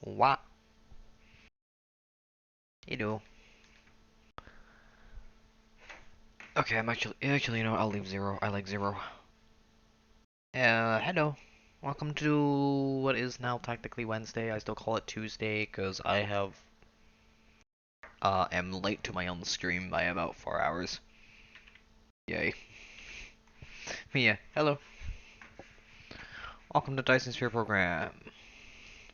What? You know. Okay, I'm actually, you know, I'll leave zero. I like zero. Hello. Welcome to what is now technically Wednesday. I still call it Tuesday because am late to my own stream by about 4 hours. Yay. But yeah, hello. Welcome to Dyson Sphere Program.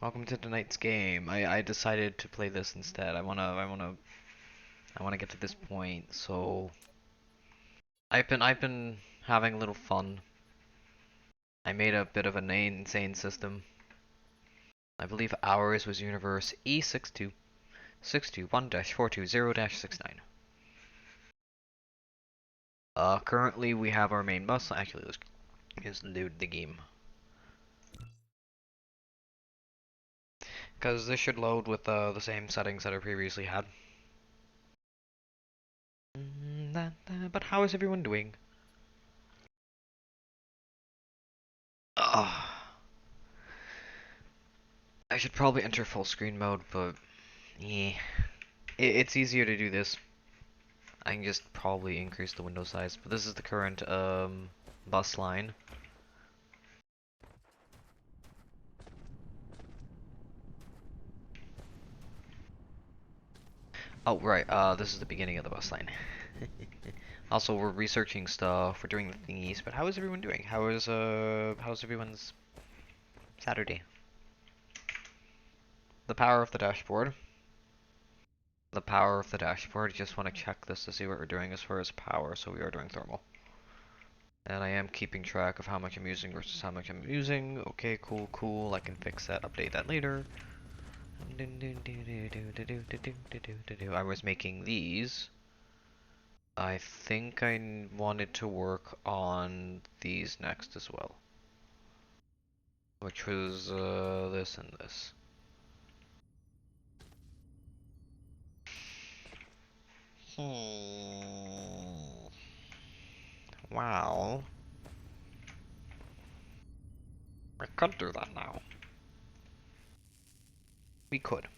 Welcome to tonight's game. I decided to play this instead. I wanna get to this point, so I've been having a little fun. I made a bit of an insane system. I believe ours was universe E62621-420-69. Currently we have our main bus. Actually, let's just load the game. Because this should load with the same settings that I previously had. But how is everyone doing? Ugh. I should probably enter full screen mode, but yeah, it's easier to do this. I can just probably increase the window size, but this is the current bus line. Oh right, this is the beginning of the bus line. Also, we're researching stuff, we're doing the thingies, but how is everyone doing? How's everyone's Saturday? The power of the dashboard. The power of the dashboard. Just want to check this to see what we're doing as far as power, so we are doing thermal. And I am keeping track of how much I'm using versus how much I'm using. Okay, cool, cool. I can fix that, update that later. I was making these. I think I wanted to work on these next as well. Which was this and this. Wow. I could do that now. We could.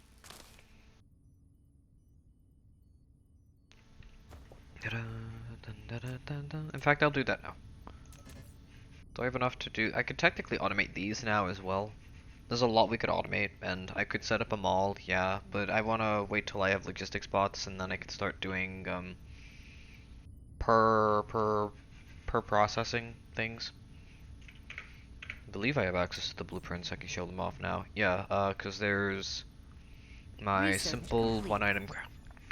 In fact, I'll do that now. Do I have enough to do? I could technically automate these now as well. There's a lot we could automate, and I could set up a mall, yeah, but I want to wait till I have logistics bots, and then I could start doing per per per processing things. I believe I have access to the blueprints. I can show them off now. Yeah, because there's my Research simple complete. 1 item,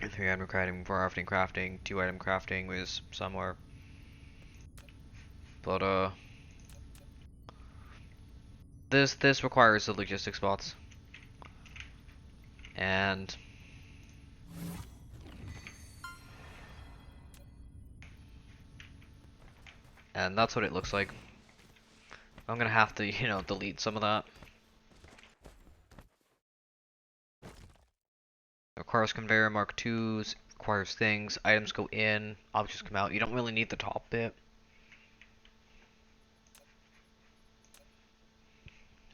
3 item crafting, 4 item crafting, 2 item crafting was somewhere. But this requires the logistics bots, and that's what it looks like. I'm gonna have to, you know, delete some of that. Requires conveyor Mark 2s, requires things, items go in, objects come out. You don't really need the top bit.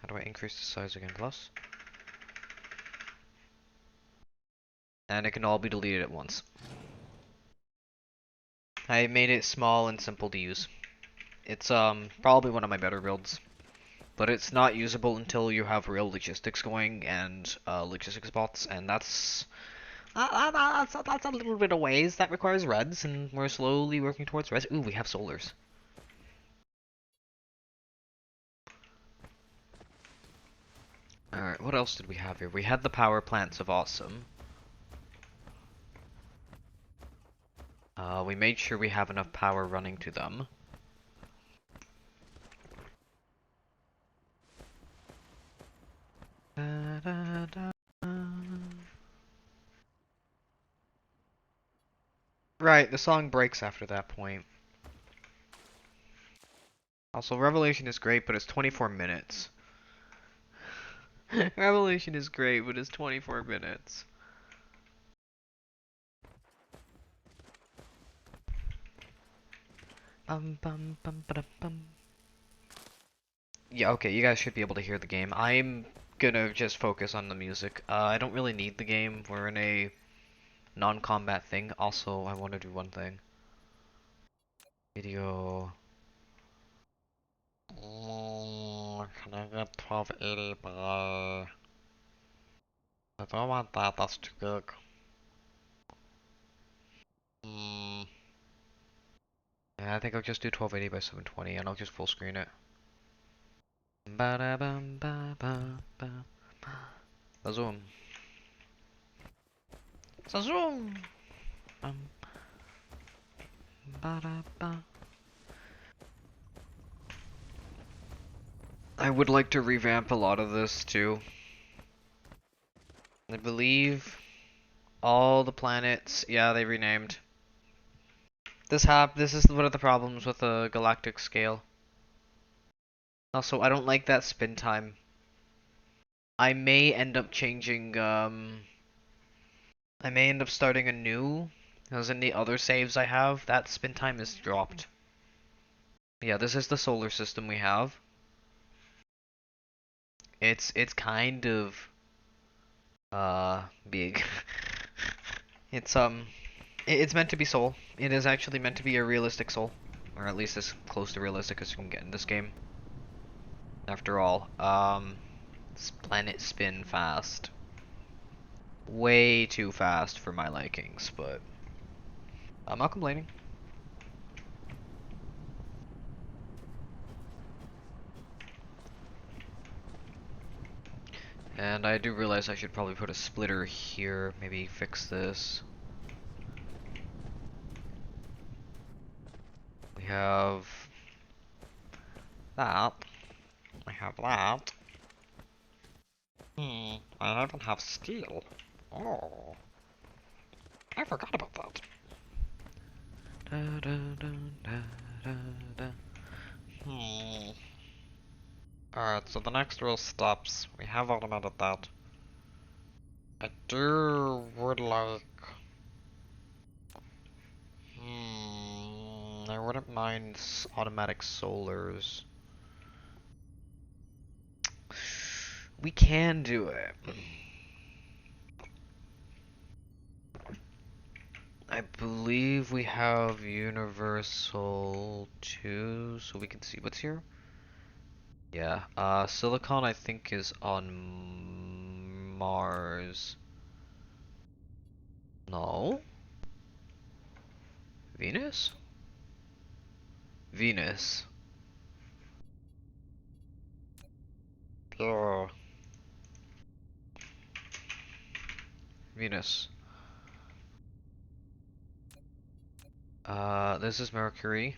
How do I increase the size again? Plus. And it can all be deleted at once. I made it small and simple to use. It's probably one of my better builds. But it's not usable until you have real logistics going and logistics bots, and that's a little bit of ways. That requires reds, and we're slowly working towards reds. Ooh, we have solars. Alright, what else did we have here? We had the power plants of awesome. We made sure we have enough power running to them. Da, da, da. Right, the song breaks after that point. Also, Revelation is great, but it's 24 minutes. Revelation is great, but it's 24 minutes. Yeah, okay, you guys should be able to hear the game. I'm gonna just focus on the music. I don't really need the game. We're in a non-combat thing. Also, I want to do one thing. Video. Can I get 1280 by... I don't want that, that's too big. Yeah, I think I'll just do 1280 by 720 and I'll just full screen it. Ba-da-bum, ba-ba-ba. Zoom. Zoom. Ba-da-ba. I would like to revamp a lot of this too. I believe all the planets, yeah, they renamed. This is one of the problems with the galactic scale. Also, I don't like that spin time. I may end up changing, I may end up starting a new, because in the other saves I have, that spin time is dropped. Yeah, this is the solar system we have. It's kind of, big. It's, it's meant to be Sol. It is actually meant to be a realistic Sol. Or at least as close to realistic as you can get in this game. After all, this planet spin fast. Way too fast for my likings, but I'm not complaining. And I do realize I should probably put a splitter here, maybe fix this. We have that. I have that. I even have steel. Oh. I forgot about that. Da, da, da, da, da, da. Alright, so the next row stops. We have automated that. I would like... I wouldn't mind automatic solars. We can do it. I believe we have universal too, so we can see what's here. Yeah, Silicon I think is on Mars. No? Venus? Venus. Oh. Venus. This is Mercury.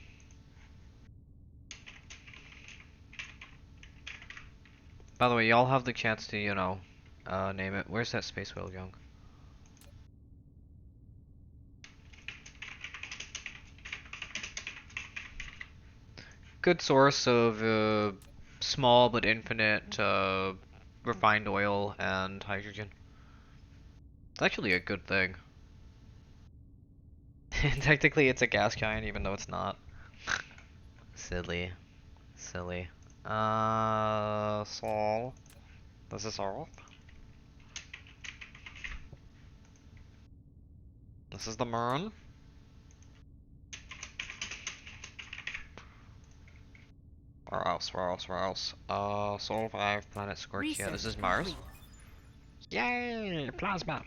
By the way, y'all have the chance to, you know, name it. Where's that space whale, Young? Good source of, small but infinite, refined oil and hydrogen. It's actually a good thing. Technically, it's a gas giant, even though it's not. Silly. Silly. So... This is Earth. This is the moon. Where else? Where else? Where else? Sol 5, planet Scorch. Yeah, this is Mars. Yay! Plasma!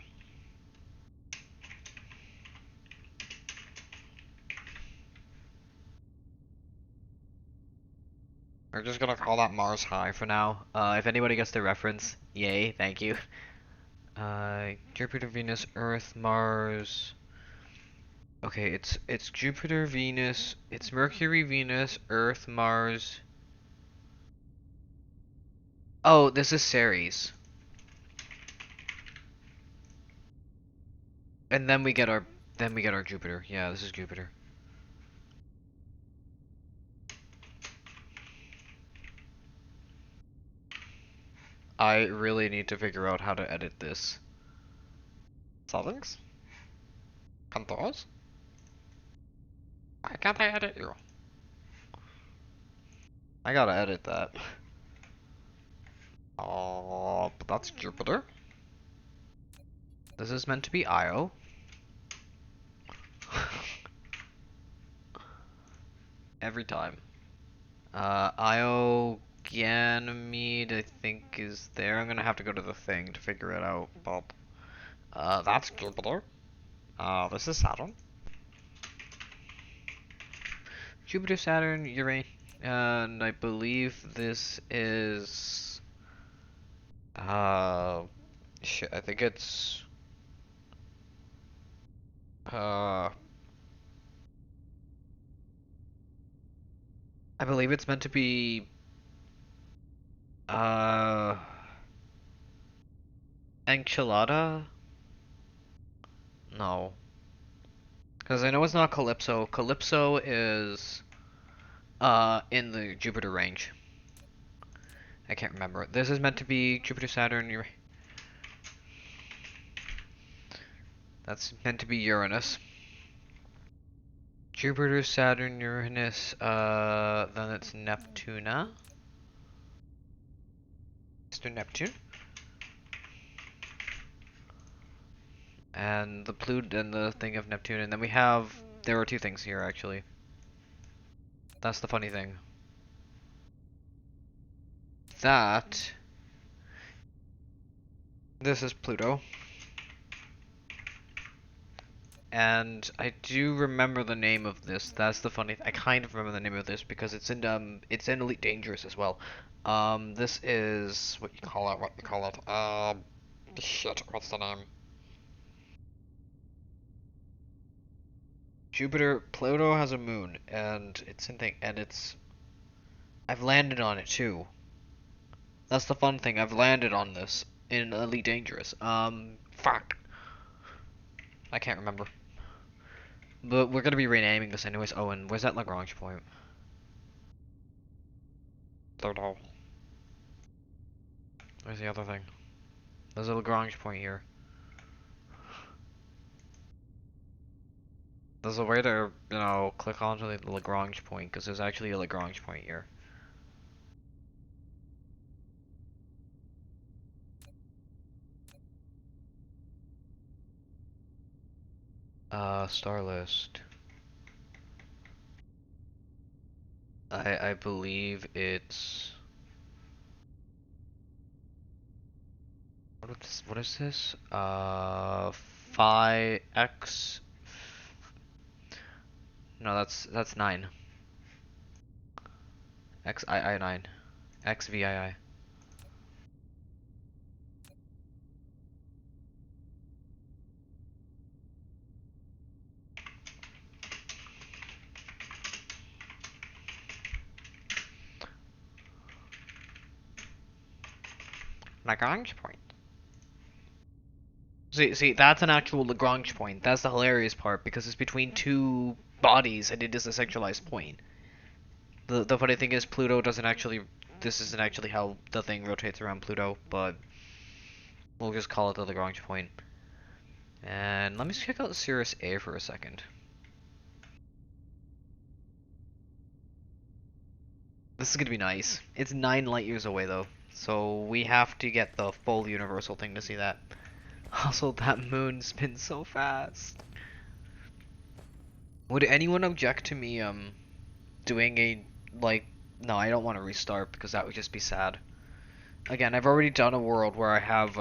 We're just gonna call that Mars High for now. If anybody gets the reference, yay, thank you. Jupiter, Venus, Earth, Mars. Okay, it's Jupiter, Venus, it's Mercury, Venus, Earth, Mars. Oh, this is Ceres. And then we get our Jupiter. Yeah, this is Jupiter. I really need to figure out how to edit this. Settings? Controls? Why can't I edit you? I gotta edit that. Oh, but that's Jupiter. This is meant to be Io. Every time. Io Ganymede, I think, is there. I'm gonna have to go to the thing to figure it out, but that's Jupiter. This is Saturn. Jupiter, Saturn, Uranus, and I believe this is shit, I think it's uh I believe it's meant to be uh Enchilada? No. Because I know it's not Calypso. Calypso is in the Jupiter range. I can't remember. This is meant to be Jupiter, Saturn, that's meant to be Uranus. Jupiter, Saturn, Uranus, then it's Neptuna. Mr. Neptune. And the Pluto and the thing of Neptune, and then we have, there are two things here actually. That's the funny thing. That, this is Pluto. And I do remember the name of this. That's the funny. I kind of remember the name of this because it's in Elite Dangerous as well. This is what you call it. What you call it? Shit. What's the name? Jupiter. Pluto has a moon, and it's in thing, and it's. I've landed on it too. That's the fun thing. I've landed on this in Elite Dangerous. Fuck. I can't remember. But we're gonna be renaming this anyways. Oh, and where's that Lagrange point? Don't know. Where's the other thing? There's a Lagrange point here. There's a way to, click onto the Lagrange point, because there's actually a Lagrange point here. Star list. I believe it's... What is this? Phi X... No, that's 9. XII 9. XVII. Lagrange point. See, that's an actual Lagrange point. That's the hilarious part, because it's between two bodies, and it is a centralized point. The funny thing is, Pluto doesn't actually... This isn't actually how the thing rotates around Pluto, but... We'll just call it the Lagrange point. And let me check out Sirius A for a second. This is gonna be nice. It's 9 light years away, though. So we have to get the full universal thing to see that. Also, that moon spins so fast. Would anyone object to me, doing a, no, I don't want to restart because that would just be sad. Again, I've already done a world where I have,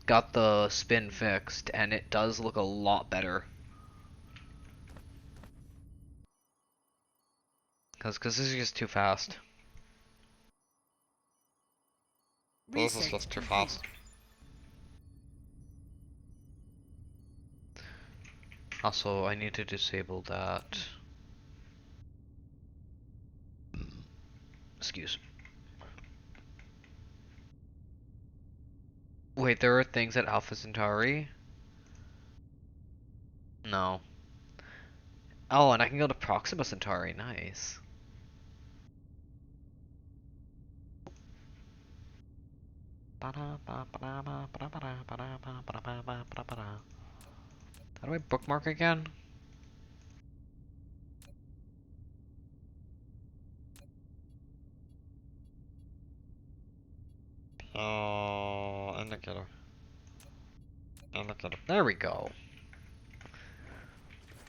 got the spin fixed, and it does look a lot better. Cause this is just too fast. This is just too fast. Also, I need to disable that. Excuse. Wait, there are things at Alpha Centauri? No. Oh, and I can go to Proxima Centauri. Nice. How do I bookmark again? Indicator. Indicator. There we go.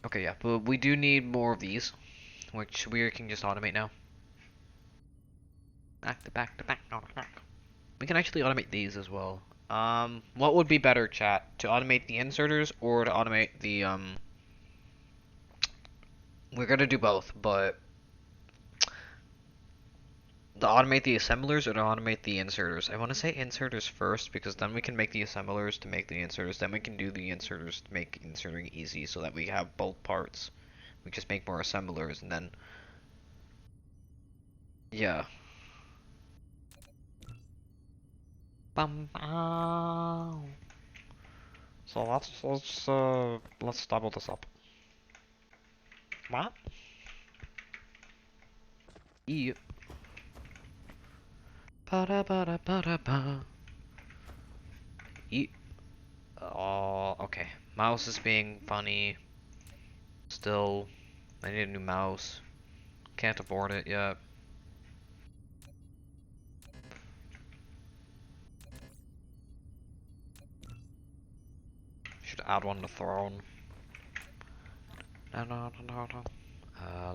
Okay, yeah, but we do need more of these, which we can just automate now. Back to back to back to back. We can actually automate these as well. What would be better, chat? To automate the inserters or to automate the, we're gonna do both, but to automate the assemblers or to automate the inserters? I want to say inserters first because then we can make the assemblers to make the inserters. Then we can do the inserters to make inserting easy so that we have both parts. We just make more assemblers and then, yeah. Bum, bow. So let's double this up. What? Yeah. Ba da ba da ba da ba. Oh, okay. Mouse is being funny. Still, I need a new mouse. Can't afford it yet. Should add one to Throne.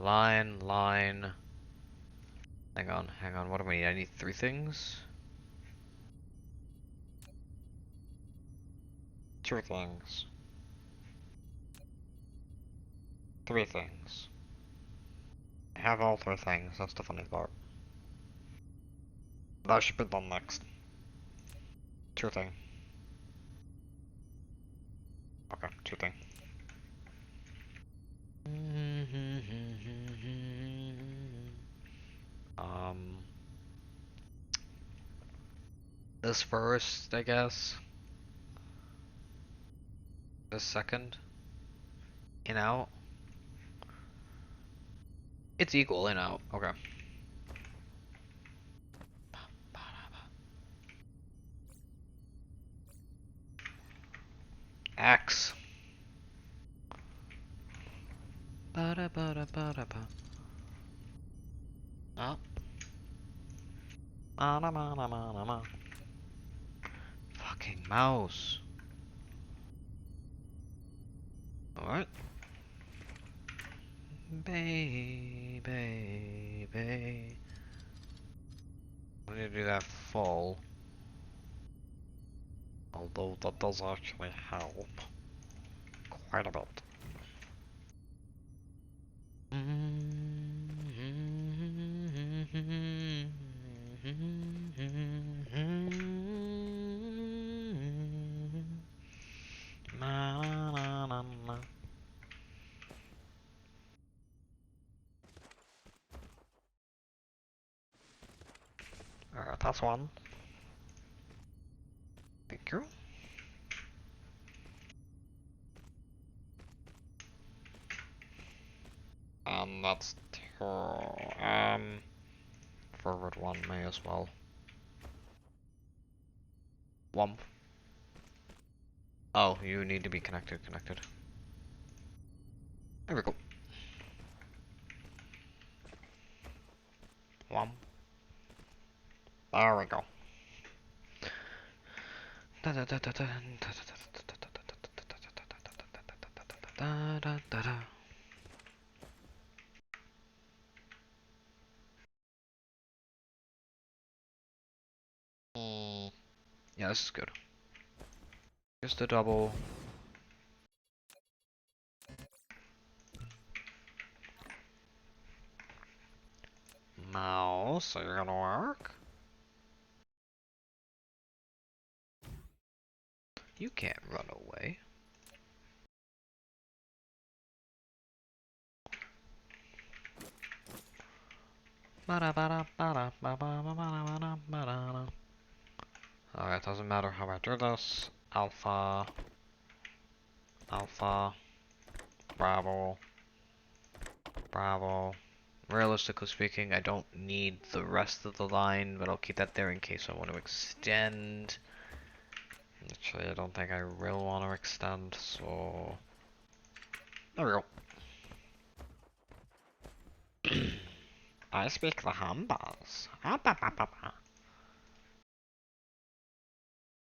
Line. Hang on. What do we need? I need 3 things. 2 things. 3 things. I have all 3 things. That's the funny part. That should be done next. 2 thing. Okay, 2 thing. This first, I guess. This second. In out. It's equal in out. Okay. X. Ba da ba da ba da ba. Up. Fucking mouse. Alright. Baby. I need to do that full. Although that does actually help. Quite a bit. Alright, that's one. Thank you. And that's two. Forward one may as well. Wump. Oh, you need to be connected. There we go. Wump. There we go. Yeah, this is good. Just a double. Mouse, are you gonna work? You can't run away. Alright, doesn't matter how I do this. Alpha, Bravo. Realistically speaking, I don't need the rest of the line, but I'll keep that there in case I want to extend. Actually, I don't think I will want to extend, so... There we go. I speak the Hambas.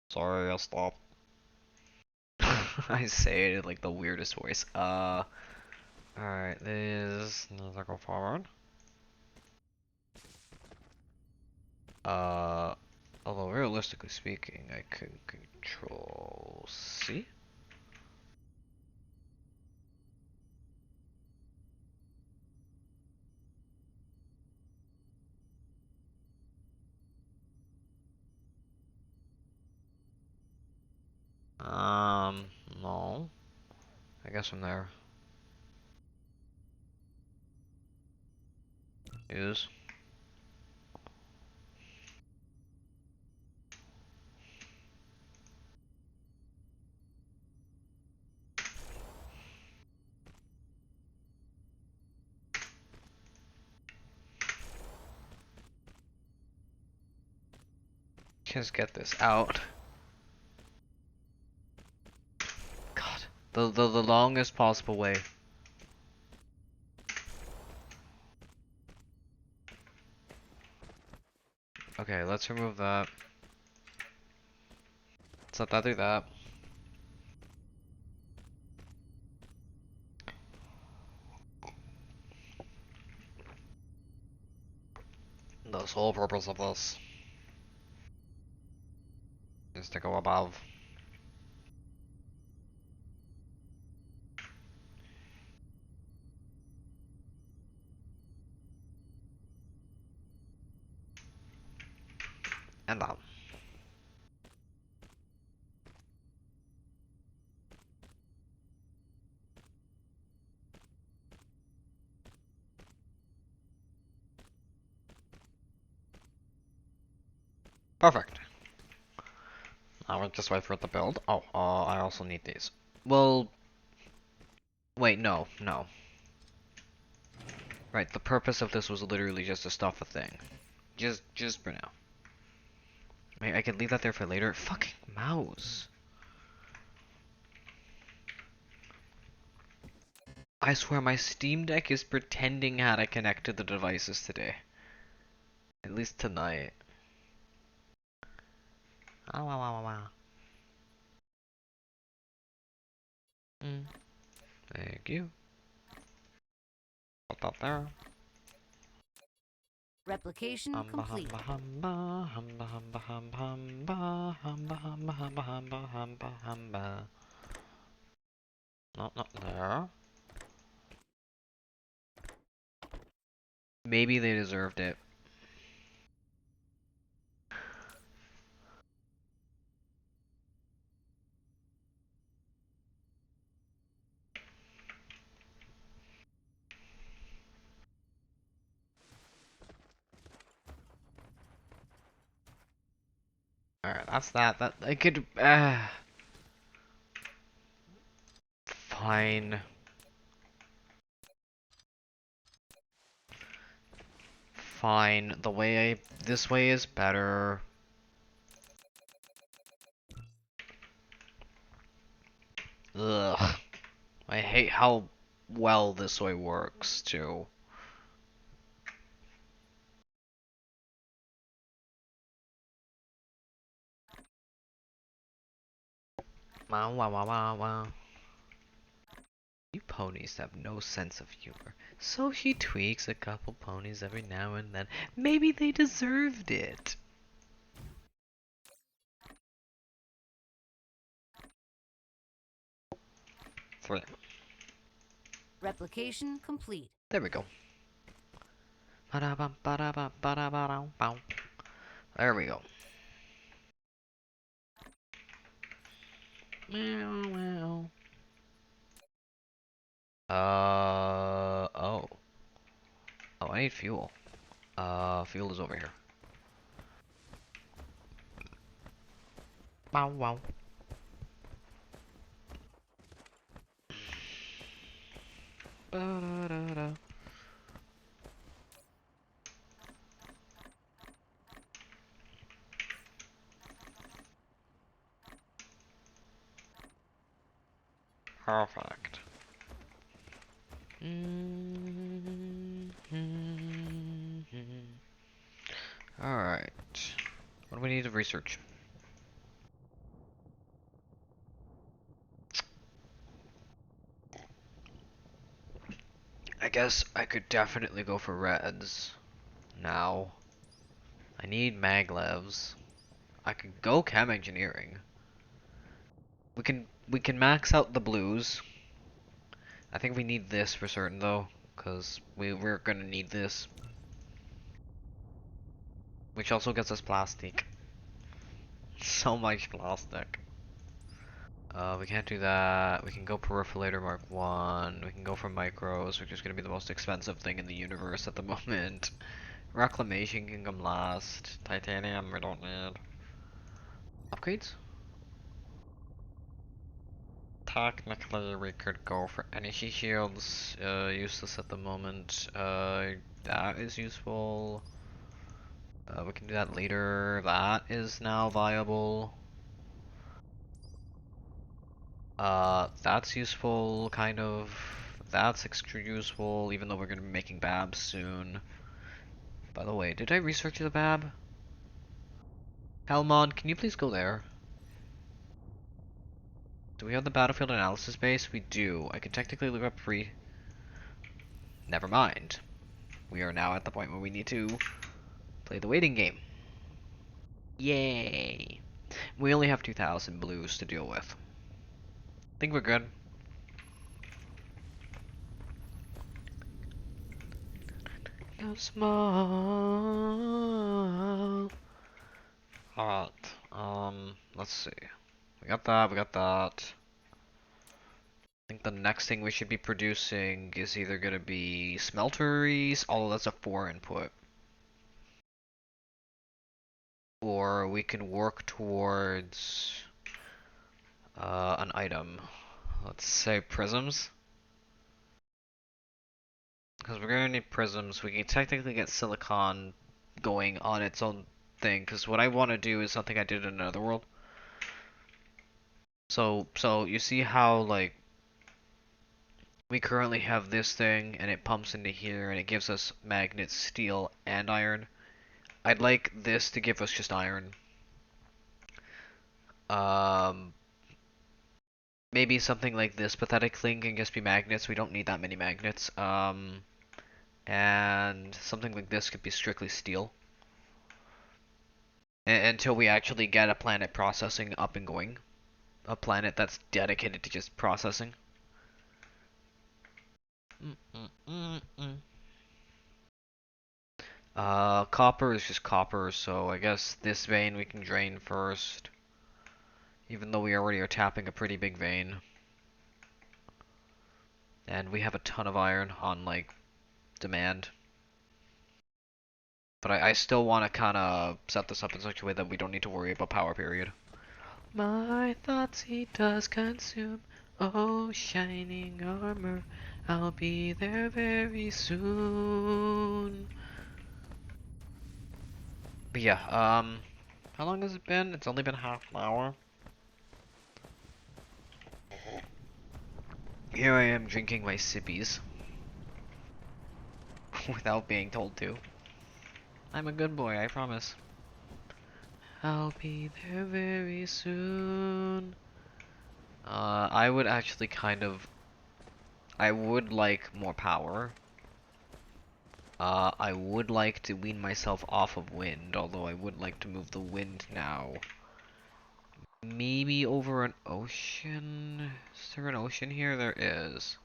Sorry, I'll stop. I say it in like the weirdest voice. Alright, this needs to go forward. Although realistically speaking, I can control C. No. I guess I'm there. Use. Just get this out. God. The longest possible way. Okay, let's remove that. Let's let that do that. The sole purpose of this is to go above. And down. Perfect. Now we'll just wait for it to build. Oh, I also need these. Well, wait, no. Right, the purpose of this was literally just to stuff a thing. Just for now. I could leave that there for later. Fucking mouse. I swear my Steam Deck is pretending how to connect to the devices today. At least tonight. Oh, wow. Thank you. Put that there. Replication complete. Not there. Maybe they deserved it. Alright, that's that. That I could fine. Fine. This way is better. Ugh. I hate how well this way works too. Wow. You ponies have no sense of humor. So she tweaks a couple ponies every now and then. Maybe they deserved it. For Replication complete. there we go. There we go. Meow. Oh. Oh, I need fuel. Fuel is over here. Wow. Ba-da-da-da. Perfect. Alright. What do we need to research? guess I could definitely go for reds now. I need maglevs. I could go chem engineering. We can max out the blues. I think we need this for certain though, because we're gonna need this. Which also gets us plastic. So much plastic. We can't do that. We can go Peripheralator Mark 1. We can go for micros, which is going to be the most expensive thing in the universe at the moment. Reclamation can come last. Titanium, we don't need. Upgrades? Technically, we could go for energy shields. Useless at the moment. That is useful. We can do that later. That is now viable. That's useful, kind of. That's extra useful, even though we're gonna be making Babs soon. By the way, did I research the Bab? Helmon, can you please go there? Do we have the battlefield analysis base? We do. I can technically look up free. Never mind. We are now at the point where we need to play the waiting game. Yay! We only have 2,000 blues to deal with. Think we're good. Go small. Alright, let's see. We got that, we got that. I think the next thing we should be producing is either gonna be smelteries, although that's a 4 input. Or we can work towards an item. Let's say prisms. Because we're gonna need prisms. We can technically get silicon going on its own thing. Because what I want to do is something I did in another world. So you see how like we currently have this thing and it pumps into here and it gives us magnets, steel, and iron. I'd like this to give us just iron. Maybe something like this pathetic thing can just be magnets. We don't need that many magnets. And something like this could be strictly steel. Until we actually get a planet processing up and going. A planet that's dedicated to just processing. Copper is just copper, so I guess this vein we can drain first. Even though we already are tapping a pretty big vein. And we have a ton of iron on, like, demand. But I still want to kind of set this up in such a way that we don't need to worry about power period. My thoughts he does consume. Oh, shining armor. I'll be there very soon. But yeah, how long has it been? It's only been half an hour. Here I am drinking my sippies. Without being told to. I'm a good boy, I promise. I'll be there very soon. I would actually kind of... I would like more power. I would like to wean myself off of wind, although I would like to move the wind now. Maybe over an ocean? Is there an ocean here? There is.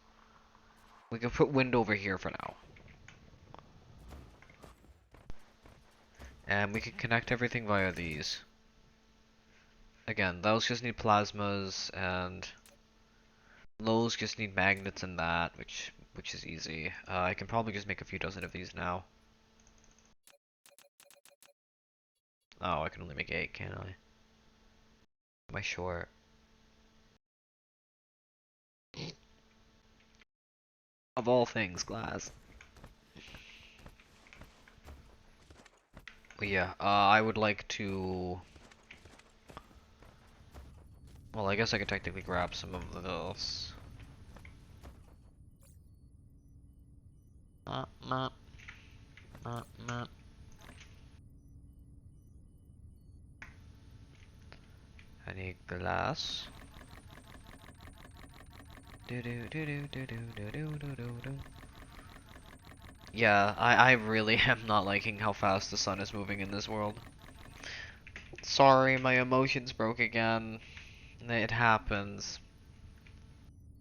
We can put wind over here for now. And we can connect everything via these. Again, those just need plasmas, and those just need magnets and that, which is easy. I can probably just make a few dozen of these now. Oh, I can only make 8, can't I? Am I short? Of all things, glass. But yeah, I would like to... Well, I guess I could technically grab some of this. Not. I need glass. Do do do do do do do do do do. Yeah, I really am not liking how fast the sun is moving in this world. Sorry, my emotions broke again. It happens.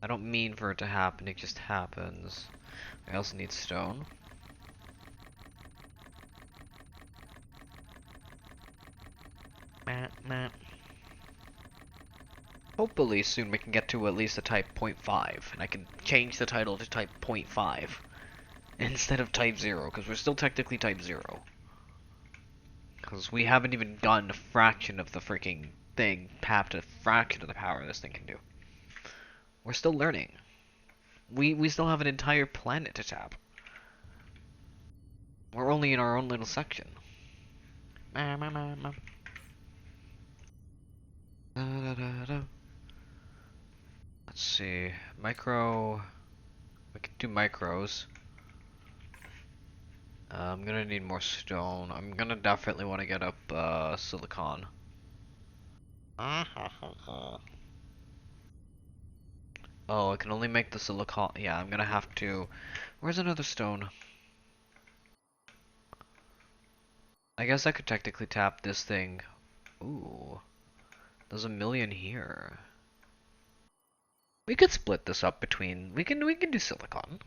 I don't mean for it to happen, it just happens. I also need stone. Meh, meh. Hopefully soon we can get to at least a type 0.5, and I can change the title to type 0.5 instead of type 0, because we're still technically type 0. Because we haven't even gotten a fraction of the freaking thing, tapped a fraction of the power this thing can do. We're still learning. We still have an entire planet to tap. We're only in our own little section. Let's see. Micro. We can do micros. I'm gonna need more stone. I'm gonna definitely want to get up silicon. Oh, I can only make the silicon. Yeah, I'm gonna have to. Where's another stone? I guess I could technically tap this thing. Ooh, there's a million here. We could split this up between. We can do silicon.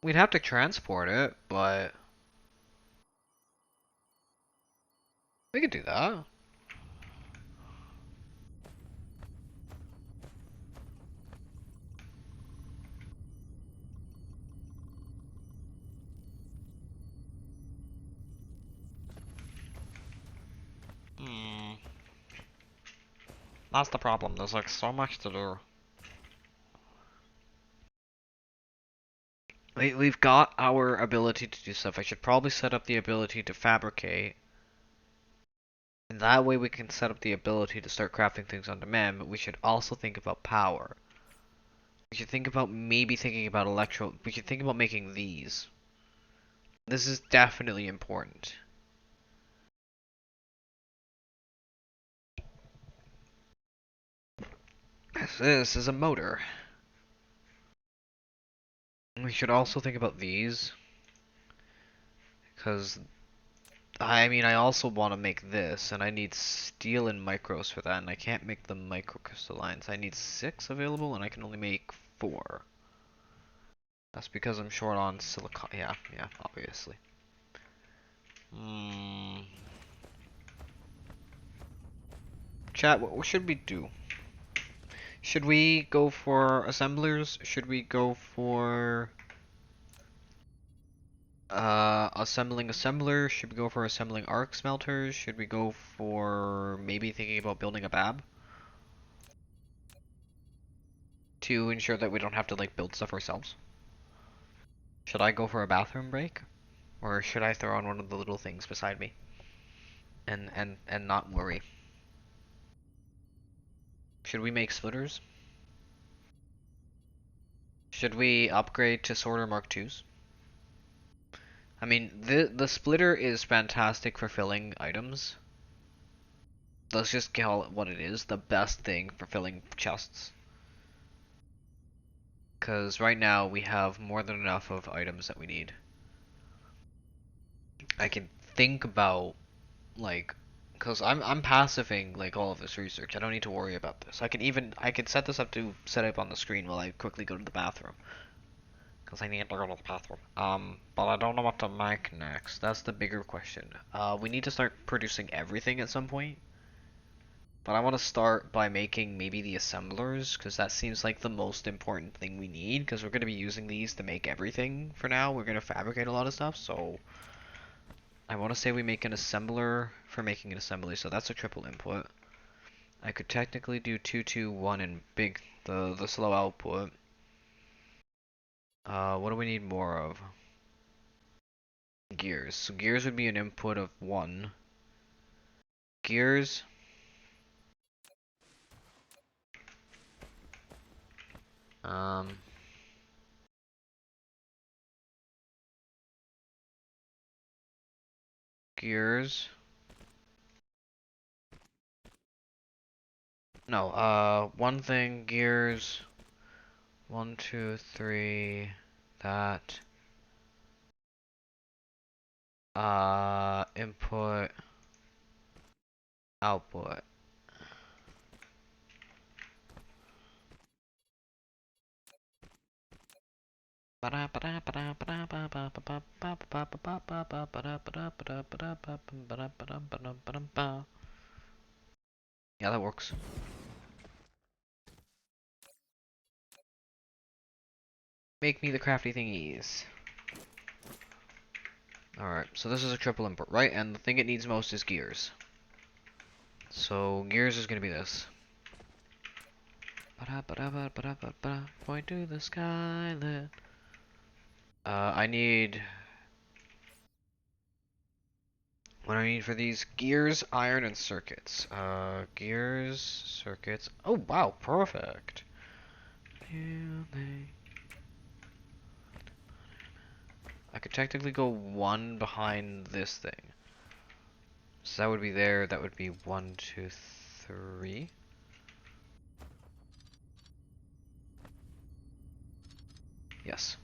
We'd have to transport it, but we could do that. Hmm. That's the problem. There's like so much to do. We've got our ability to do stuff. I should probably set up the ability to fabricate. And that way we can set up the ability to start crafting things on demand, but we should also think about power. We should think about maybe thinking about we should think about making these. This is definitely important. This is a motor. We should also think about these. Because, I mean, I also want to make this, and I need steel and micros for that, and I can't make the microcrystallines. I need 6 available, and I can only make 4. That's because I'm short on silicon. Yeah, obviously. Hmm. Chat, what should we do? Should we go for assemblers? Should we go for assembling assembler? Should we go for assembling arc smelters? Should we go for maybe thinking about building a BAB? To ensure that we don't have to like build stuff ourselves? Should I go for a bathroom break? Or should I throw on one of the little things beside me? And not worry. Should we make splitters? Should we upgrade to sorter Mark IIs? I mean, the splitter is fantastic for filling items. Let's just call it what it is, the best thing for filling chests. Because right now we have more than enough of items that we need. I can think about, like, because I'm passiving, like, all of this research. I don't need to worry about this. I can set this up to set up on the screen while I quickly go to the bathroom. Because I need to go to the bathroom. But I don't know what to make next. That's the bigger question. We need to start producing everything at some point. But I want to start by making maybe the assemblers, because that seems like the most important thing we need, because we're going to be using these to make everything for now. We're going to fabricate a lot of stuff, so I want to say we make an assembler for making an assembly, so that's a triple input. I could technically do 2, 2, 1 and big, the slow output. What do we need more of? Gears. So gears would be an input of 1. Gears. Um, gears. No, one thing, gears. 1, 2, 3. that. Input, output. Yeah, that works. Make me the crafty thingies. Alright, so this is a triple input, right? And the thing it needs most is gears. So gears is gonna be this. Point to the skyline. I need... What do I need for these? Gears, iron, and circuits. Gears, circuits. Oh, wow, perfect. I could technically go one behind this thing. So that would be there, that would be 1, 2, 3. Yes.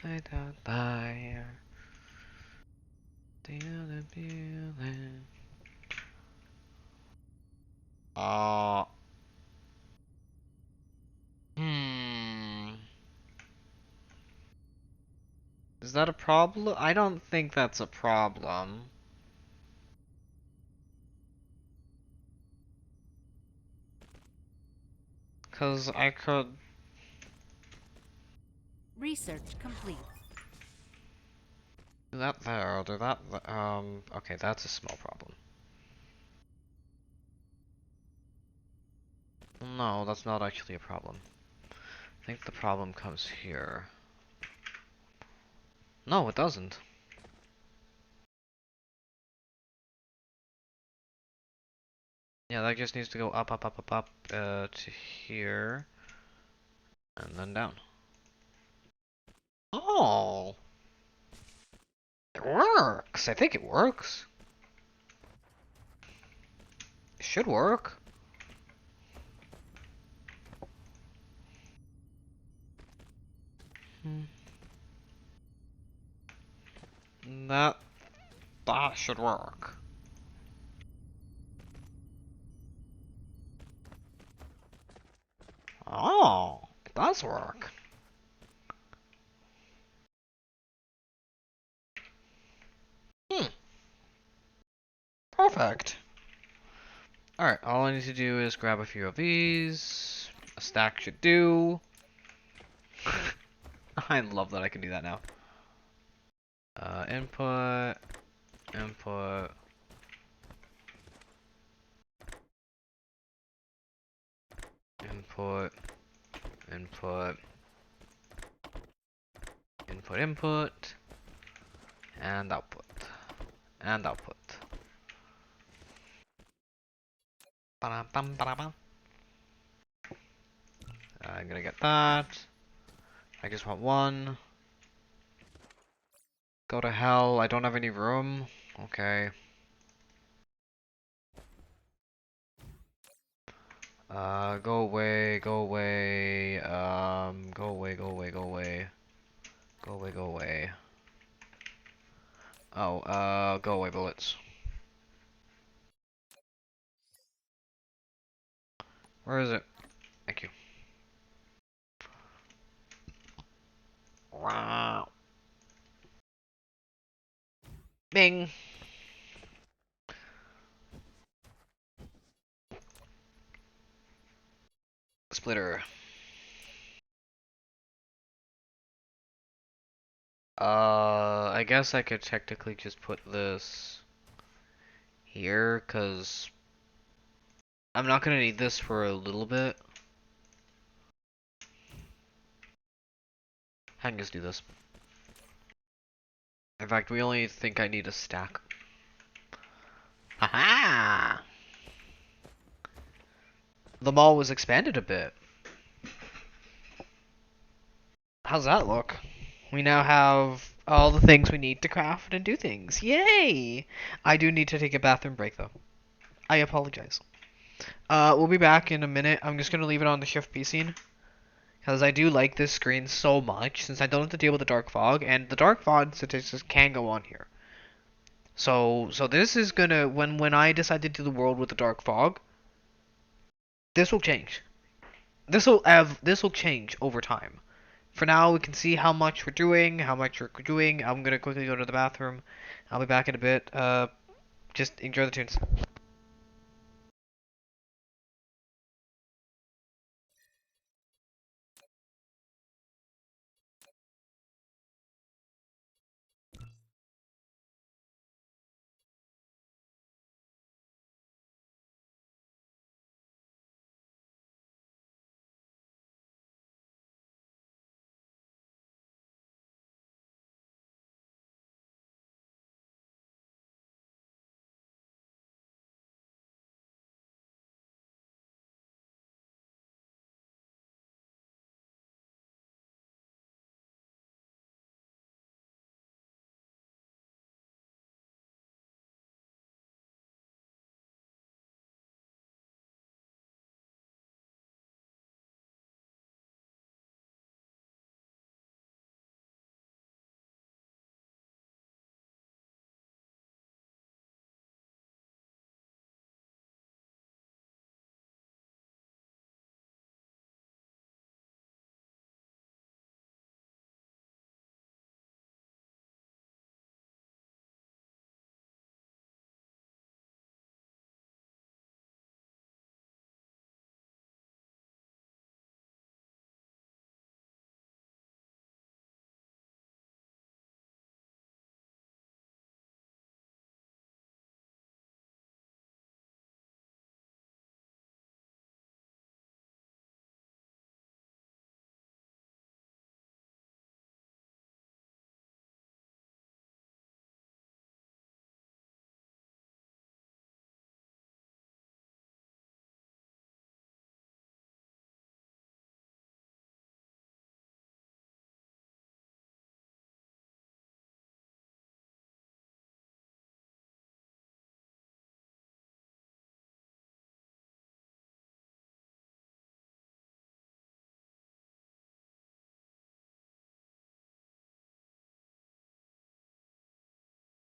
I don't die. The other feeling. Is that a problem? I don't think that's a problem. Cause I could... Research complete. Do that there, do that okay, that's a small problem. No, that's not actually a problem. I think the problem comes here. No, it doesn't. Yeah, that just needs to go up, up, up, up, up, to here. And then down. Oh! It works! I think it works. It should work. That should work. Oh, it does work. Perfect. Alright, all I need to do is grab a few of these. A stack should do. I love that I can do that now. Input, input. Input, input, input, input, and output, and output. Ba-dum-bum. I'm gonna get that. I just want one. Go to hell, I don't have any room. Okay. Go away, go away, go away, go away, go away. Go away, go away. Oh, go away, bullets. Where is it? Thank you. Wow. Bing! Splitter. I guess I could technically just put this here, cause I'm not gonna need this for a little bit. I can just do this. In fact, we only think I need a stack. Haha! The mall was expanded a bit. How's that look? We now have all the things we need to craft and do things. Yay! I do need to take a bathroom break though. I apologize. We'll be back in a minute. I'm just gonna leave it on the shift P scene. Because I do like this screen so much, since I don't have to deal with the dark fog, and the dark fog statistics can go on here. So this is gonna, when I decide to do the world with the dark fog, this will change. This will change over time. For now, we can see how much we're doing, how much we're doing. I'm gonna quickly go to the bathroom. I'll be back in a bit. Just enjoy the tunes.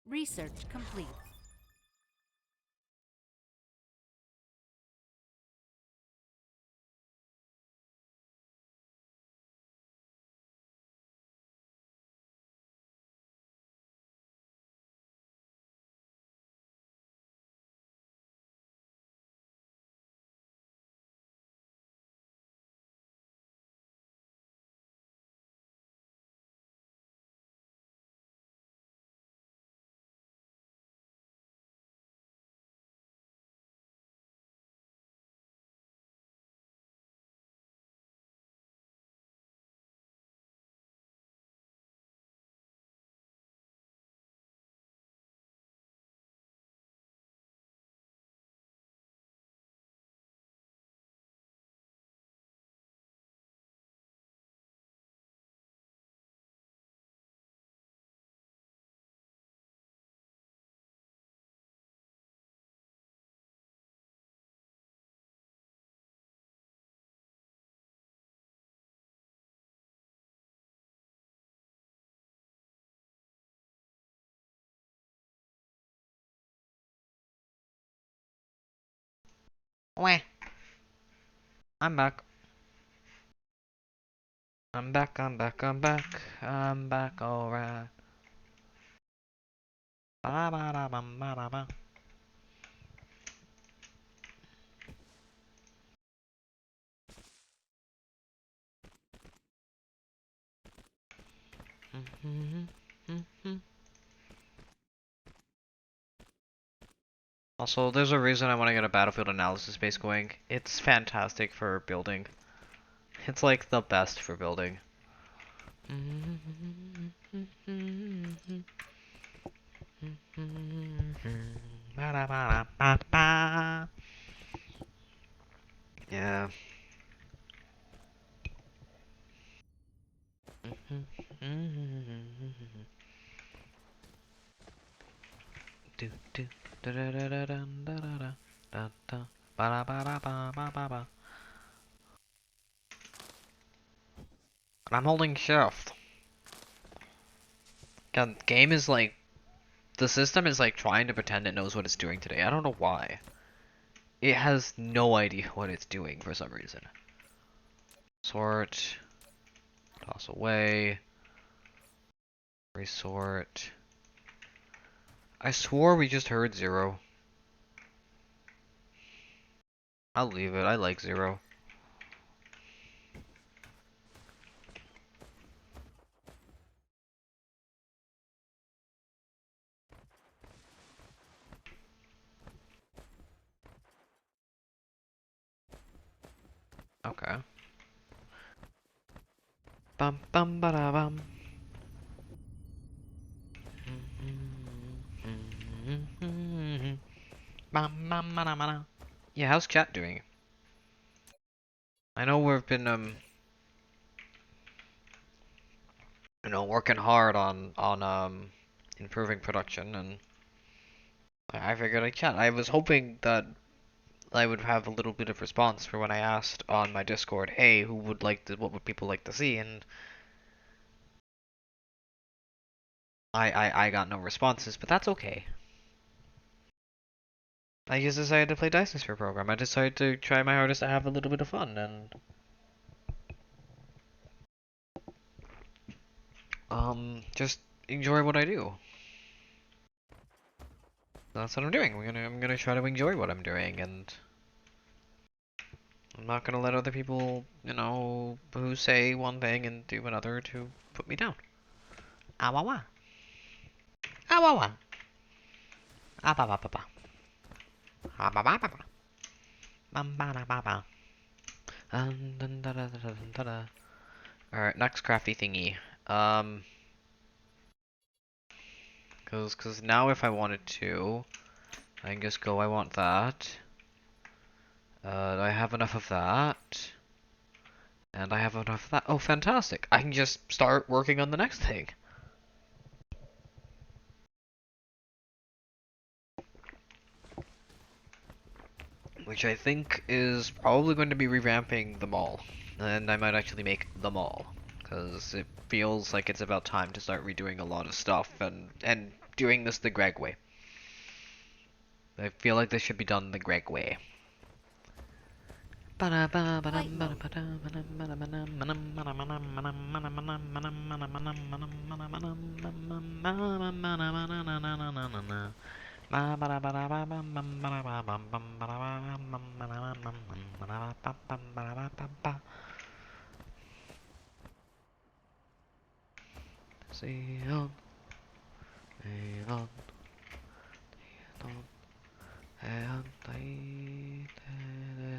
Research complete. Wah. I'm back. I'm back. I'm back. I'm back. I'm back. Alright. Ba-da-ba-da-bum-ba-da-ba. Also, there's a reason I want to get a battlefield analysis base going. It's fantastic for building. It's like the best for building. Yeah. Do do da da da da da da da da da ba da ba I'm holding shift. God, game is like, the system is like trying to pretend it knows what it's doing today. I don't know why. It has no idea what it's doing for some reason. Sort. Toss away. Resort. I swore we just heard 0. I'll leave it. I like 0. Okay. Bum bum ba da bum. Bum bum ba da ba da. Yeah, how's chat doing? I know we've been working hard on improving production, and I figured I'd chat. I was hoping that I would have a little bit of response for when I asked on my Discord, hey, what would people like to see? And I got no responses, but that's okay. I just decided to play Dyson Sphere program. I decided to try my hardest to have a little bit of fun, and just enjoy what I do. That's what I'm doing. I'm gonna try to enjoy what I'm doing, and I'm not gonna let other people, who say one thing and do another to put me down. Ah wah wah. Ah wah wah. Ah ba ba ba ba. Ah ba ba ba ba. Bum ba da ba ba. Dun da da da da da da. Alright, next crafty thingy. Um, cause now if I wanted to, I can just go, I want that. I have enough of that. And I have enough of that. Oh, fantastic. I can just start working on the next thing. Which I think is probably going to be revamping the mall. And I might actually make the mall. Because it feels like it's about time to start redoing a lot of stuff and doing this the Greg way. I feel like this should be done the Greg way.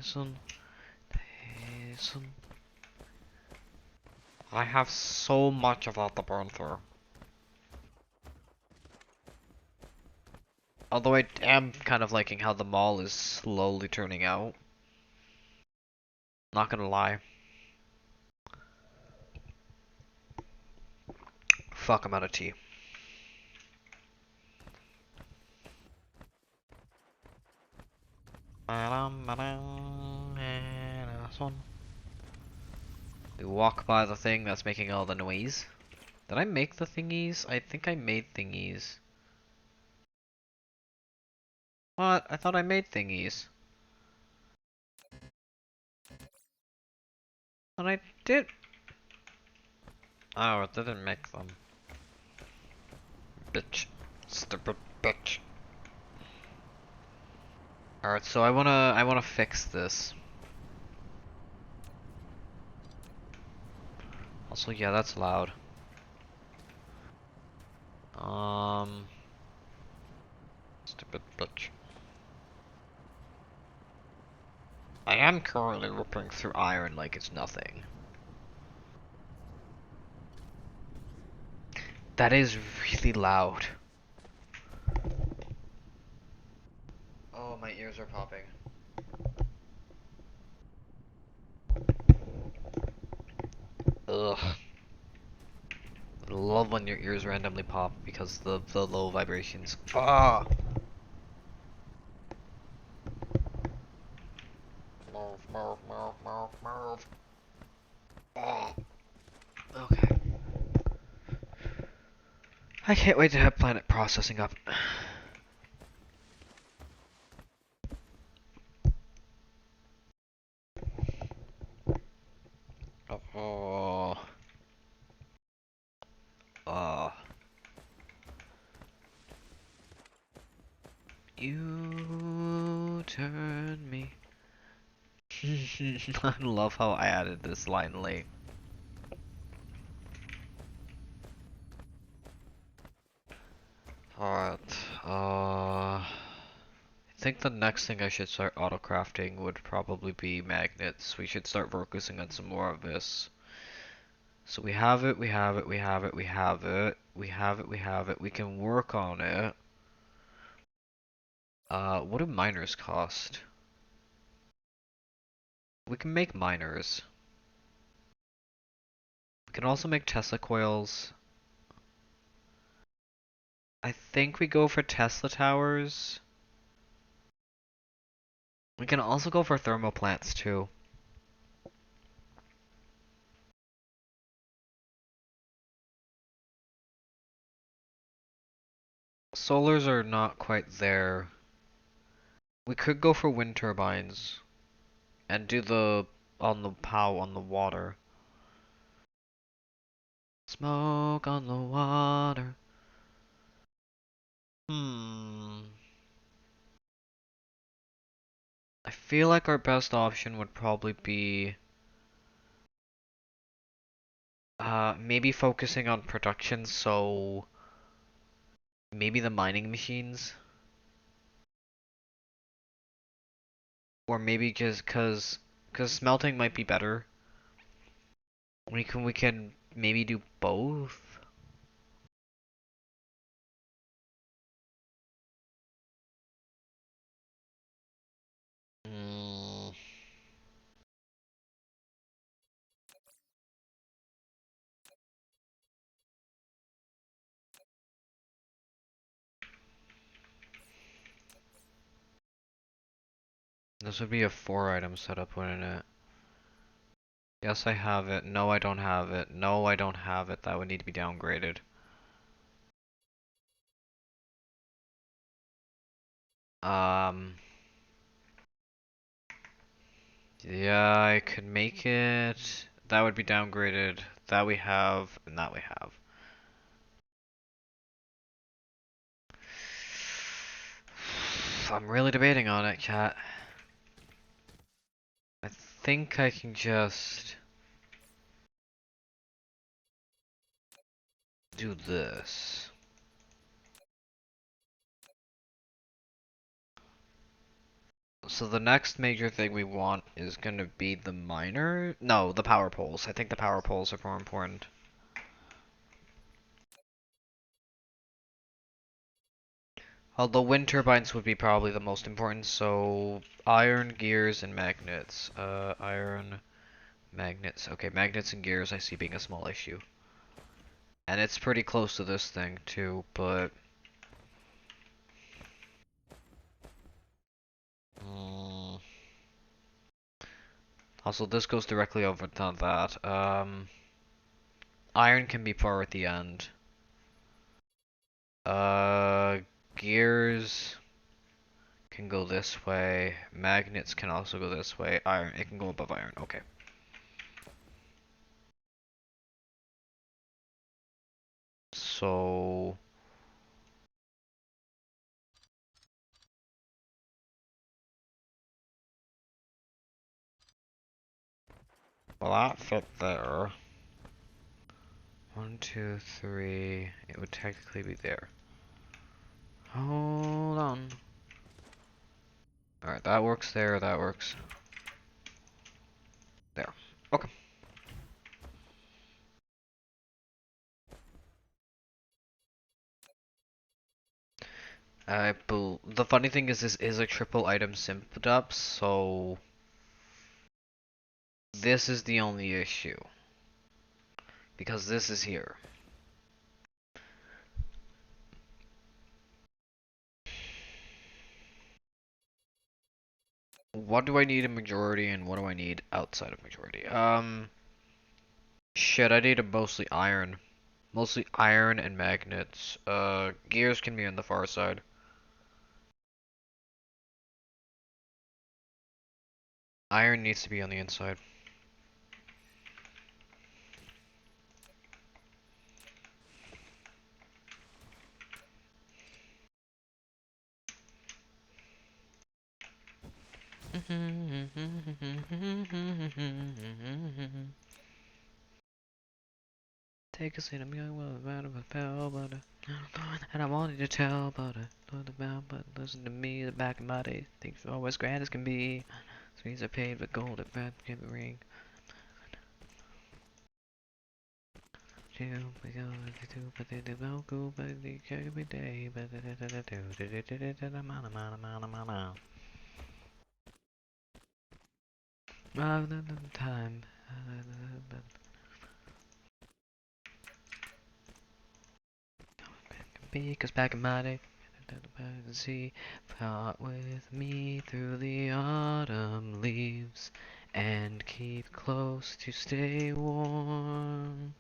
Sion, Sion, I have so much of that to burn through. Although I am kind of liking how the mall is slowly turning out. Not gonna lie. Fuck, I'm out of tea. We walk by the thing that's making all the noise. Did I make the thingies? I think I made thingies. What? I thought I made thingies. But I did. Oh, it didn't make them. Bitch. Stupid bitch. Alright, so I wanna fix this. Also, yeah, that's loud. Stupid bitch. I am currently ripping through iron like it's nothing. That is really loud. Oh, my ears are popping. Ugh. I love when your ears randomly pop because the low vibrations. Ah! Move, move, move, move, move. Ah. Okay. I can't wait to have planet processing up. Oh. Oh. You turn me. I love how I added this line late. Alright, I think the next thing I should start auto-crafting would probably be magnets. We should start focusing on some more of this. So we have it, we have it, we have it, we have it, we have it, we have it, we can work on it. What do miners cost? We can make miners. We can also make Tesla coils. I think we go for Tesla towers. We can also go for thermal plants too. Solars are not quite there. We could go for wind turbines and do the on the POW on the water. Smoke on the water. Hmm. I feel like our best option would probably be maybe focusing on production, so maybe the mining machines, or maybe just cause smelting might be better. We can maybe do both. Mm, this would be a 4 item setup, wouldn't it? Yes, I have it. No, I don't have it. No, I don't have it. That would need to be downgraded. Um, yeah, I could make it. That would be downgraded. That we have, and that we have. I'm really debating on it, chat. I think I can just do this. So the next major thing we want is gonna be the miner. No, the power poles. I think the power poles are more important. Although wind turbines would be probably the most important, so iron, gears, and magnets. Iron, magnets. Okay, magnets and gears I see being a small issue. And it's pretty close to this thing too, but... Mm, also, this goes directly over to that. Iron can be far at the end. Uh, gears can go this way. Magnets can also go this way. Iron, it can go above iron. Okay. So... Well, that fit there. 1, 2, 3. It would technically be there. Hold on. Alright, that works there, that works. There. Okay. The funny thing is this is a triple item simped up, so this is the only issue. Because this is here. What do I need in majority and what do I need outside of majority? Shit, I need a mostly iron. Mostly iron and magnets. Gears can be on the far side. Iron needs to be on the inside. Take a seat, I'm young, well, about a pal, but and I wanted to tell, but listen to me, the back of my day, things are always grand as can be. Sweets are paid with gold, at bad can be ring. But they don't go, but they every day, but time. Because back in my day, see, part with me through the autumn leaves, and keep close to stay warm.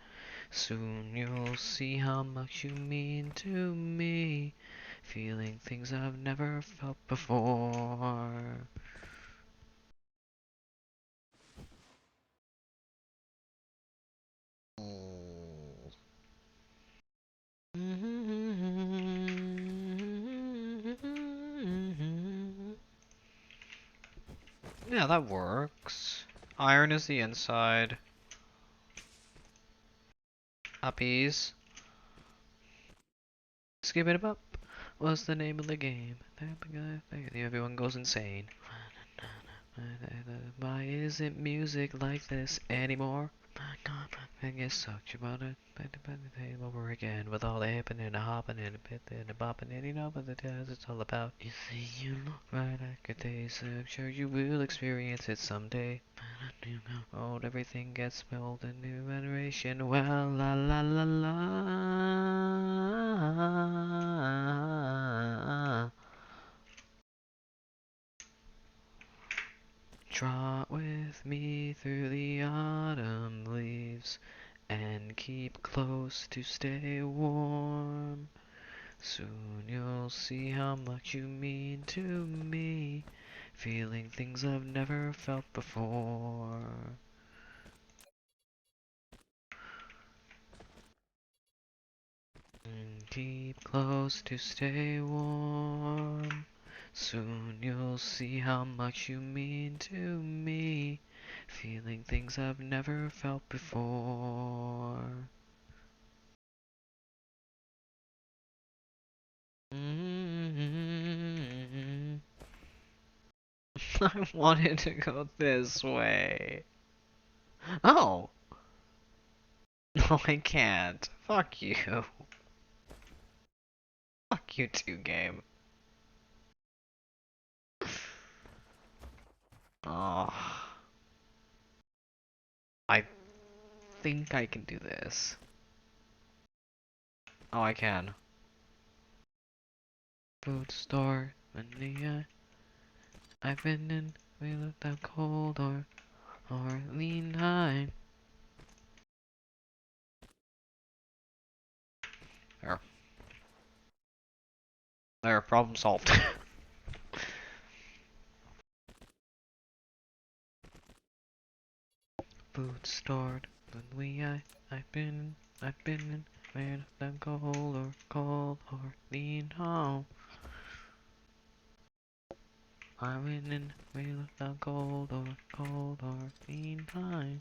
Soon you'll see how much you mean to me, feeling things I've never felt before. Yeah, that works. Iron is the inside. Uppies. Skip it up. What's the name of the game? Everyone goes insane. Why isn't music like this anymore? I guess such about it, but the over again with all the hipping and the hopping and the pit and the bopping and you know what it is it's all about. You see, you look right like a taste. I'm sure you will experience it someday. Oh, everything gets spelled in new veneration. Well, la la la la. Trot with me through the autumn leaves and keep close to stay warm. Soon you'll see how much you mean to me, feeling things I've never felt before. And keep close to stay warm. Soon you'll see how much you mean to me, feeling things I've never felt before. I wanted to go this way. Oh! No, I can't. Fuck you. Fuck you too, game. Oh. I think I can do this. Oh, I can. Food store, Mania. I've been in, we looked out cold or lean high. There. There, problem solved. Food stored, when I've been in, we looked out cold or lean home. I went in, we looked out cold or lean high.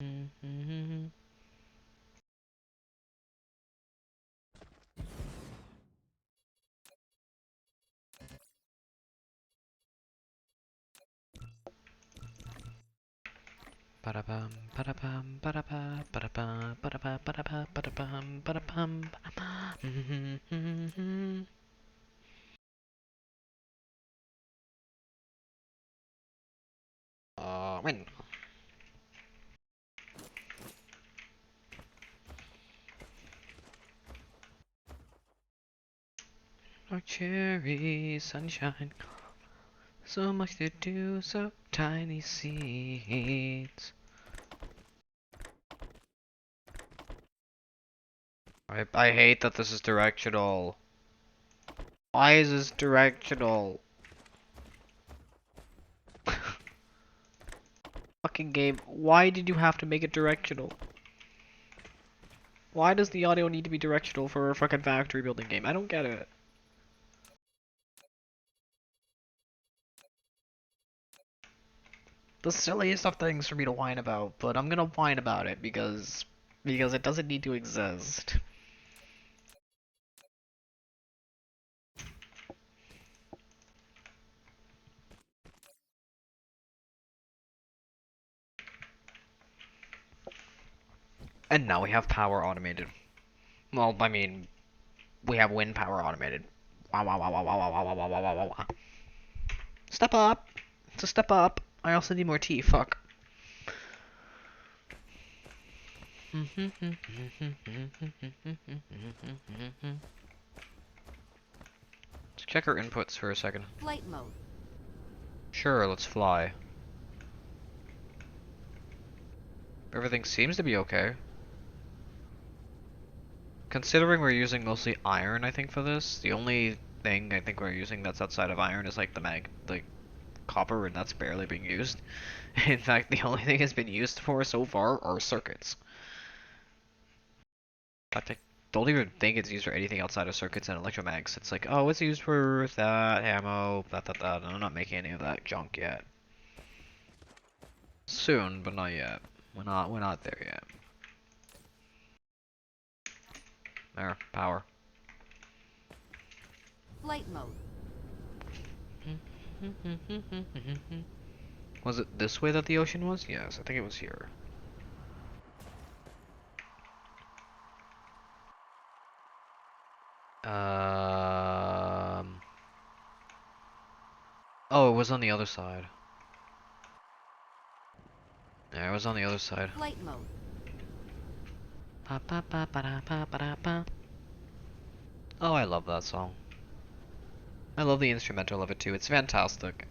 Mm-hmm. Ba-da-bum, ba-da-bum, ba-da-ba, ba-da-ba, ba-da-ba, ba-da-ba, ba-da-bum, ba-da-bum, ba-da-ba. Win. Oh, cherry sunshine. So much to do, so tiny seeds. I hate that this is directional. Why is this directional? Fucking game, why did you have to make it directional? Why does the audio need to be directional for a fucking factory building game? I don't get it. The silliest of things for me to whine about, but I'm gonna whine about it because it doesn't need to exist. And now we have power automated. Well, I mean, we have wind power automated. Wow, wow, wow, wow, wow, wow, wow, wow, wow, wow, wow. Step up! It's a step up. I also need more tea, fuck. Let's check our inputs for a second. Flight mode. Sure, let's fly. Everything seems to be okay. Considering we're using mostly iron, I think, for this, the only thing I think we're using that's outside of iron is like the copper, and that's barely being used. In fact, the only thing it's been used for so far are circuits. In fact, I don't even think it's used for anything outside of circuits and electromags. It's like, oh, it's used for that, ammo, that. And I'm not making any of that junk yet. Soon, but not yet. We're not there yet. There, power. Flight mode. Was it this way that the ocean was? Yes, I think it was here. Oh, it was on the other side. Yeah, it was on the other side. Flight mode. Oh, I love that song. I love the instrumental of it too. It's fantastic.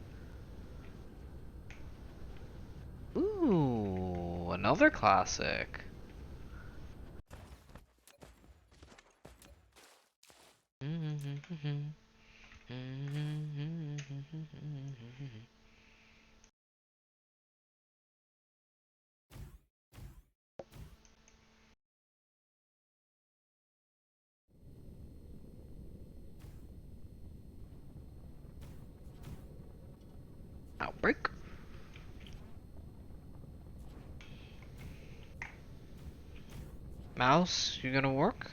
Ooh, another classic. Outbreak. Mouse, you gonna work?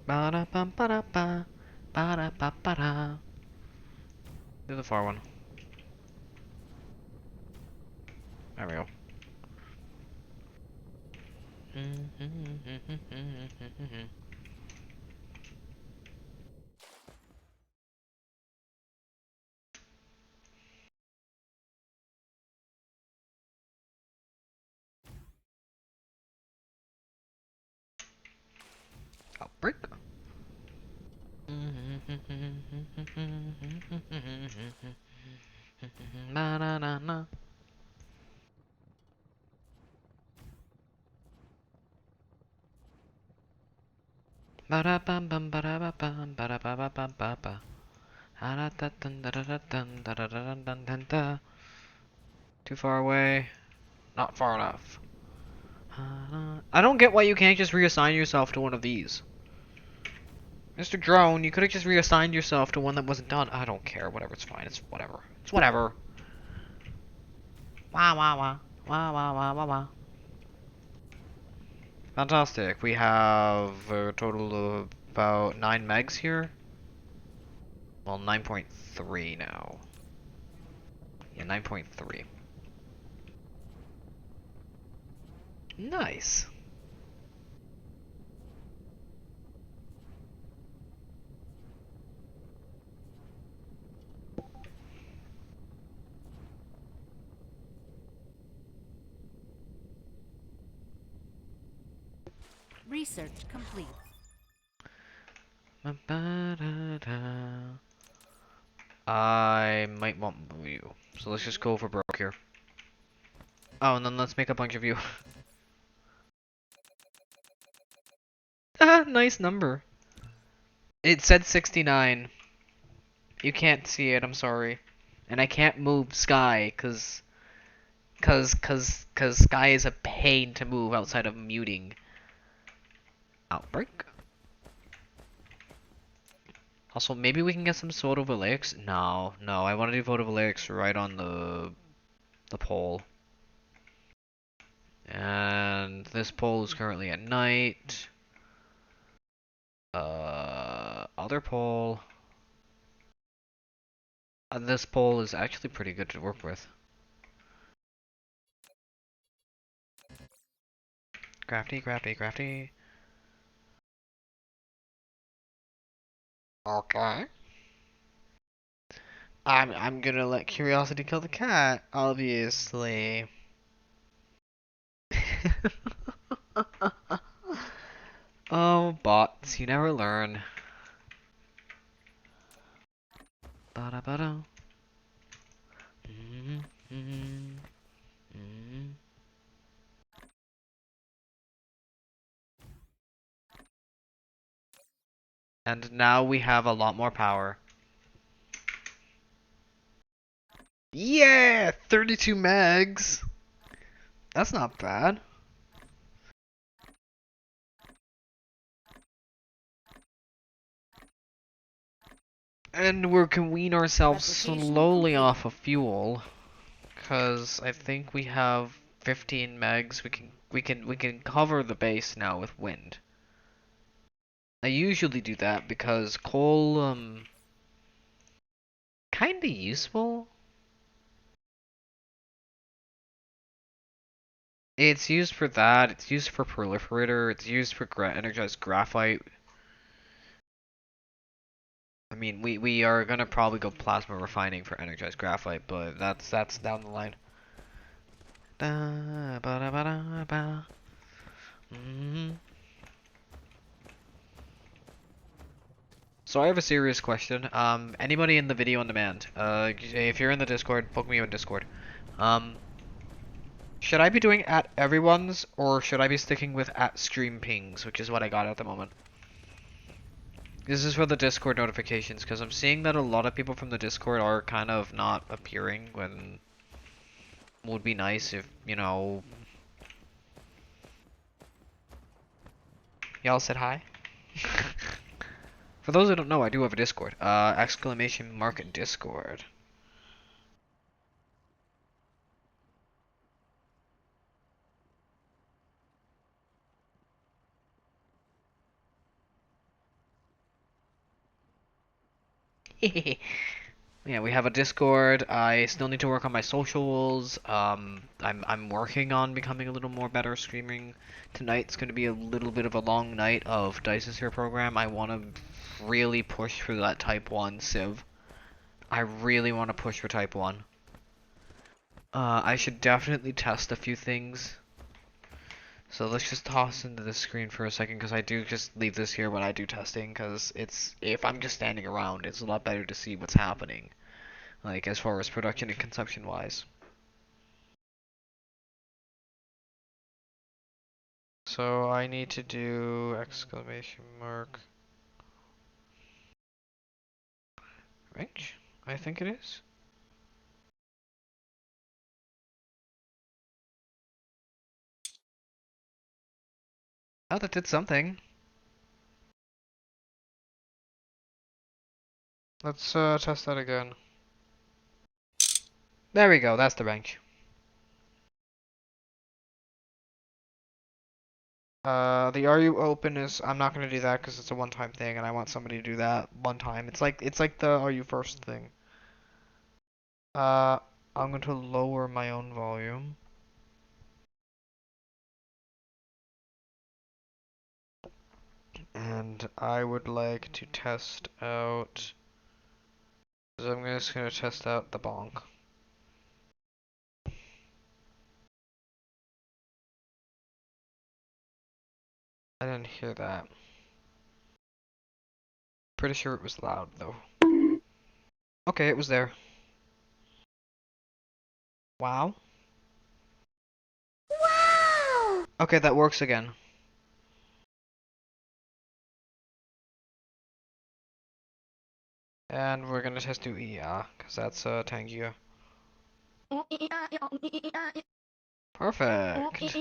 Ba-da-bum-ba-da-ba. Ba-da-ba-ba-da. Do the far one. There we go. Outbreak. Ba-da-da-na. Ba-da-bum-bum, ba-da-ba-bum, ba-da-ba-ba-bum-ba-ba. Ha-da-da-dun-da-da-da-dun, too far away. Not far enough. I don't get why you can't just reassign yourself to one of these. Mr. Drone, you could have just reassigned yourself to one that wasn't done. I don't care. Whatever. It's fine. It's whatever. It's whatever. Wah, wah, wah. Wah, wah, wah, wah, wah. Fantastic. We have a total of about 9 megs here. Well, 9.3 now. Yeah, 9.3. Nice. Research complete. I might want you. So let's just go for broke here. Oh, and then let's make a bunch of you. Ah, nice number. It said 69. You can't see it, I'm sorry. And I can't move Sky, cause Sky is a pain to move outside of muting. Outbreak? Also, maybe we can get some photovoltaics? No, I want to do photovoltaics right on the pole. And this pole is currently at night. Other pole. This pole is actually pretty good to work with. Crafty, crafty, crafty. Okay. I'm gonna let curiosity kill the cat, obviously. Oh, bots, you never learn. Bada bada. And now we have a lot more power. Yeah, 32 megs. That's not bad. And we can wean ourselves slowly off of fuel, cause I think we have 15 megs. We can cover the base now with wind. I usually do that because coal kinda useful. It's used for that. It's used for proliferator. It's used for energized graphite. I mean, we are gonna probably go plasma refining for energized graphite, but that's down the line. Da, ba, da, ba, da, ba. So I have a serious question. Anybody in the video on demand, if you're in the Discord, poke me on Discord. Um, should I be doing at everyone's, or should I be sticking with at stream pings, which is what I got at the moment? This is for the Discord notifications, because I'm seeing that a lot of people from the Discord are kind of not appearing when would be nice if, you know, y'all said hi. For those who don't know, I do have a Discord. Exclamation mark Discord. Yeah, we have a Discord. I still need to work on my socials. I'm working on becoming a little more better streaming. Tonight's going to be a little bit of a long night of Dice's here program. I want to really push for that Type 1 Civ. I really want to push for Type 1. I should definitely test a few things. So let's just toss into the screen for a second, because I do just leave this here when I do testing, because if I'm just standing around, it's a lot better to see what's happening. Like, as far as production and consumption wise. So I need to do exclamation mark range, I think it is. Oh, that did something. Let's test that again. There we go, that's the range. The are you open is, I'm not gonna do that because it's a one-time thing and I want somebody to do that one time. It's like the are you first thing. Uh, I'm going to lower my own volume. And I would like to test out, because I'm just gonna test out the bonk. I didn't hear that. Pretty sure it was loud though. Okay, it was there. Wow. Wow! Okay, that works again. And we're gonna test do EA, cause that's Tangia. Perfect.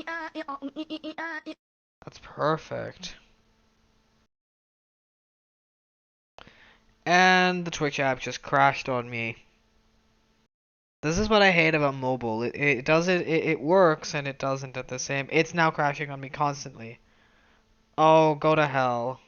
That's perfect. And the Twitch app just crashed on me. This is what I hate about mobile. It does it works and it doesn't at the same. It's now crashing on me constantly. Oh, go to hell.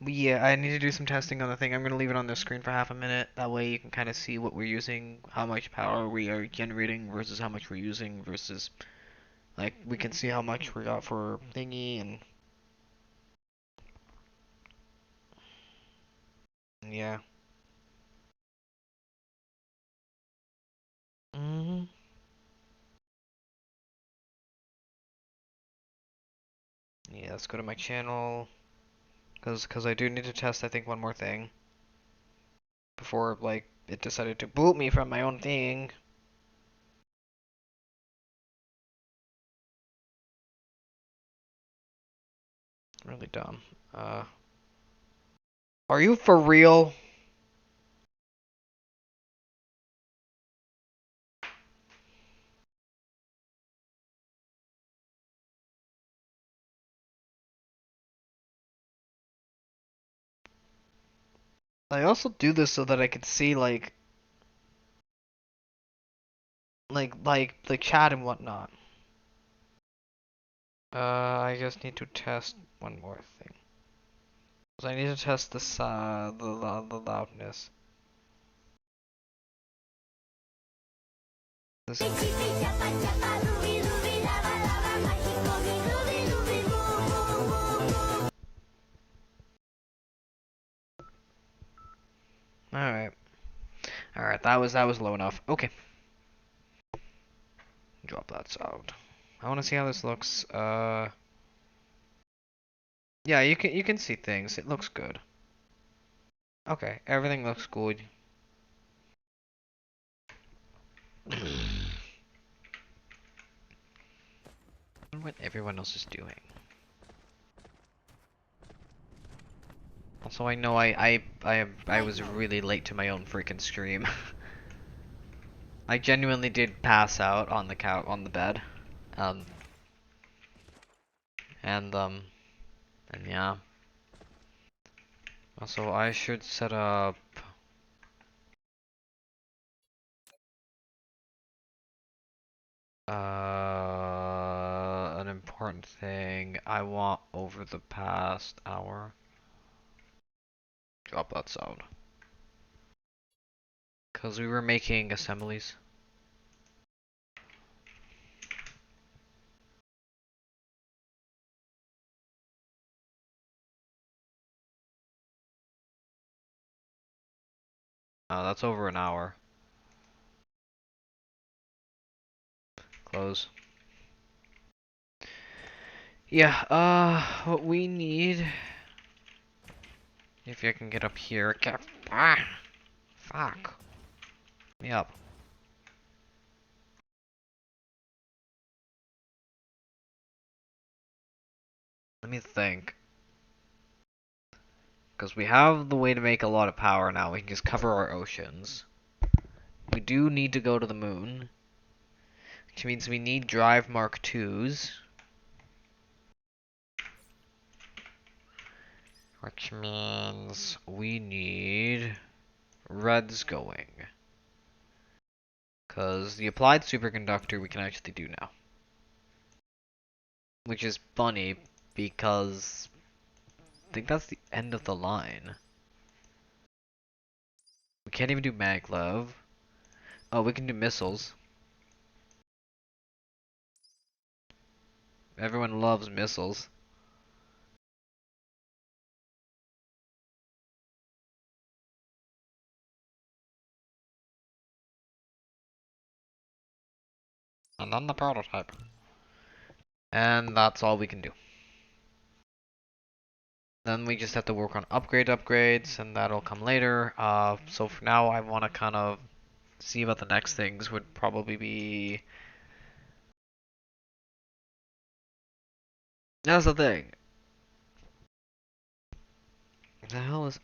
Yeah, I need to do some testing on the thing. I'm gonna leave it on the screen for half a minute. That way you can kind of see what we're using, how much power we are generating versus how much we're using versus like we can see how much we got for thingy and yeah. Mhm. Yeah, let's go to my channel cause I do need to test I think one more thing before like it decided to boot me from my own thing. Really dumb. Uh, are you for real? I also do this so that I could see like the chat and whatnot. I just need to test one more thing. So I need to test this the loudness. This. All right. All right. That was low enough. Okay. Drop that sound. I want to see how this looks. Yeah, you can see things. It looks good. Okay, everything looks good. What everyone else is doing. Also, I know I was really late to my own freaking stream. I genuinely did pass out on the couch on the bed, um, and and yeah. Also, I should set up. An important thing I want over the past hour. Drop that sound. Cause we were making assemblies. That's over an hour. Close. Yeah, what we need. If I can get up here. Fuck. Me up. Let me think. Because we have the way to make a lot of power now. We can just cover our oceans. We do need to go to the moon. Which means we need Drive Mark IIs. Which means we need Reds going. Because the applied superconductor we can actually do now. Which is funny because I think that's the end of the line. We can't even do maglev. Oh, we can do missiles. Everyone loves missiles. And then the prototype. And that's all we can do. Then we just have to work on upgrades, and that'll come later. So for now, I want to kind of see about the next things. Would probably be. That's the thing. The hell is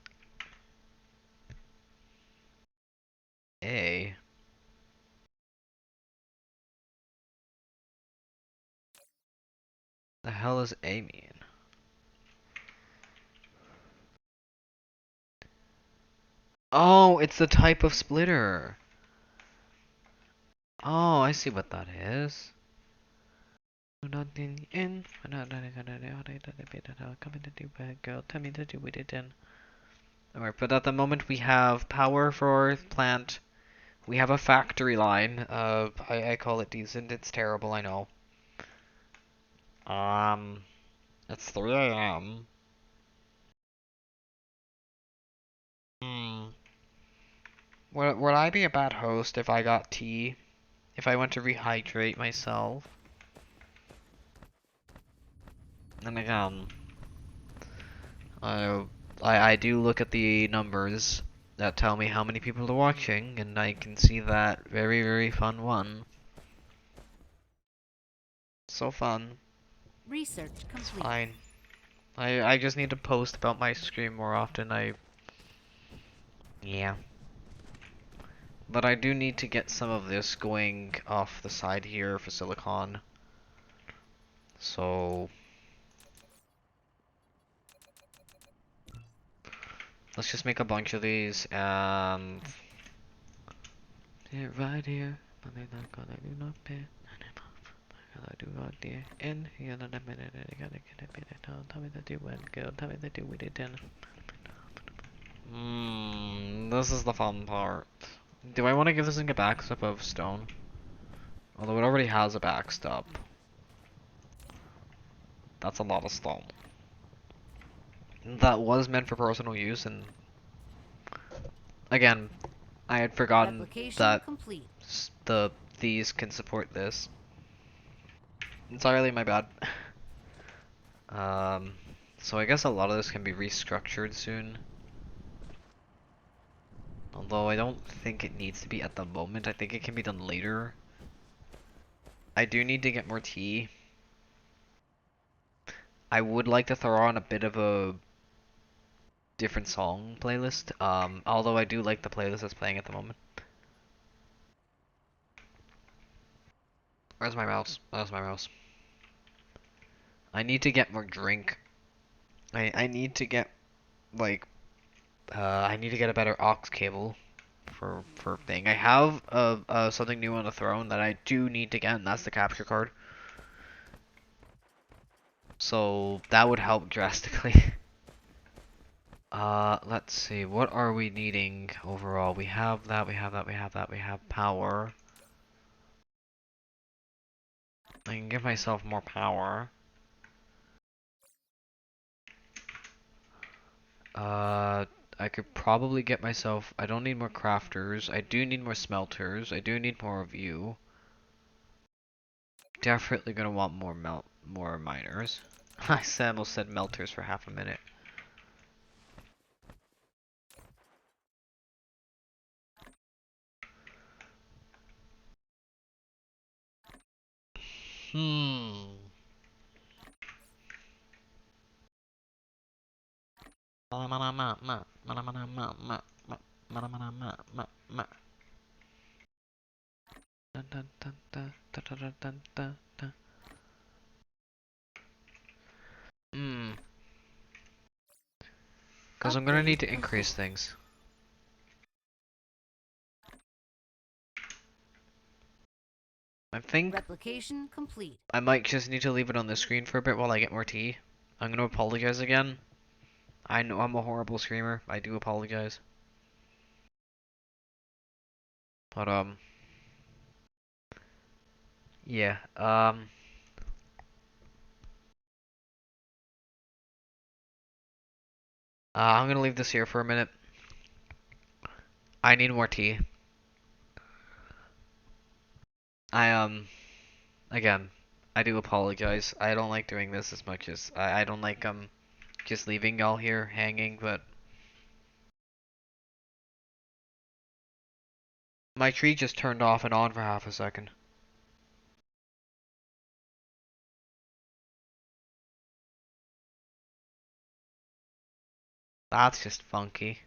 A? The hell is A mean? Oh, it's the type of splitter. Oh, I see what that is. Nothing in. Coming to do bad girl. Tell me to do with it then. Alright, but at the moment we have power for our plant. We have a factory line. I call it decent. It's terrible, I know. It's 3 a.m. Hmm. Would I be a bad host if I got tea? If I went to rehydrate myself? And again, I I do look at the numbers that tell me how many people are watching, and I can see that very, very fun one. So fun. Research It's complete. fine. I just need to post about my stream more often. Yeah. But I do need to get some of this going off the side here for silicon. So let's just make a bunch of these and right here. But they're not gonna do not pay. I do out there and here another minute. I gotta get a bit of time. Tell me to do what girl. Tell me to do with it then. This is the fun part. Do I want to give this thing a backstop of stone? Although it already has a backstop. That's a lot of stone. That was meant for personal use, and again, I had forgotten Replication that complete. these can support this. Entirely my bad. So I guess a lot of this can be restructured soon. Although I don't think it needs to be at the moment. I think it can be done later. I do need to get more tea. I would like to throw on a bit of a different song playlist. Although I do like the playlist that's playing at the moment. Where's my mouse? Where's my mouse? I need to get more drink. I need to get like I need to get a better aux cable for thing. I have something new on the throne that I do need to get, and that's the capture card. So that would help drastically. Let's see. What are we needing overall? We have that. We have that. We have that. We have power. I can give myself more power. I could probably get myself. I don't need more crafters. I do need more smelters. I do need more of you. Definitely gonna want more miners. I almost said melters for half a minute. Hmm. Hmm. Because I'm gonna need to increase things. I think Replication complete. I might just need to leave it on the screen for a bit while I get more tea. I'm gonna apologize again. I know I'm a horrible screamer. I do apologize. But yeah. I'm gonna leave this here for a minute. I need more tea. I Again, I do apologize. I don't like doing this as much as I don't like just leaving y'all here hanging, but my tree just turned off and on for half a second. That's just funky.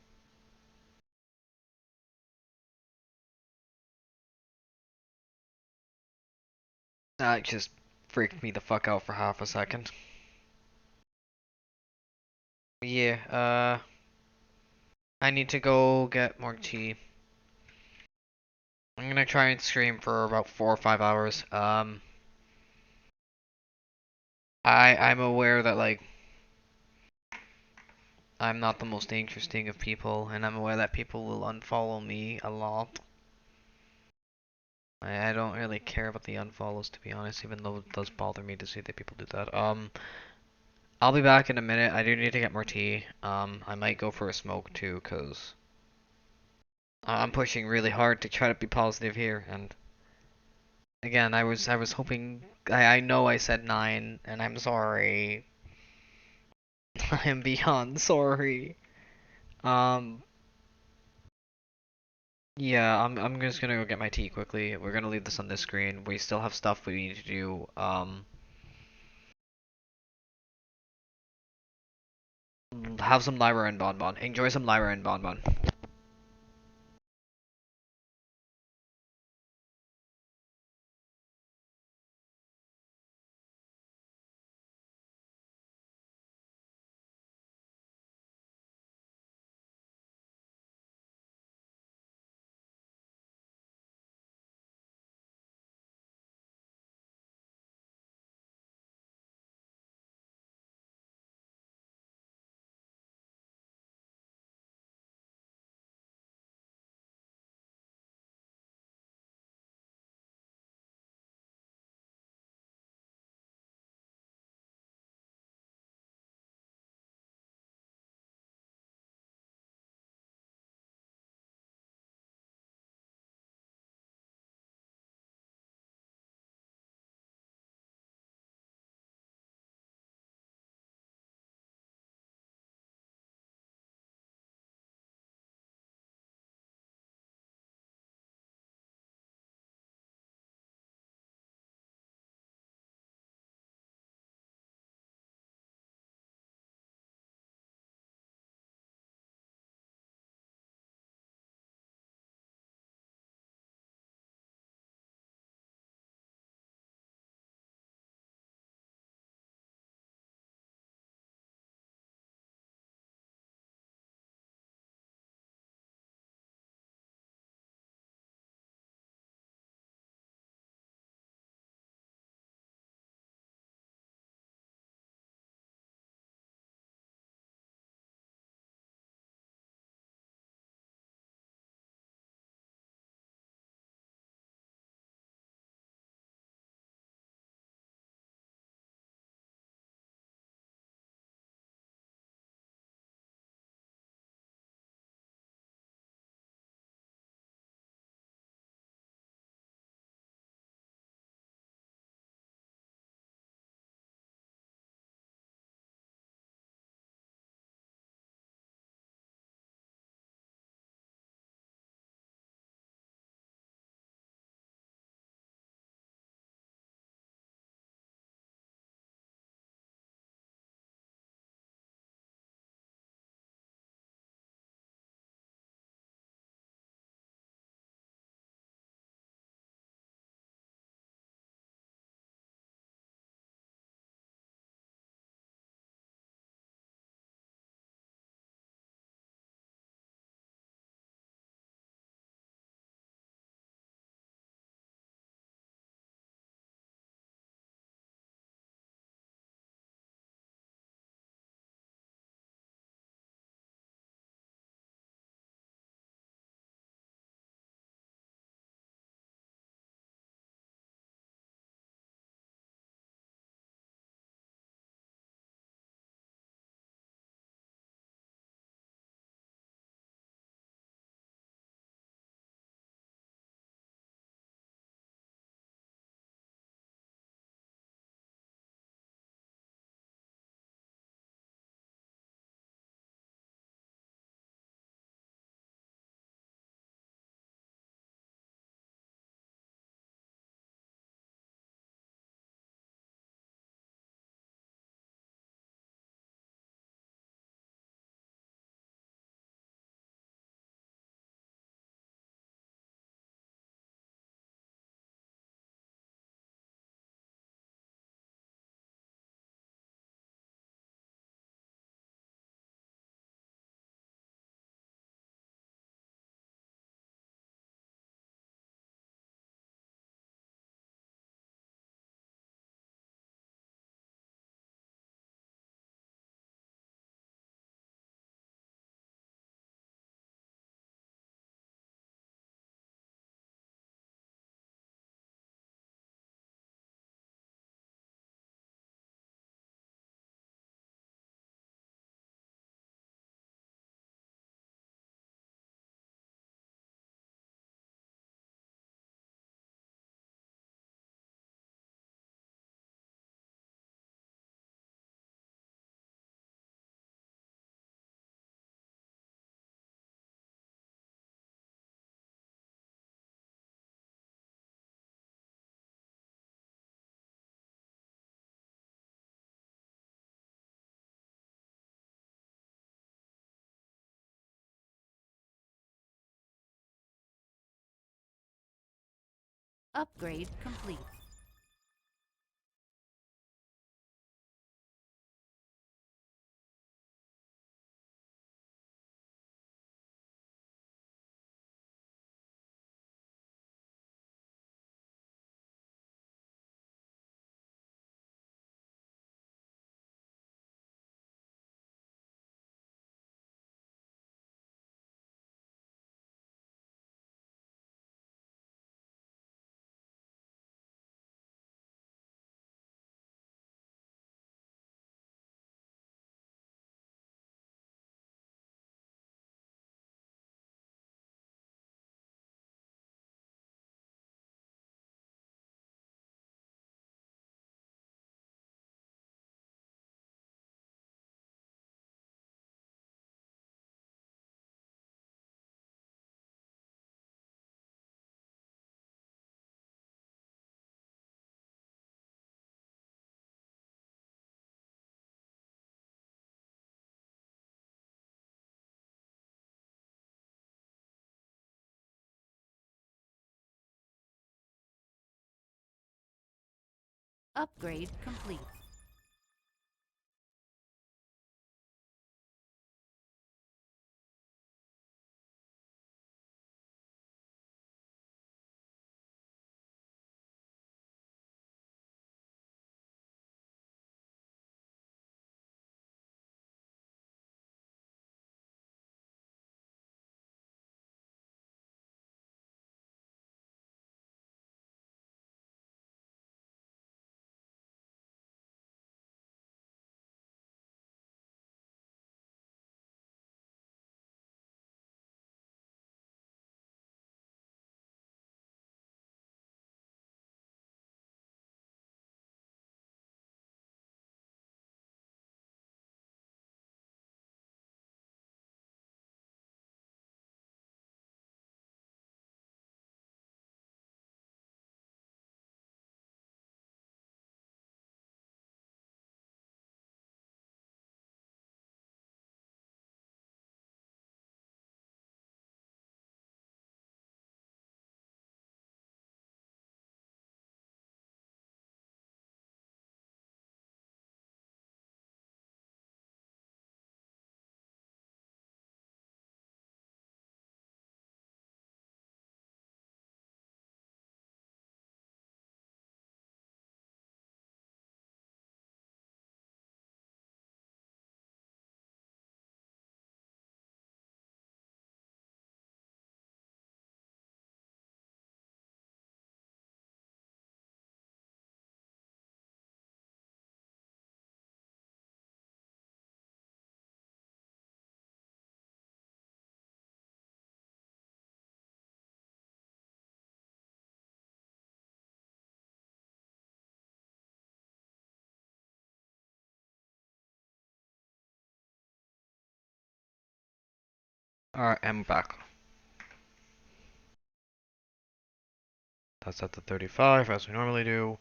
That just freaked me the fuck out for half a second. Yeah, I need to go get more tea. I'm gonna try and stream for about 4 or 5 hours. I'm aware that like I'm not the most interesting of people, and I'm aware that people will unfollow me a lot. I don't really care about the unfollows to be honest, even though it does bother me to see that people do that. I'll be back in a minute. I do need to get more tea. I might go for a smoke too, cause I'm pushing really hard to try to be positive here, and again, I was hoping. I know I said 9, and I'm sorry. I am beyond sorry. Um, yeah, I'm just gonna go get my tea quickly. We're gonna leave this on this screen. We still have stuff we need to do. Have some Lyra and Bonbon. Enjoy some Lyra and Bonbon. Upgrade complete. Upgrade complete. Alright, I'm back. That's at the 35, as we normally do.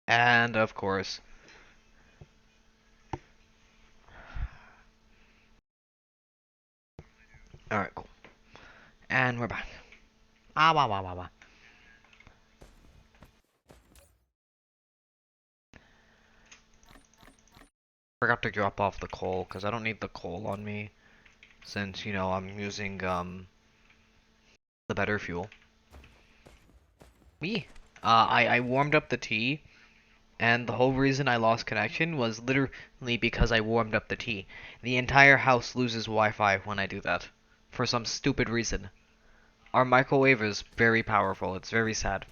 And, of course... Alright, cool. And we're back. Ah, wah, wah, wah, wah. Forgot to drop off the coal, because I don't need the coal on me. Since, you know, I'm using, the better fuel. Me. I warmed up the tea, and the whole reason I lost connection was literally because I warmed up the tea. The entire house loses Wi-Fi when I do that. For some stupid reason. Our microwave is very powerful. It's very sad.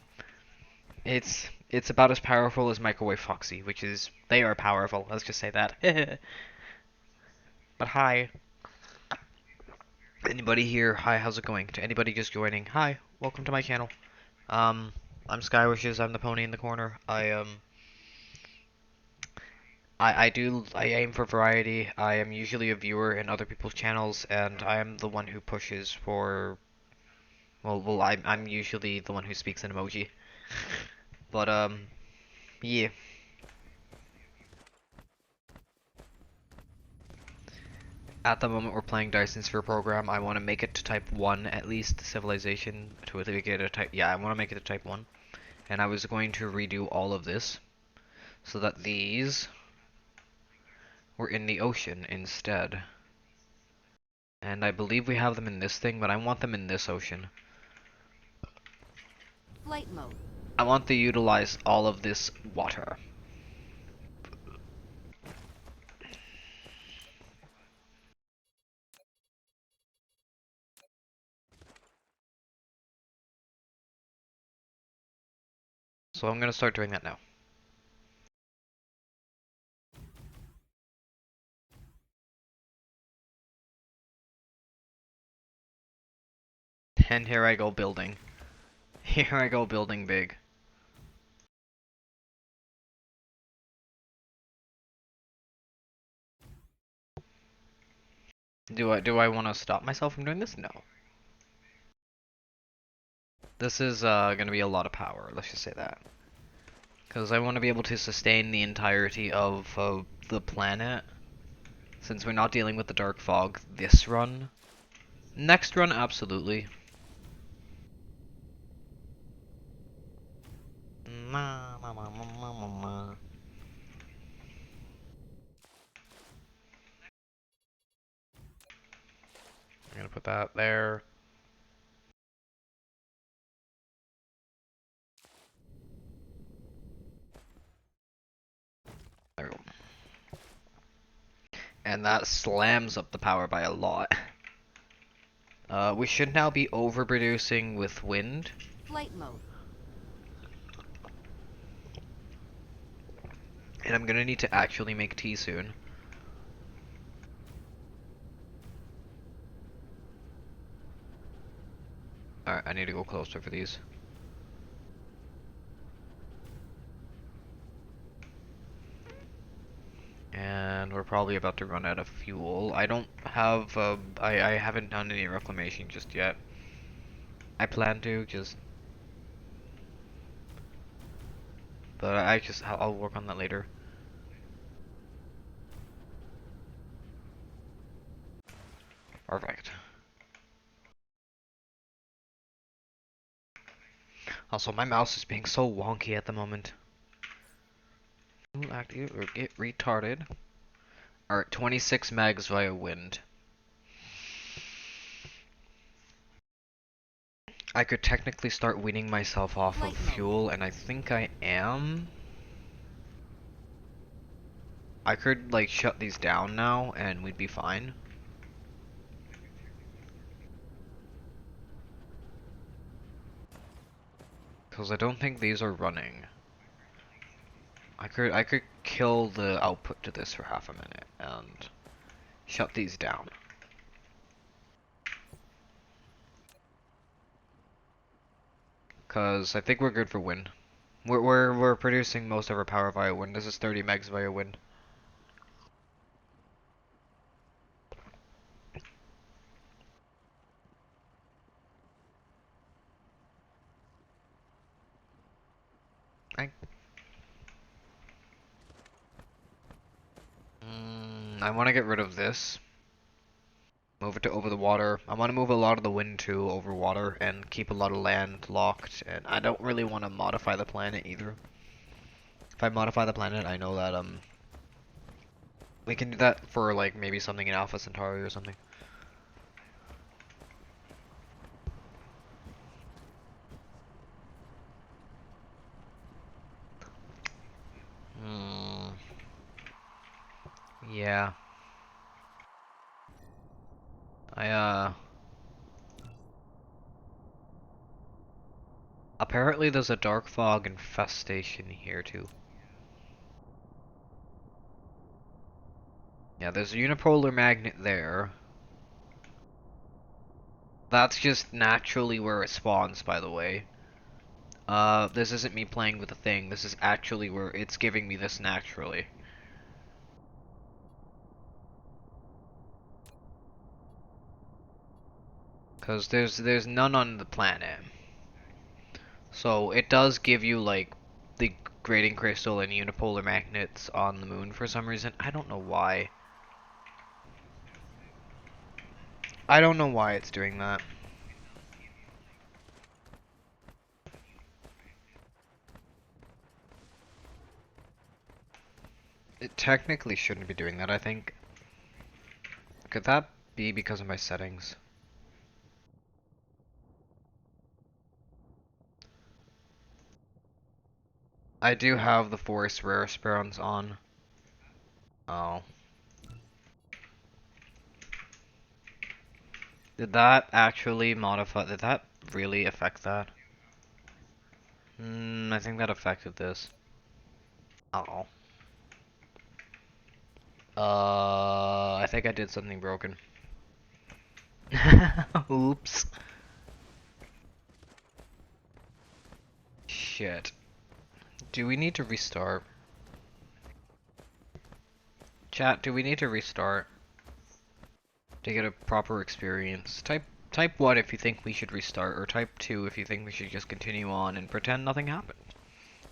It's about as powerful as Microwave Foxy, which is... They are powerful, let's just say that. But hi. Anybody here? Hi, how's it going? To anybody just joining, hi, welcome to my channel. I'm Skywishes, I'm the pony in the corner. I aim for variety. I am usually a viewer in other people's channels, and I am the one who pushes for... I'm usually the one who speaks in emoji. But, yeah. At the moment we're playing Dyson Sphere program. I want to make it to type 1 at least, civilization, to make it a type, yeah, I want to make it a type 1. And I was going to redo all of this so that these were in the ocean instead. And I believe we have them in this thing, but I want them in this ocean. Flight mode. I want to utilize all of this water. So I'm gonna start doing that now. And here I go building. Here I go building big. Do I want to stop myself from doing this? No. This is gonna be a lot of power, let's just say that. Because I want to be able to sustain the entirety of the planet. Since we're not dealing with the dark fog this run. Next run, absolutely. I'm gonna put that there. There we go. And that slams up the power by a lot. We should now be overproducing with wind. Flight mode. And I'm gonna need to actually make tea soon. Alright, I need to go closer for these. And we're probably about to run out of fuel. I don't have, I haven't done any reclamation just yet. I plan to, but I'll work on that later. Perfect. Also, my mouse is being so wonky at the moment. Active or get retarded. Alright, 26 megs via wind. I could technically start weaning myself off of fuel, and I think I am. I could, like, shut these down now, and we'd be fine. Because I don't think these are running. I could kill the output to this for half a minute, and shut these down. Cause I think we're good for wind. We're producing most of our power via wind. This is 30 megs via wind. I want to get rid of this. Move it to over the water. I want to move a lot of the wind to over water and keep a lot of land locked. And I don't really want to modify the planet either. If I modify the planet, I know that we can do that for like maybe something in Alpha Centauri or something. Yeah. Apparently there's a dark fog infestation here too. Yeah, there's a unipolar magnet there. That's just naturally where it spawns, by the way. This isn't me playing with the thing. This is actually where it's giving me this naturally. Because there's none on the planet. So it does give you like the grating crystal and unipolar magnets on the moon for some reason. I don't know why. I don't know why it's doing that. It technically shouldn't be doing that, I think. Could that be because of my settings? I do have the forest rare spawns on. Oh. Did that actually modify? Did that really affect that? I think that affected this. Oh. I think I did something broken. Oops. Shit. Do we need to restart? Chat, do we need to restart? To get a proper experience. Type 1 if you think we should restart, or type 2 if you think we should just continue on and pretend nothing happened.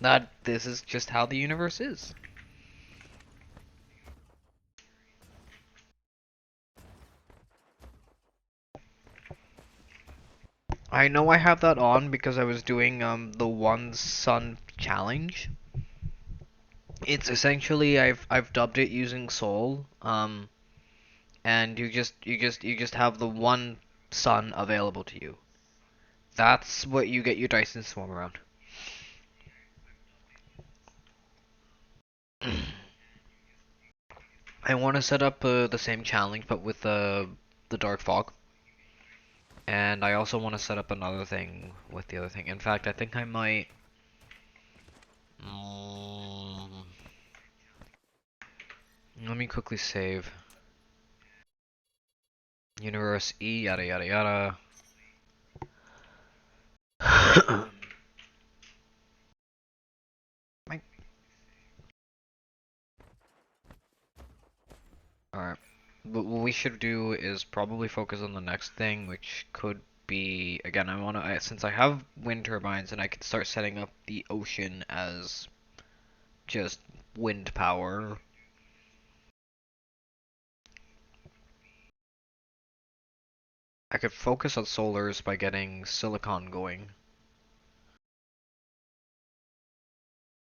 That this is just how the universe is. I know I have that on because I was doing the one sun challenge. It's essentially I've dubbed it using Soul. And you just have the one sun available to you. That's what you get your Dyson swarm around. I want to set up the same challenge, but with the dark fog. And I also want to set up another thing with the other thing. In fact, I think I might. Let me quickly save. Universe E, yada yada yada. Alright. What we should do is probably focus on the next thing, which could be again. Since I have wind turbines and I can start setting up the ocean as just wind power. I could focus on solars by getting silicon going.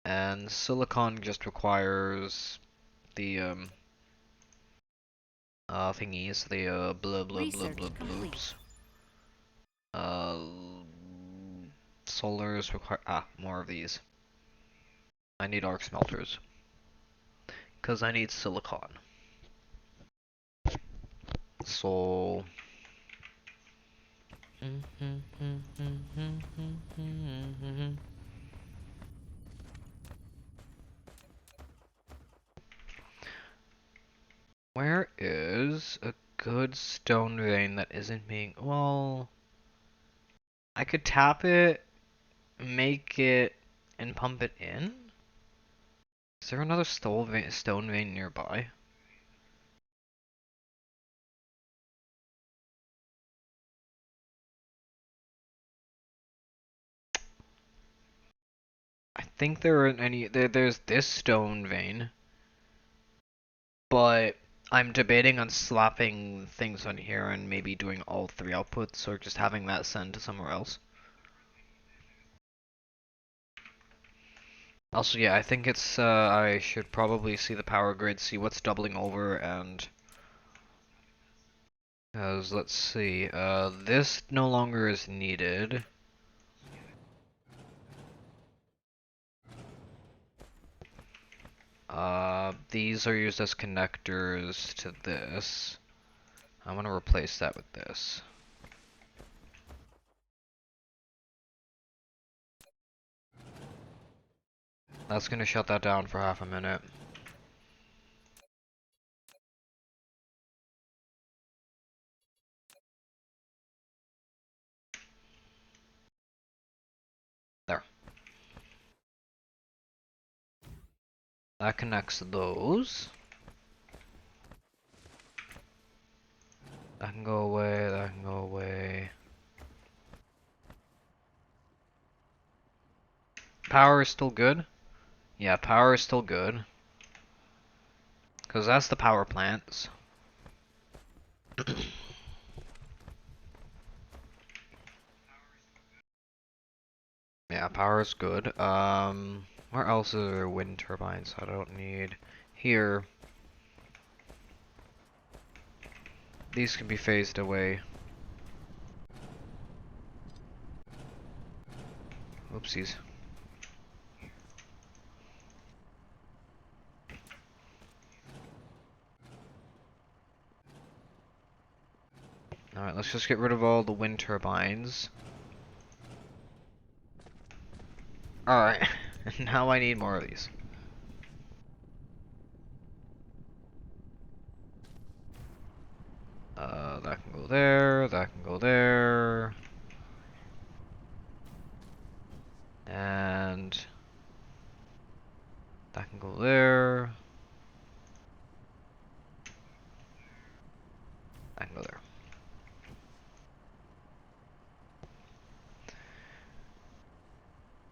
And silicon just requires the thingies, the blah blah blah Research blah complete. bloops. Solars require more of these. I need arc smelters. Cause I need silicon. So where is a good stone vein that isn't being well, I could tap it, make it, and pump it in? Is there another stone vein nearby? I think there aren't any. There's this stone vein, but I'm debating on slapping things on here and maybe doing all three outputs or just having that send to somewhere else. Also, yeah, I think it's, I should probably see the power grid, see what's doubling over, and... Because, let's see, this no longer is needed. These are used as connectors to this. I'm gonna replace that with this. That's gonna shut that down for half a minute. There. That connects those. That can go away, that can go away. Power is still good? Yeah, power is still good. Because that's the power plants. Yeah, power is good. Where else are there wind turbines I don't need? Here. These can be phased away. Oopsies. Alright, let's just get rid of all the wind turbines. Alright, now I need more of these. That can go there, that can go there. And that can go there. That can go there.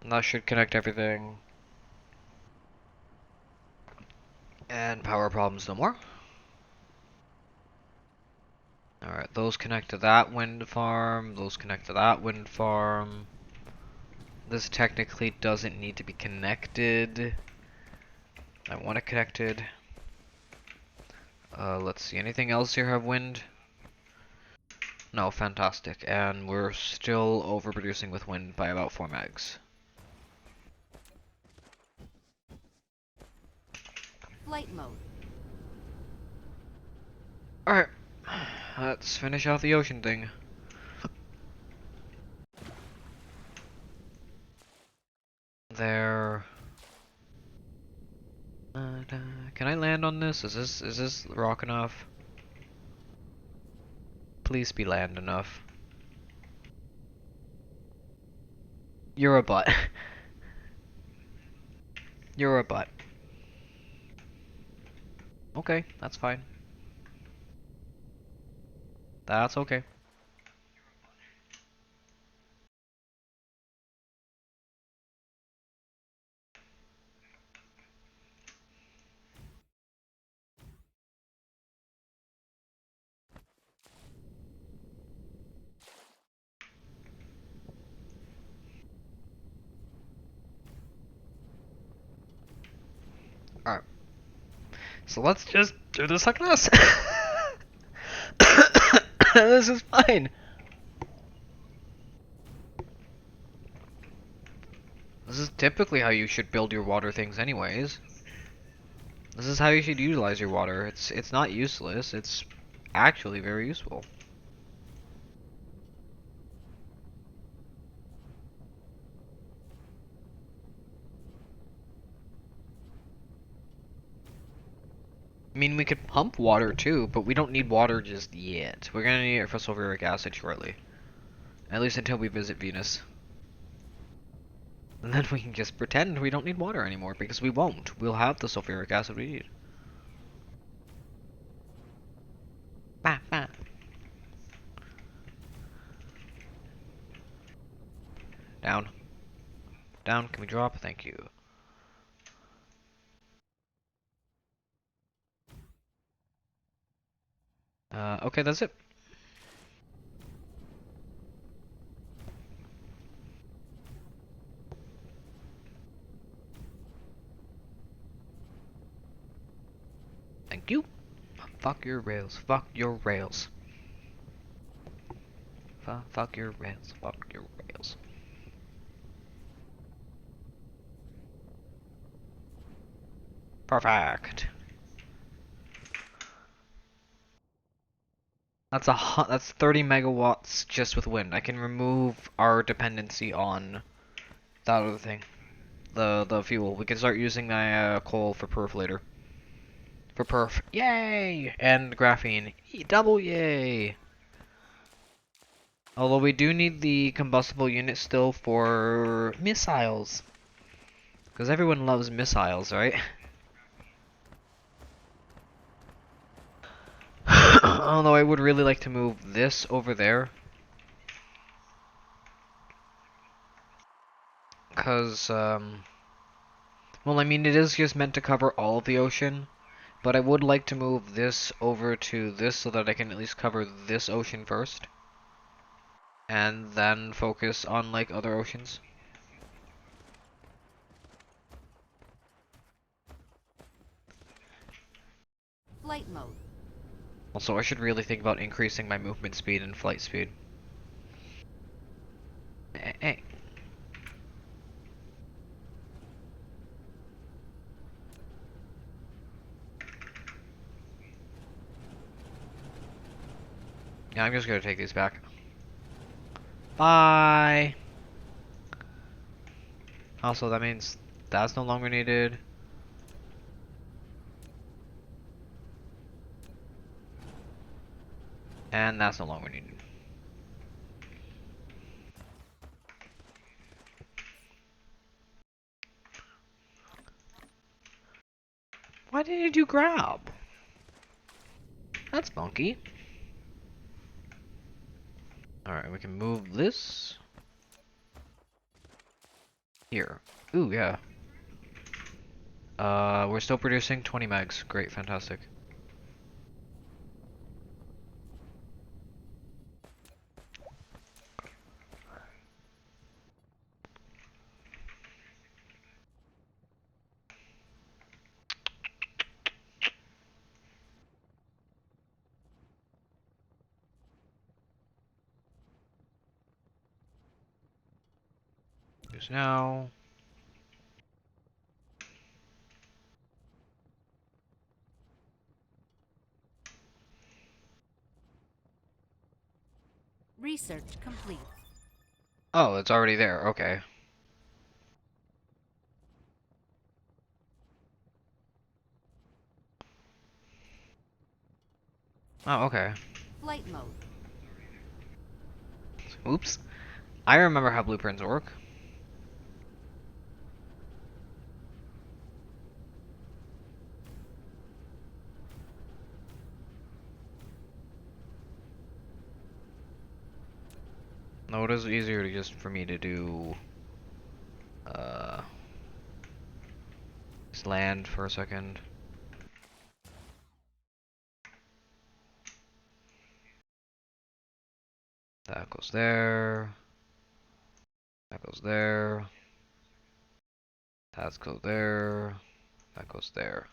And that should connect everything. And power problems no more. Alright, those connect to that wind farm, those connect to that wind farm. This technically doesn't need to be connected. I want it connected. Let's see, anything else here have wind? No, fantastic. And we're still overproducing with wind by about 4 megs. Flight mode. Alright, let's finish off the ocean thing. There. Can I land on this? Is this rock enough? Please be land enough. You're a butt. You're a butt. Okay, that's fine. That's okay. Alright. So let's just do this like this. This is fine. This is typically how you should build your water things anyways. This is how you should utilize your water. It's not useless, it's actually very useful. I mean, we could pump water too, but we don't need water just yet. We're gonna need it for sulfuric acid shortly. At least until we visit Venus. And then we can just pretend we don't need water anymore, because we won't. We'll have the sulfuric acid we need. Bah, bah. Down. Down, can we drop? Thank you. Okay, that's it. Thank you. Fuck your rails. Fuck your rails. Fuck your rails. Fuck your rails. Perfect. That's 30 megawatts just with wind. I can remove our dependency on that other thing. The fuel. We can start using the coal for perf later. For perf. Yay! And graphene. Double yay! Although we do need the combustible unit still for missiles. Because everyone loves missiles, right? Although I would really like to move this over there. Because, well, I mean, it is just meant to cover all of the ocean. But I would like to move this over to this so that I can at least cover this ocean first. And then focus on, like, other oceans. Flight mode. Also, I should really think about increasing my movement speed and flight speed. Hey. Yeah, I'm just gonna take these back. Bye! Also, that means that's no longer needed. And that's no longer needed. Why didn't you do grab? That's funky. Alright, we can move this. Here. Ooh, yeah. We're still producing 20 megs. Great, fantastic. Use now. Research complete. Oh, it's already there. Okay. Oh, okay. Flight mode. Oops. I remember how blueprints work. No, it is easier to just for me to do just land for a second. That goes there. That goes there. That goes there. That goes there.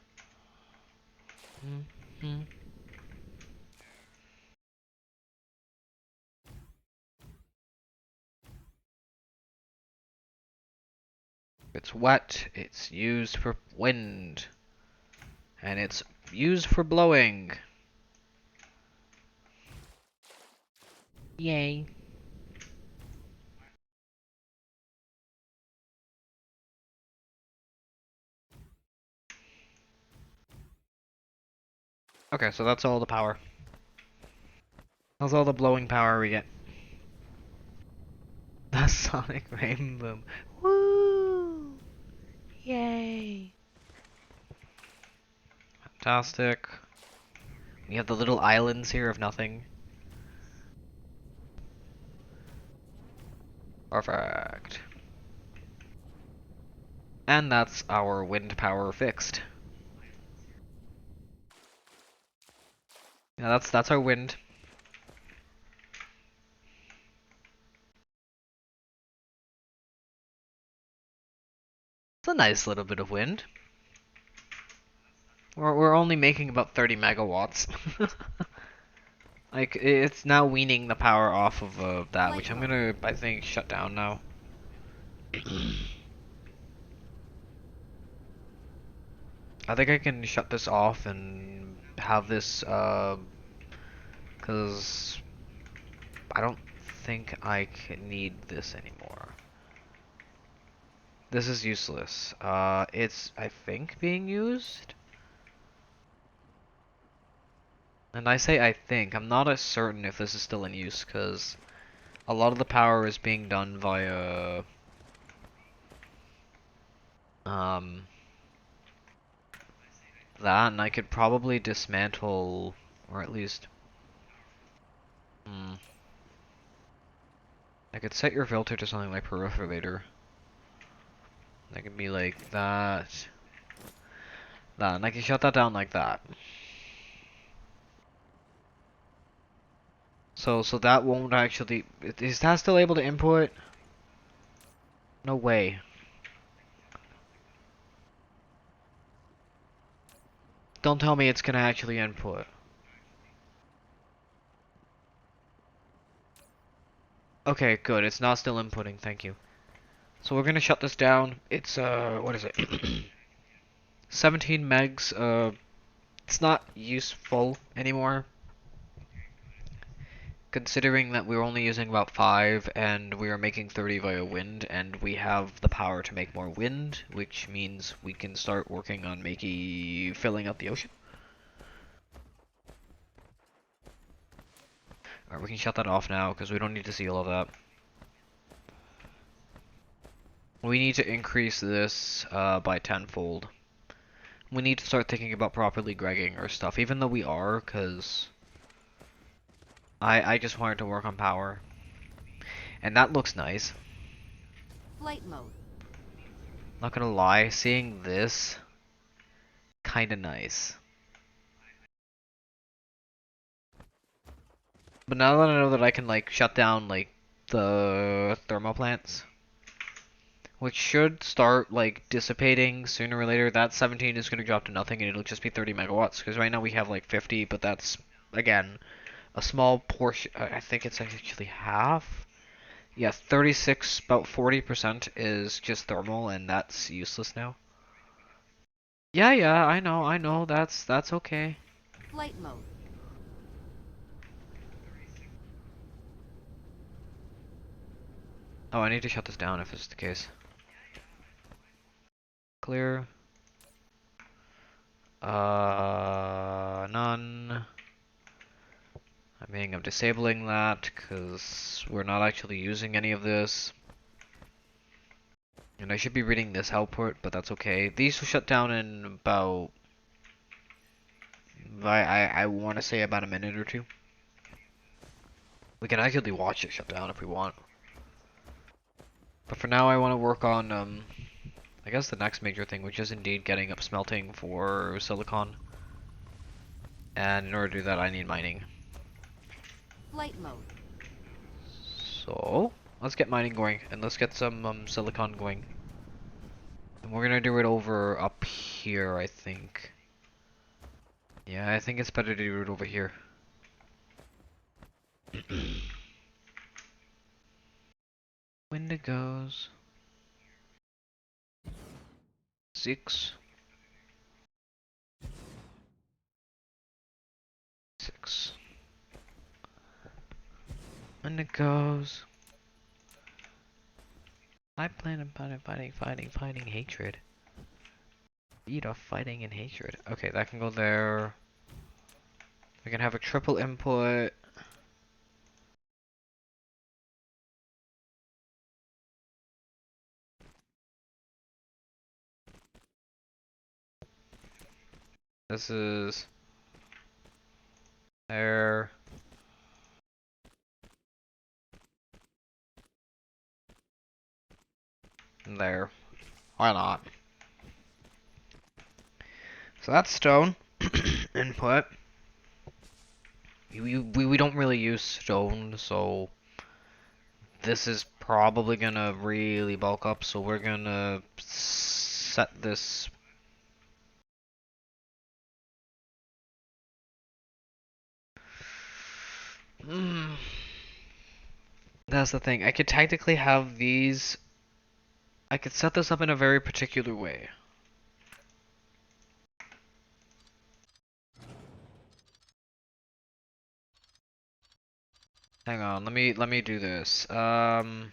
Mm-hmm. It's wet, it's used for wind. And it's used for blowing. Yay. Okay, so that's all the power. That's all the blowing power we get. The Sonic Rainbow. Woo! Yay! Fantastic. We have the little islands here of nothing. Perfect. And that's our wind power fixed. Yeah, that's our wind. It's a nice little bit of wind. We're only making about 30 megawatts. Like, it's now weaning the power off of that, which I'm gonna, I think, shut down now. I think I can shut this off and have this, cause I don't think I can need this anymore. This is useless. It's, I think, being used? And I say I think, I'm not as certain if this is still in use, cause a lot of the power is being done via, that, and I could probably dismantle, or at least, I could set your filter to something like Peripheраtor. That could be like that, and I can shut that down like that. So that won't actually, is that still able to input? No way. Don't tell me it's gonna actually input. Okay, good. It's not still inputting. Thank you. So we're gonna shut this down. It's what is it? 17 megs. It's not useful anymore, considering that we're only using about 5 and we are making 30 via wind, and we have the power to make more wind, which means we can start working on filling up the ocean. Alright, we can shut that off now because we don't need to see all of that. We need to increase this by tenfold. We need to start thinking about properly gregging our stuff, even though we are, because I just wanted to work on power. And that looks nice. Flight mode. Not gonna lie, seeing this, kinda nice. But now that I know that I can, like, shut down, like, the thermal plants, which should start, like, dissipating sooner or later, that 17 is gonna drop to nothing and it'll just be 30 megawatts, because right now we have, like, 50, but that's, again, a small portion. I think it's actually half. Yeah, 36, about 40% is just thermal, and that's useless now. Yeah, I know, that's okay. Flight mode. Oh, I need to shut this down if it's the case. Clear. None. I mean, I'm disabling that because we're not actually using any of this. And I should be reading this output, but that's okay. These will shut down in about... I want to say about a minute or two. We can actually watch it shut down if we want. But for now, I want to work on, I guess the next major thing, which is indeed getting up smelting for silicon. And in order to do that, I need mining. Flight mode. So, let's get mining going, and let's get some silicon going. And we're gonna do it over up here, I think. Yeah, I think it's better to do it over here. Wendigos. 6. 6. Wendigos. I plan on fighting hatred. Eat off fighting and hatred. Okay, that can go there. We can have a triple input. This is there. And there. Why not? So that's stone input. We don't really use stone, so this is probably gonna really bulk up, so we're gonna set this. That's the thing. I could technically have these. I could set this up in a very particular way. Hang on, let me do this. Cause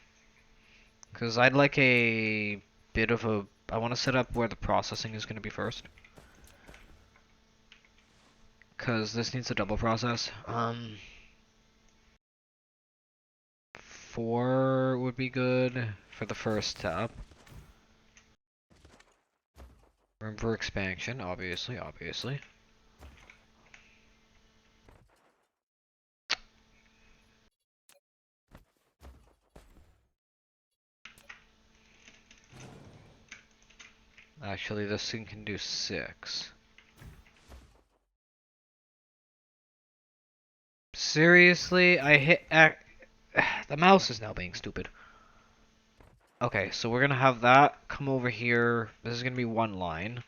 I'd like a bit of a. I want to set up where the processing is gonna be first. Cause this needs a double process. 4 would be good for the first step. Room for expansion, obviously. Actually, this thing can do 6. Seriously? The mouse is now being stupid. Okay, so we're gonna have that come over here. This is gonna be one line.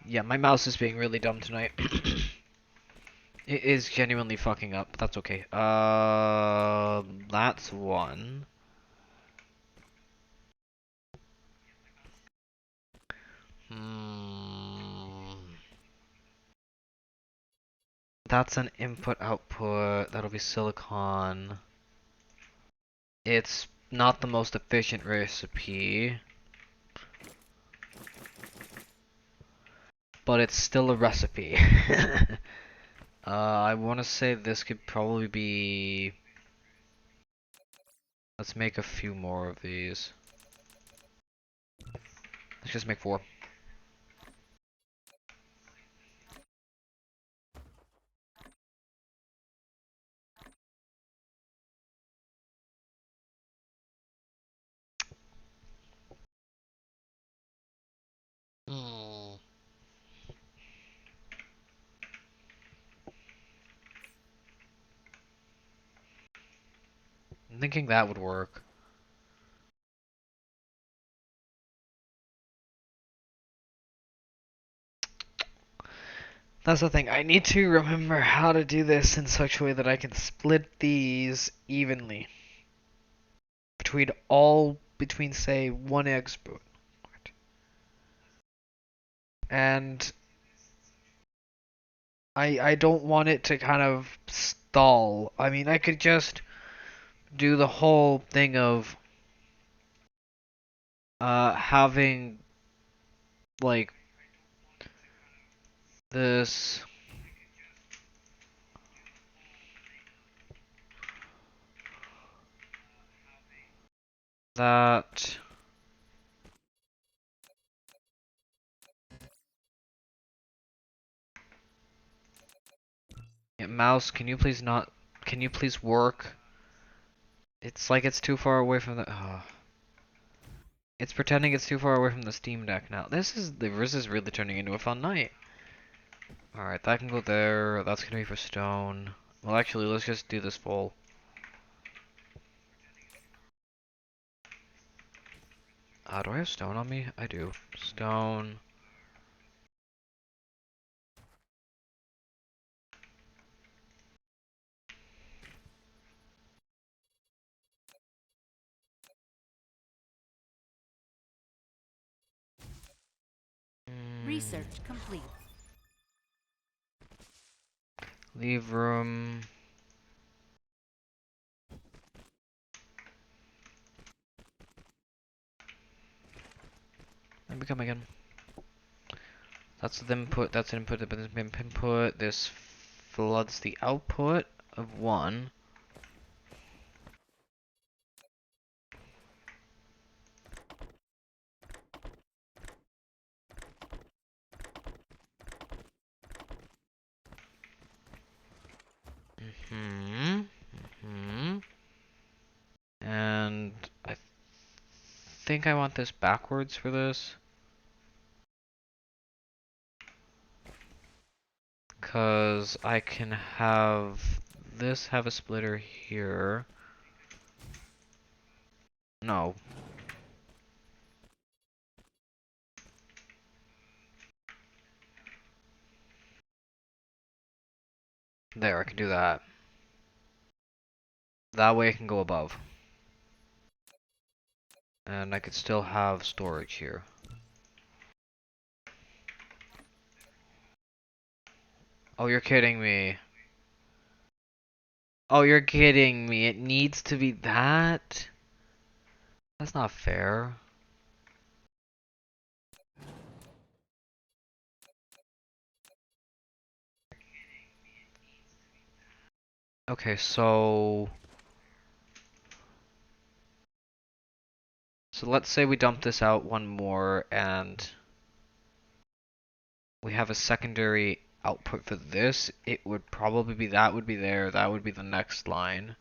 Yeah, my mouse is being really dumb tonight. It is genuinely fucking up, but that's okay. That's one. Hmm. That's an input output. That'll be silicon. It's not the most efficient recipe, but it's still a recipe. I want to say this could probably be. Let's make a few more of these. Let's just make 4. Hmm. I'm thinking that would work. That's the thing. I need to remember how to do this in such a way that I can split these evenly between say one export. And I don't want it to kind of stall. I mean, I could just do the whole thing of having like this that yeah, mouse, can you please work? It's like it's too far away from the it's pretending it's too far away from the Steam Deck now. This is really turning into a fun night. Alright, that can go there. That's gonna be for stone. Well, actually, let's just do this full. Do I have stone on me? I do. Stone. Research complete. Leave room. And become again. That's the input. That's an input. That's an input. This floods the output of 1. Hmm. Hmm. And I think I want this backwards for this. Because I can have this have a splitter here. No. There, I can do that. That way I can go above. And I could still have storage here. Oh, you're kidding me. Oh, you're kidding me. It needs to be that? That's not fair. Okay, so let's say we dump this out one more and we have a secondary output for this. It would probably be that would be there, that would be the next line.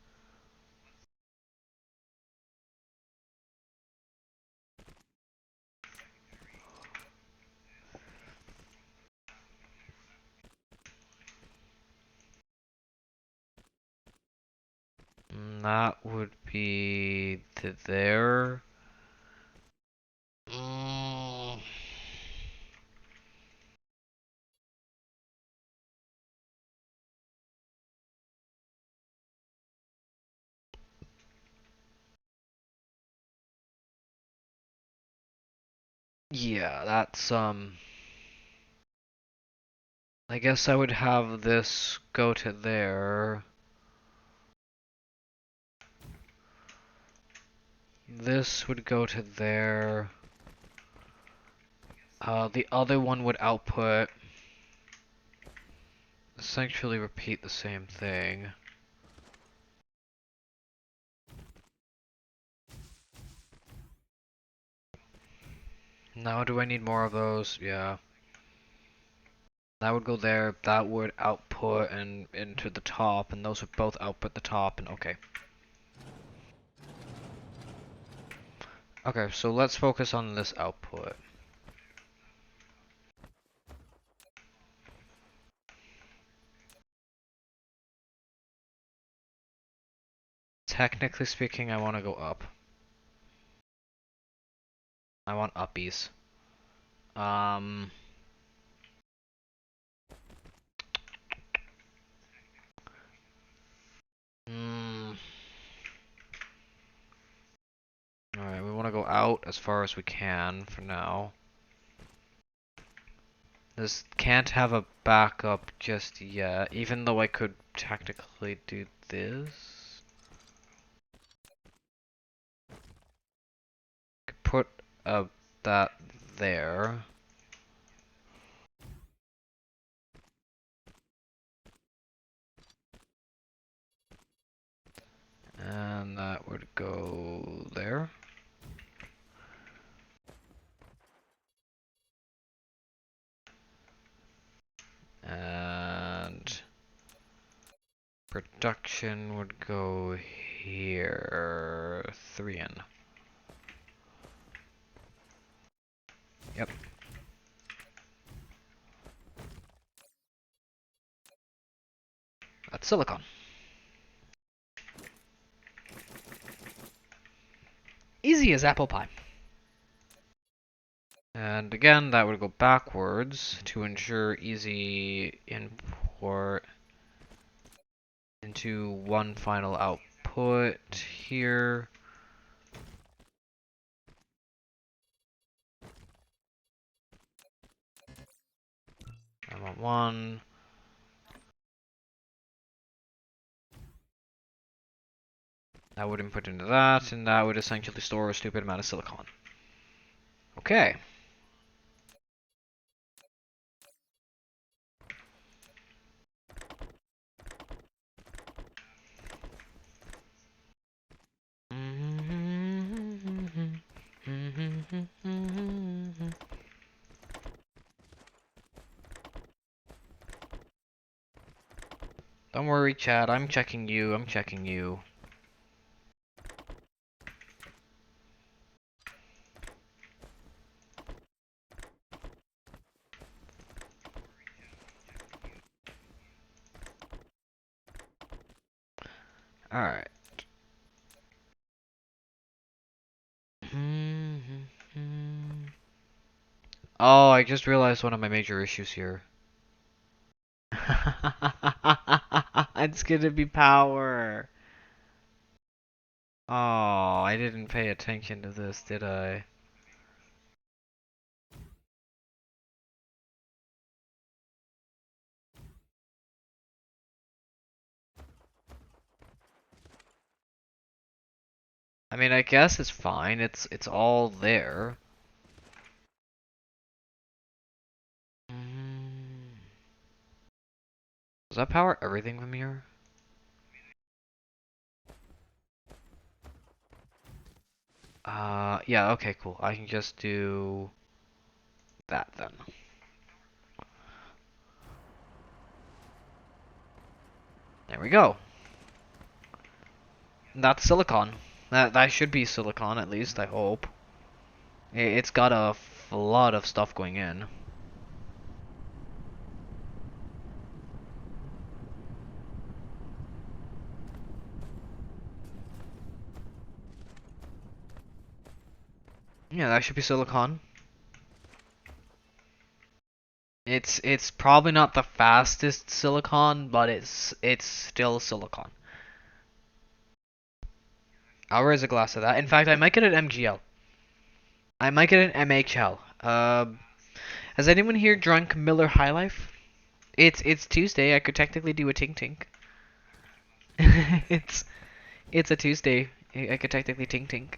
That would be to there. Mm. Yeah, that's I guess I would have this go to there. This would go to there. The other one would output. Essentially repeat the same thing. Now do I need more of those? Yeah. That would go there, that would output and into the top, and those would both output the top, and okay. Okay, so let's focus on this output. Technically speaking, I want to go up. I want uppies. Um... Mm, Alright, we want to go out as far as we can for now. This can't have a backup just yet, even though I could technically do this. Could put that there. And that would go there. And production would go here. 3 in. Yep. That's silicon. Easy as apple pie. And again, that would go backwards to ensure easy import into one final output here. I want one. That would input into that, and that would essentially store a stupid amount of silicon. Okay. Don't worry, Chad. I'm checking you. I'm checking you. Alright. Oh, I just realized one of my major issues here. It's gonna be power. Oh, I didn't pay attention to this, did I? I mean, I guess it's fine. It's all there. Does that power everything from here? Yeah, okay, cool. I can just do that then. There we go. That's silicon. That should be silicon at least, I hope. It's got a lot of stuff going in. Yeah, that should be silicon. It's probably not the fastest silicon, but it's still silicon. I'll raise a glass of that. In fact, I might get an MGL. I might get an MHL. Has anyone here drunk Miller High Life? It's Tuesday. I could technically do a tink tink. it's it's a Tuesday. I could technically tink tink.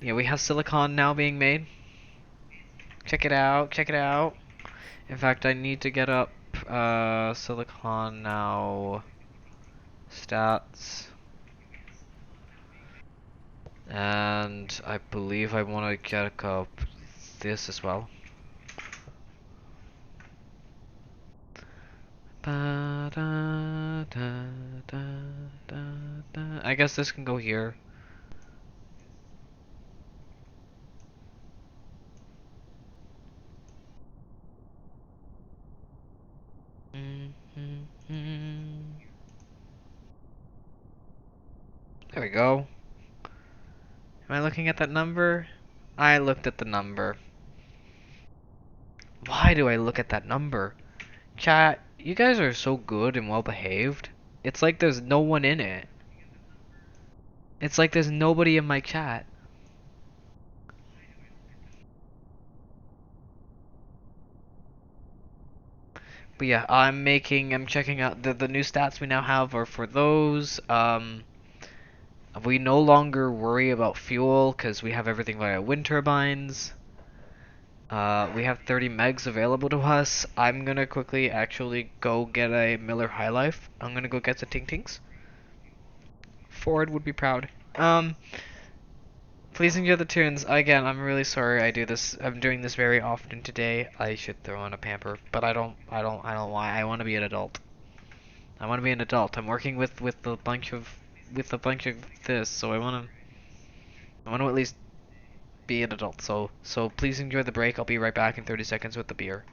Yeah, we have silicon now being made. Check it out. Check it out. In fact, I need to get up silicon now stats. And I believe I want to get up this as well. I guess this can go here. There we go. Am I looking at that number? I looked at the number. Why do I look at that number? Chat, you guys are so good and well behaved. It's like there's no one in it. It's like there's nobody in my chat. But yeah, I'm checking out the new stats we now have are for those. We no longer worry about fuel because we have everything via wind turbines. We have 30 megs available to us. I'm gonna quickly actually go get a Miller High Life. I'm gonna go get the Tink Tinks. Ford would be proud. Please enjoy the tunes. Again, I'm really sorry I do this. I'm doing this very often today. I should throw on a pamper, but I don't why. I want to be an adult. I want to be an adult. I'm working with a bunch of this, so I want to at least be an adult. So please enjoy the break. I'll be right back in 30 seconds with the beer.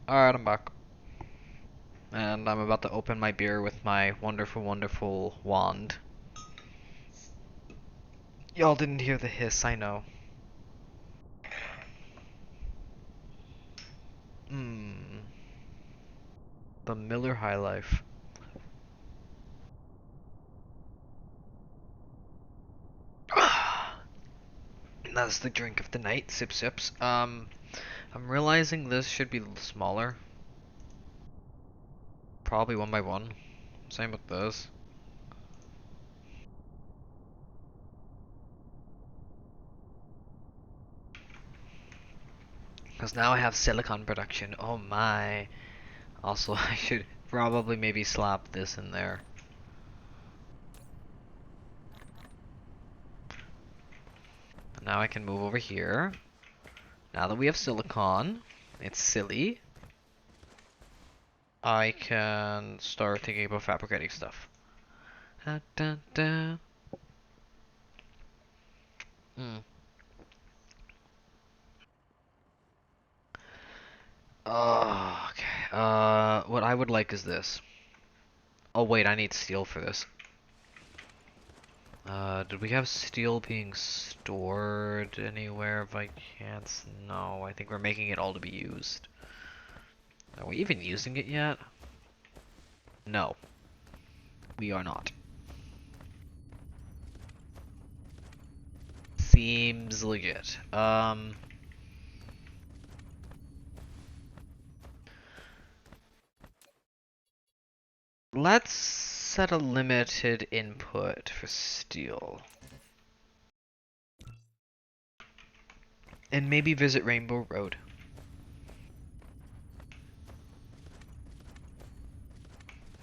Alright, I'm back. And I'm about to open my beer with my wonderful, wonderful wand. Y'all didn't hear the hiss, I know. Mmm. The Miller High Life. That's the drink of the night. Sip sips. I'm realizing this should be smaller. Probably one by one. Same with this. Because now I have silicon production. Oh my. Also, I should probably maybe slap this in there. Now I can move over here. Now that we have silicon, it's silly. I can start thinking about fabricating stuff. Da, da, da. Hmm. Oh, okay. What I would like is this. Oh wait, I need steel for this. Did we have steel being stored anywhere by chance? No, I think we're making it all to be used. Are we even using it yet? No. We are not. Seems legit. Let's set a limited input for steel. And maybe visit Rainbow Road.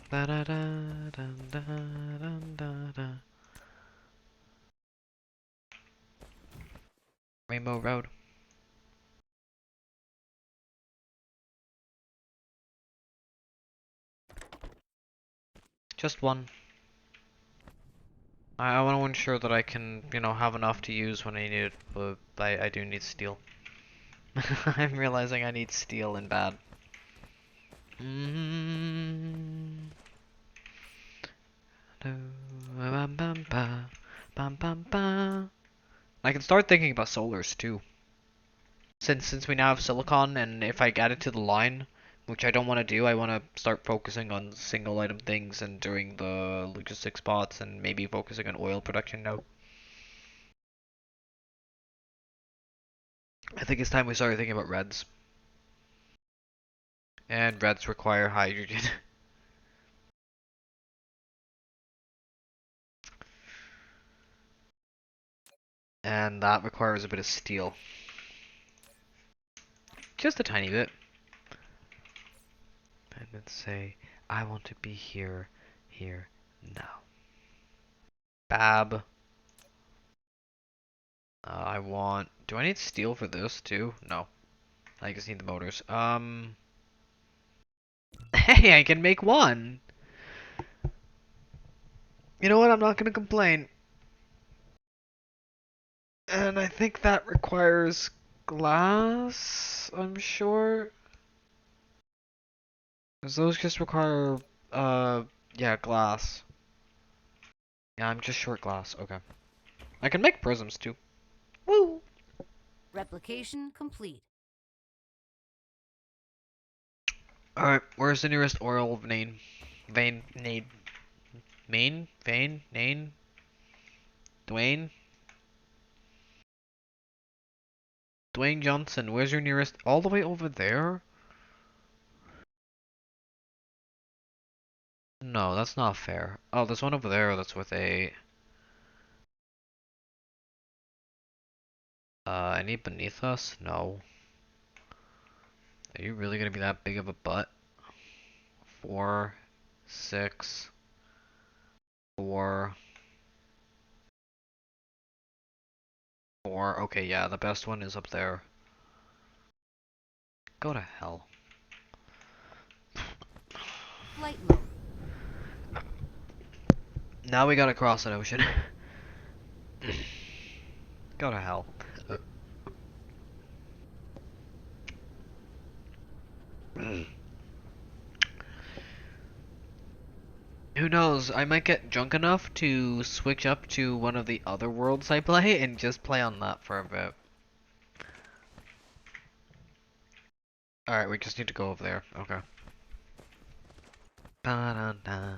Da da da da da da da da. Rainbow Road. Just one. I want to ensure that I can, have enough to use when I need it, but I do need steel. I'm realizing I need steel in bad. I can start thinking about solars too. Since we now have silicon, and if I add it to the line, which I don't want to do, I want to start focusing on single item things and doing the logistics spots and maybe focusing on oil production now. I think it's time we started thinking about reds. And reds require hydrogen. And that requires a bit of steel. Just a tiny bit. And then say, I want to be here, now. Bab. I want... Do I need steel for this too? No. I just need the motors. Hey, I can make one! You know what? I'm not gonna complain. And I think that requires glass, I'm sure. Because those just require, yeah, glass. Yeah, I'm just short glass. Okay. I can make prisms too. Woo! Replication complete. Alright, where's the nearest oil vein? Vein? Dwayne? Dwayne Johnson, where's your nearest? All the way over there? No, that's not fair. Oh, there's one over there that's with a... any beneath us? No. Are you really gonna be that big of a butt? 4, 6, 4, 4. Okay, yeah, the best one is up there. Go to hell. Flight mode. Now we gotta cross an ocean. Go to hell. Who knows? I might get drunk enough to switch up to one of the other worlds I play and just play on that for a bit. Alright, we just need to go over there. Okay. Ba-da-da.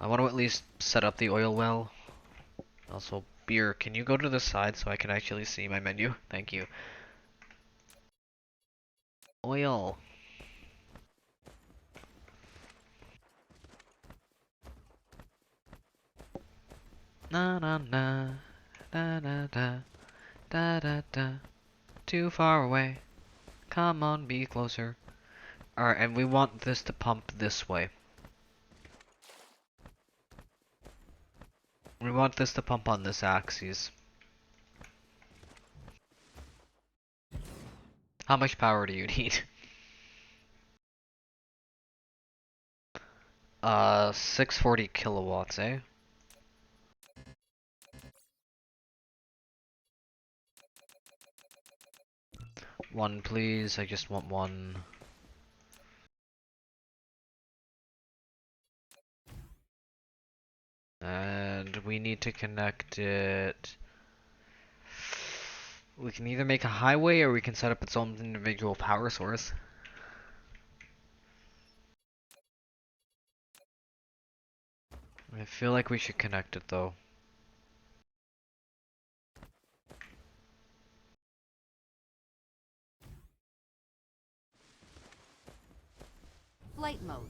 I want to at least set up the oil well. Also, beer, can you go to the side so I can actually see my menu? Thank you. Oil. Na na na. Da da da. Da da da. Too far away. Come on, be closer. Alright, and we want this to pump this way. We want this to pump on this axis. How much power do you need? 640 kilowatts, eh? One, please. I just want one. And we need to connect it. We can either make a highway or we can set up its own individual power source. I feel like we should connect it though. Flight mode.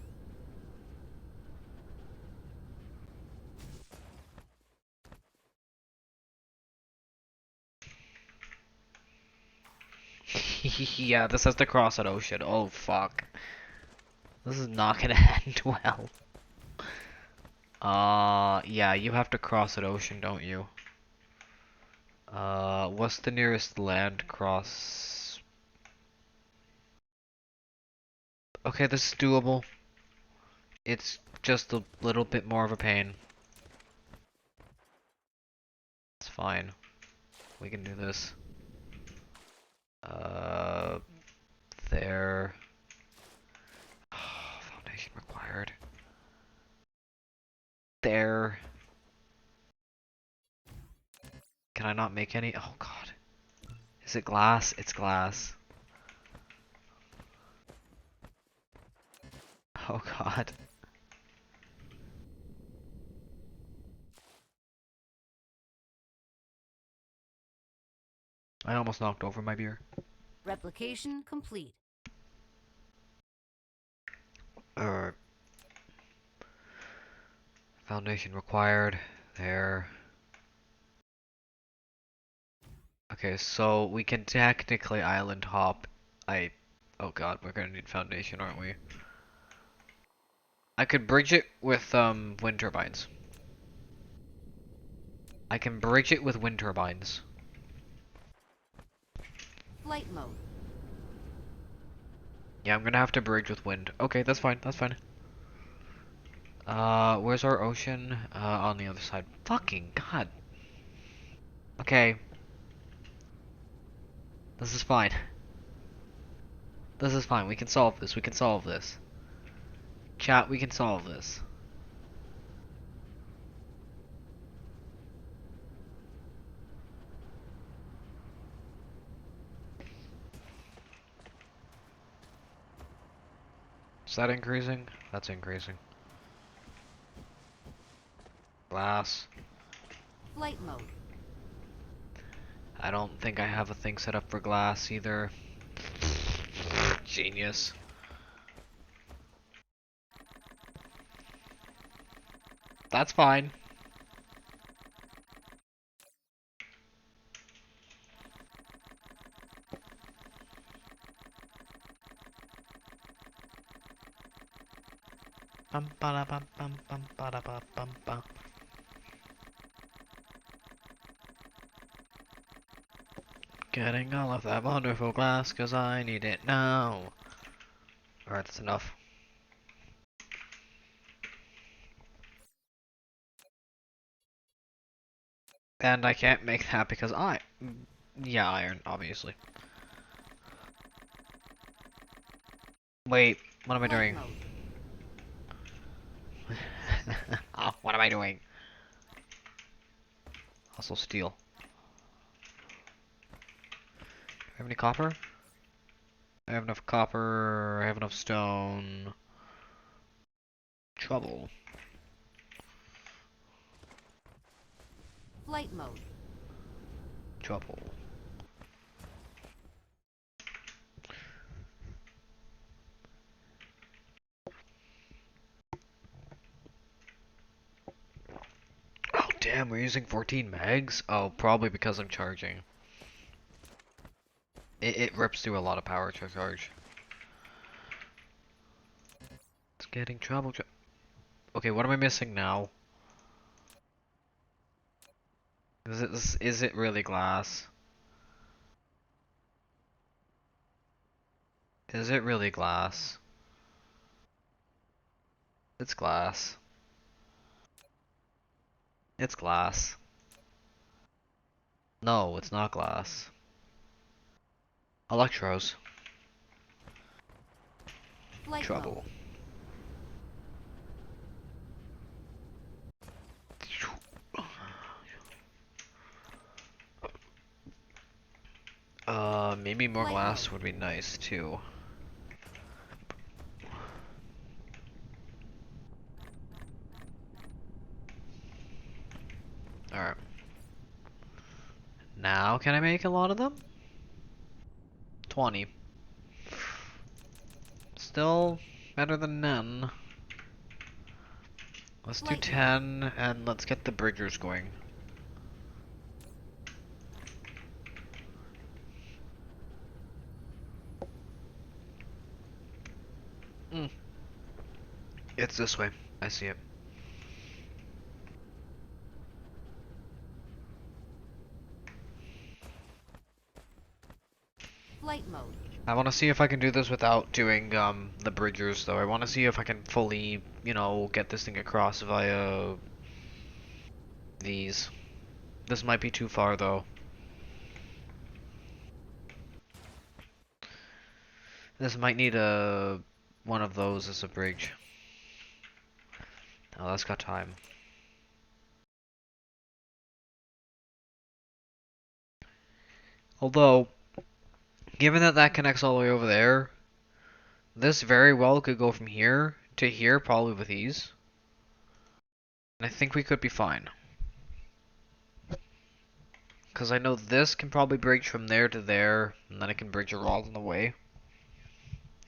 Yeah, this has to cross an ocean. Oh fuck. This is not gonna end well. Yeah, you have to cross an ocean, don't you? What's the nearest land cross? Okay, this is doable. It's just a little bit more of a pain. It's fine. We can do this. There. Foundation required. There. Can I not make any? Oh god. Is it glass? It's glass. Oh god. I almost knocked over my beer. Replication complete. Alright. Foundation required. There. Okay, so we can technically island hop. Oh god, we're gonna need foundation, aren't we? I could bridge it with, wind turbines. I can bridge it with wind turbines. Flight mode. Yeah, I'm gonna have to bridge with wind. Okay, that's fine, that's fine. Where's our ocean? On the other side. Fucking god. Okay. This is fine. This is fine, we can solve this, we can solve this. Chat, we can solve this. Is that increasing? That's increasing. Glass. Flight mode. I don't think I have a thing set up for glass either. Genius. That's fine. Bum ba da bum bum bum ba da ba bum bum. Getting all of that wonderful glass, 'cause I need it now. Alright, that's enough. And I can't make that because yeah, iron, obviously. Wait, what am I Flight doing? mode. Oh, what am I doing? Also steel. Do I have any copper? I have enough copper, I have enough stone. Trouble. Flight mode. Trouble. Oh damn, we're using 14 megs? Oh, probably because I'm charging. It rips through a lot of power to charge. It's getting trouble. Okay, what am I missing now? Is it really glass? Is it really glass? It's glass. It's glass. No, it's not glass. Electros. Flight Trouble. mode. Maybe more Flight glass mode. would be nice too. Alright. Now can I make a lot of them? 20. Still better than none. Let's do Flight mode. 10 and let's get the bridgers going. Mm. It's this way. I see it. Flight mode. I want to see if I can do this without doing the bridgers though. I want to see if I can fully, you know, get this thing across via these. This might be too far though. This might need a one of those as a bridge. Oh, that's got time. Although, given that that connects all the way over there, this very well could go from here to here probably with ease. And I think we could be fine. Because I know this can probably bridge from there to there, and then it can bridge all in the way.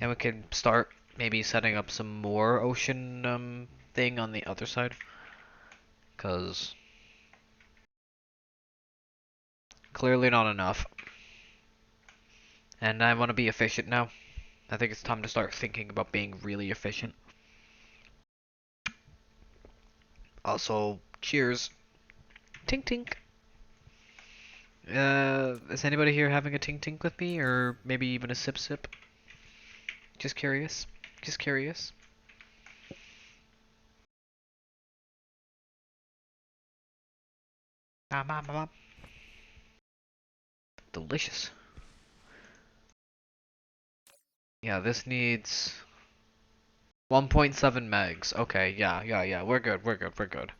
And we can start maybe setting up some more ocean thing on the other side. Because clearly not enough. And I want to be efficient now. I think it's time to start thinking about being really efficient. Also, cheers. Tink tink. Is anybody here having a tink tink with me? Or maybe even a sip sip? Just curious. Just curious. Delicious. Yeah, this needs 1.7 megs. Okay, yeah. We're good, we're good, we're good.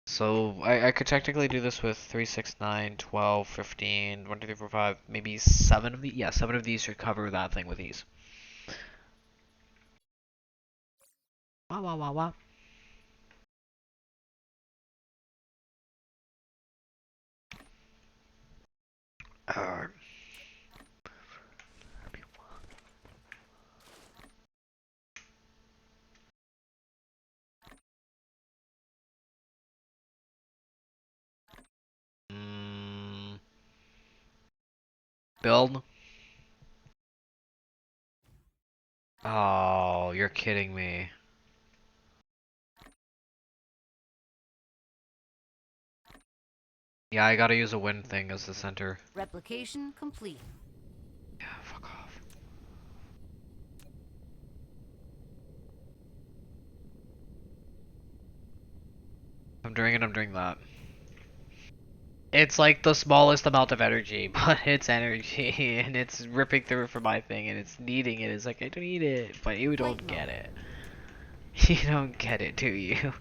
So, I could technically do this with 3, 6, 9, 12, 15, 1, 2, 3, 4, 5, maybe 7 of these. Yeah, 7 of these should cover that thing with ease. Wah, wah, wah, wah. Uh, mm, build. Oh, you're kidding me. Yeah, I gotta use a wind thing as the center. Replication complete. Yeah, fuck off. I'm doing it, I'm doing that. It's like the smallest amount of energy, but it's energy, and it's ripping through it for my thing, and it's needing it. It's like, I don't need it, but you don't Flight get mode. it. You don't get it, do you?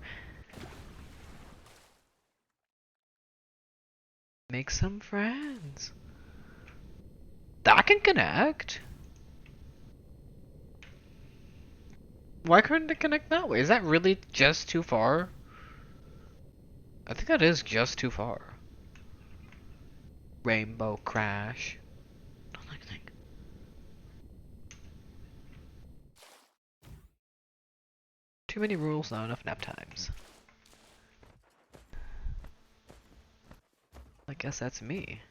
Make some friends. That can connect. Why couldn't it connect that way? Is that really just too far? I think that is just too far. Rainbow Crash. Don't like thing. Too many rules, not enough nap times. I guess that's me.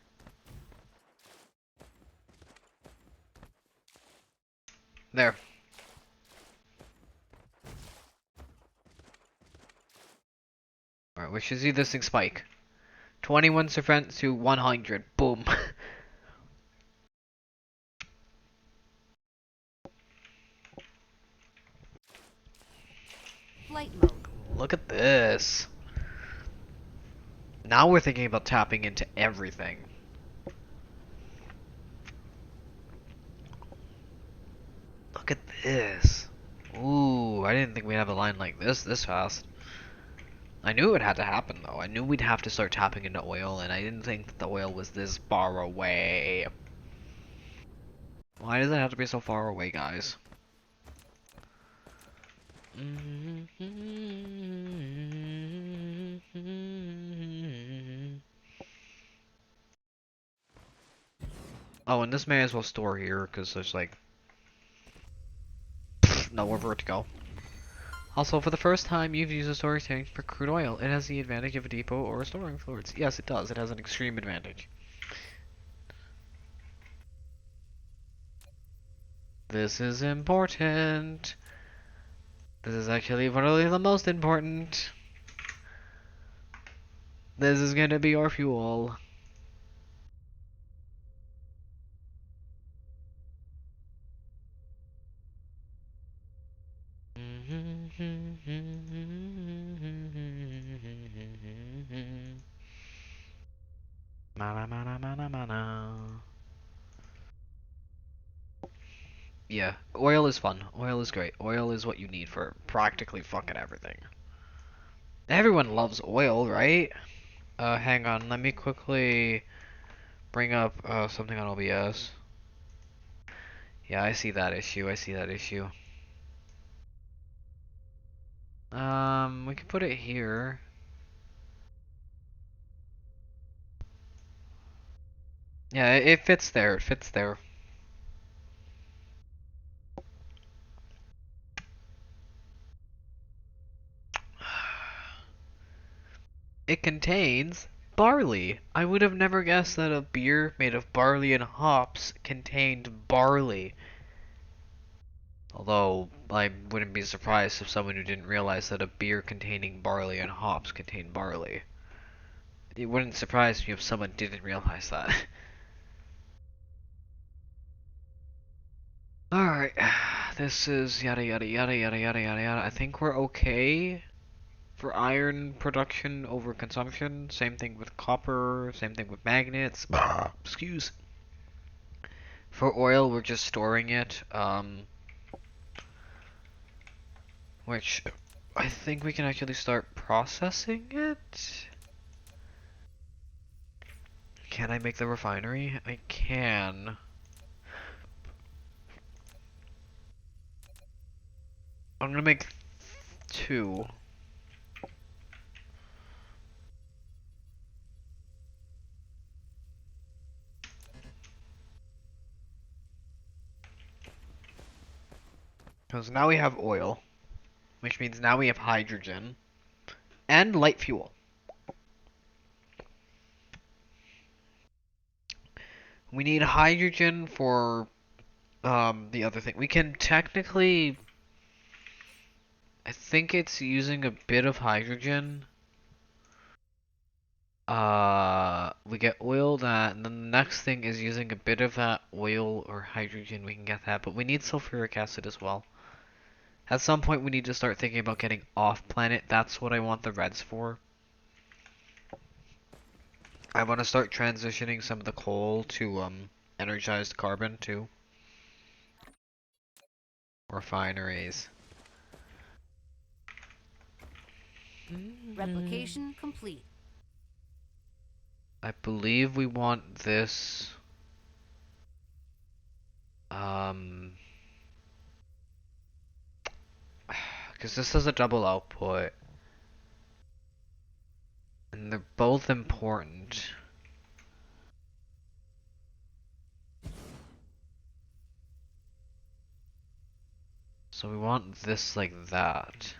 There. Alright, we should see this thing spike. 21% to 100. Boom. Flight mode. Look at this. Now we're thinking about tapping into everything. Look at this. Ooh, I didn't think we'd have a line like this fast. I knew it had to happen though. I knew we'd have to start tapping into oil, and I didn't think that the oil was this far away. Why does it have to be so far away, guys? Oh, and this may as well store here, because there's like nowhere for it to go. Also, for the first time, you've used a storage tank for crude oil. It has the advantage of a depot or storing fluids. Yes, it does. It has an extreme advantage. This is important. This is actually probably the most important. This is gonna be our fuel. Mana mana mana mana. Yeah, oil is fun. Oil is great. Oil is what you need for practically fucking everything. Everyone loves oil, right? Hang on. Let me quickly bring up something on OBS. Yeah, I see that issue. I see that issue. We can put it here. Yeah, it fits there. It fits there. It contains barley. I would have never guessed that a beer made of barley and hops contained barley. Although, I wouldn't be surprised if someone who didn't realize that a beer containing barley and hops contained barley. It wouldn't surprise me if someone didn't realize that. Alright, this is yada yada yada yada yada yada yada. I think we're okay for iron production over consumption. Same thing with copper, same thing with magnets. Excuse. For oil, we're just storing it, which I think we can actually start processing it. Can I make the refinery? I can. I'm gonna make 2. Because now we have oil, which means now we have hydrogen and light fuel. We need hydrogen for the other thing. We can technically, I think it's using a bit of hydrogen. We get oil that, and then the next thing is using a bit of that oil or hydrogen. We can get that, but we need sulfuric acid as well. At some point, we need to start thinking about getting off planet. That's what I want the reds for. I want to start transitioning some of the coal to energized carbon too. Refineries. Replication complete. I believe we want this. Because this has a double output. And they're both important. So we want this like that.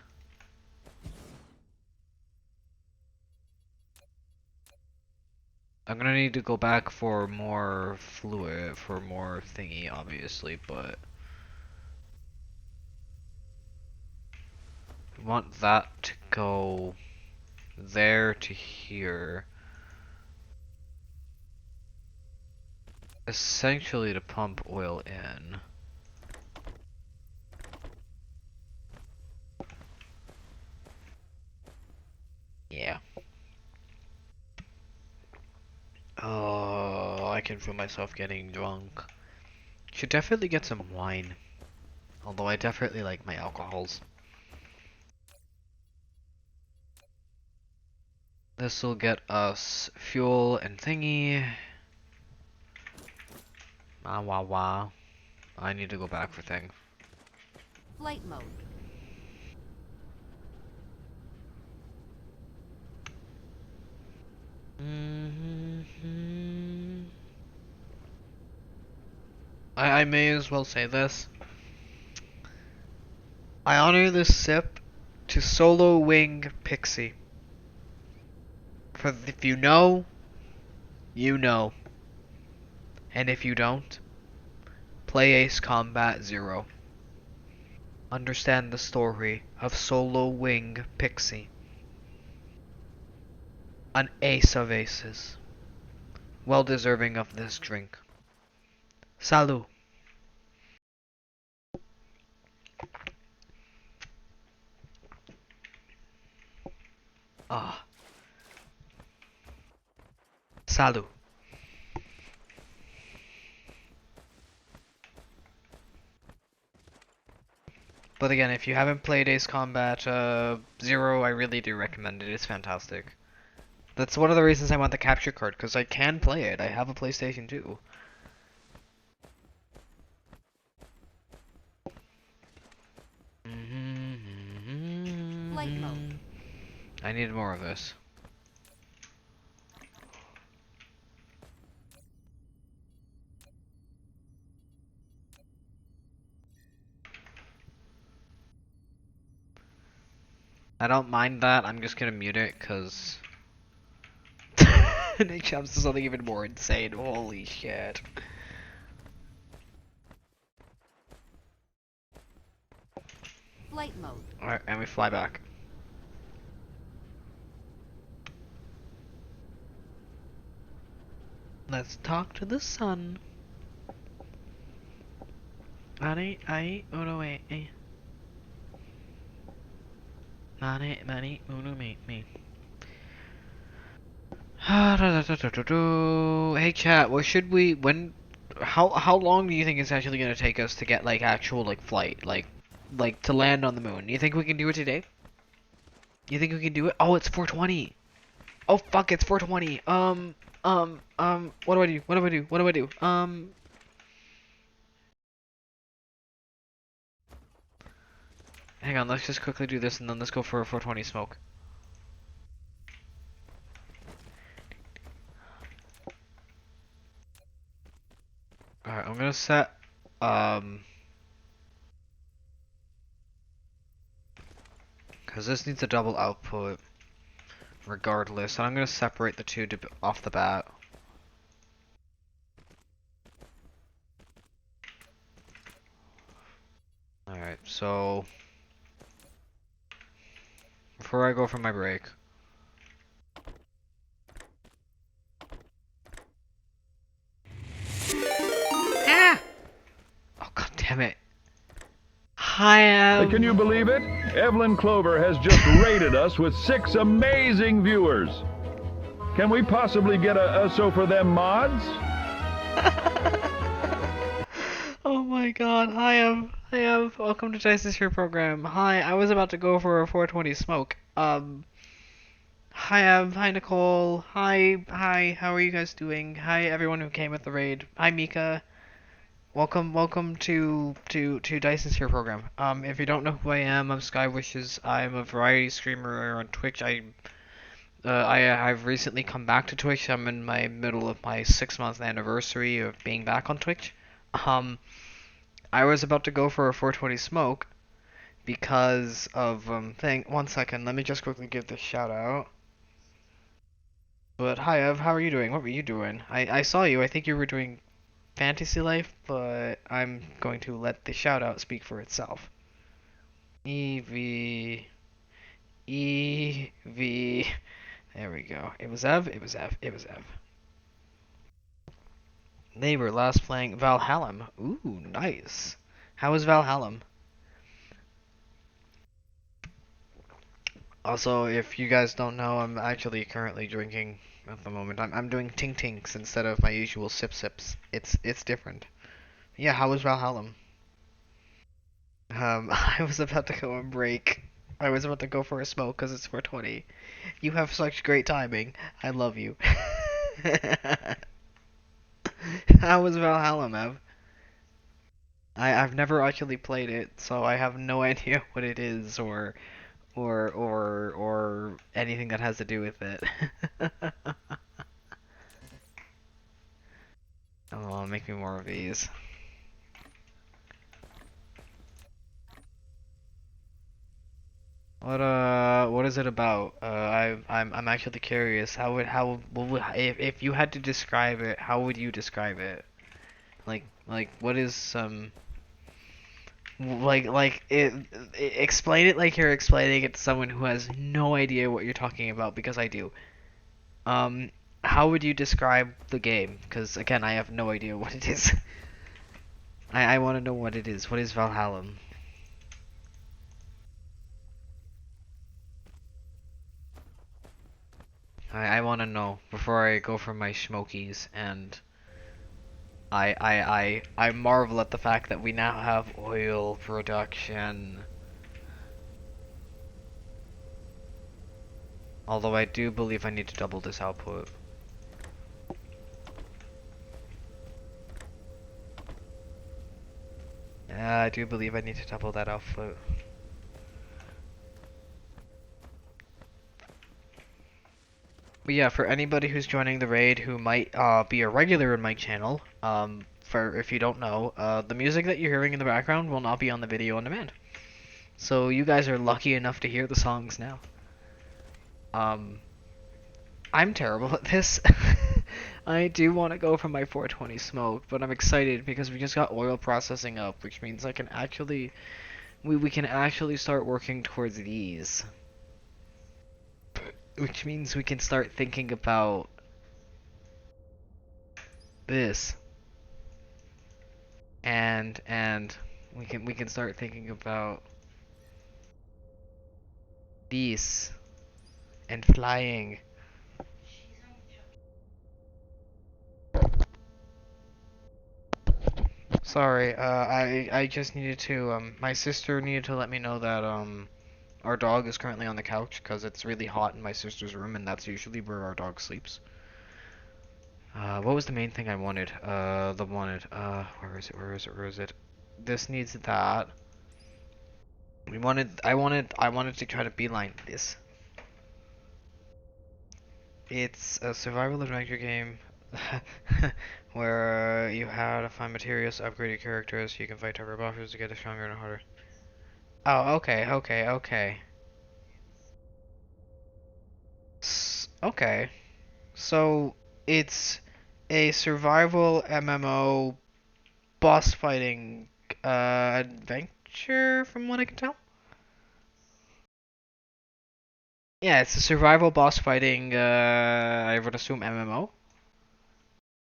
I'm gonna need to go back for more fluid, for more thingy, obviously, but we want that to go there to here. Essentially to pump oil in. Yeah. Oh, I can feel myself getting drunk. Should definitely get some wine. Although I definitely like my alcohols. This will get us fuel and thingy. Ah, wah, wah. I need to go back for thing. Flight mode. I may as well say this. I honor this sip to Solo Wing Pixie. For if you know, you know. And if you don't, play Ace Combat Zero. Understand the story of Solo Wing Pixie. An ace of aces. Well deserving of this drink. Salut. Ah. Salut. But again, if you haven't played Ace Combat Zero, I really do recommend it. It's fantastic. That's one of the reasons I want the capture card, because I can play it. I have a PlayStation 2. Flight mode. I need more of this. I don't mind that, I'm just gonna mute it, cause... Nick jumps to something even more insane, holy shit. Flight mode. Alright, and we fly back. Let's talk to the sun. Money, uno, Money, uno, me. Hey chat, what should we, how long do you think it's actually gonna take us to get like actual like flight, like to land on the moon? You think we can do it today? You think we can do it? Oh, it's 4:20. Oh fuck, it's 4:20. What do I do? Hang on, let's just quickly do this and then let's go for a 4:20 smoke. Alright, I'm gonna set, cause this needs a double output, regardless, and I'm gonna separate the two off the bat. Alright, so, before I go for my break, oh god damn it. Hi, Can you believe it? Evelyn Clover has just rated us with 6 amazing viewers. Can we possibly get a so for them mods? Oh my god, welcome to Dice's Here program. Hi, I was about to go for a 420 smoke. Hi Nicole. Hi, how are you guys doing? Hi everyone who came at the raid. Hi Mika. Welcome to Dyson's Here program. If you don't know who I am, I'm Skywishes. I'm a variety streamer on Twitch. I've recently come back to Twitch. I'm in my middle of my 6-month anniversary of being back on Twitch. I was about to go for a 420 smoke because of thing. One second, let me just quickly give this shout out. But hi Ev, how are you doing? What were you doing? I saw you. I think you were doing Fantasy Life, but I'm going to let the shout out speak for itself. EV. There we go. It was Ev. They were last playing Valhalla. Ooh, nice. How is Valhalla? Also, if you guys don't know, I'm actually currently drinking at the moment. I'm doing Tink Tinks instead of my usual sips. It's different. Yeah, how was Valhalla? I was about to go on break. I was about to go for a smoke because it's 420. You have such great timing. I love you. How was Valhalla, Mev? I've never actually played it, so I have no idea what it is or anything that has to do with it. Oh, make me more of these. What is it about? I'm actually curious. If you had to describe it, how would you describe it? Like what is explain it like you're explaining it to someone who has no idea what you're talking about, because I do. How would you describe the game? Because again, I have no idea what it is. I want to know what it is. What is Valhalla? I want to know before I go for my smokies, and I marvel at the fact that we now have oil production. Although I do believe I need to double this output. Yeah, I do believe I need to double that output. But yeah, for anybody who's joining the raid who might be a regular in my channel, for if you don't know, the music that you're hearing in the background will not be on the video on demand. So you guys are lucky enough to hear the songs now. I'm terrible at this. I do want to go for my 420 smoke, but I'm excited because we just got oil processing up, which means I can actually, we can actually start working towards these. Which means we can start thinking about this. And we can start thinking about these and flying. Sorry, I just needed to my sister needed to let me know that our dog is currently on the couch because it's really hot in my sister's room, and that's usually where our dog sleeps. What was the main thing I wanted? Where is it? This needs that. I wanted to try to beeline this. It's a survival adventure game where you have to find materials to upgrade your characters so you can fight tougher bosses to get it stronger and harder. Oh, okay. Okay. So it's a survival MMO boss fighting adventure, from what I can tell. Yeah, it's a survival boss fighting, I would assume MMO.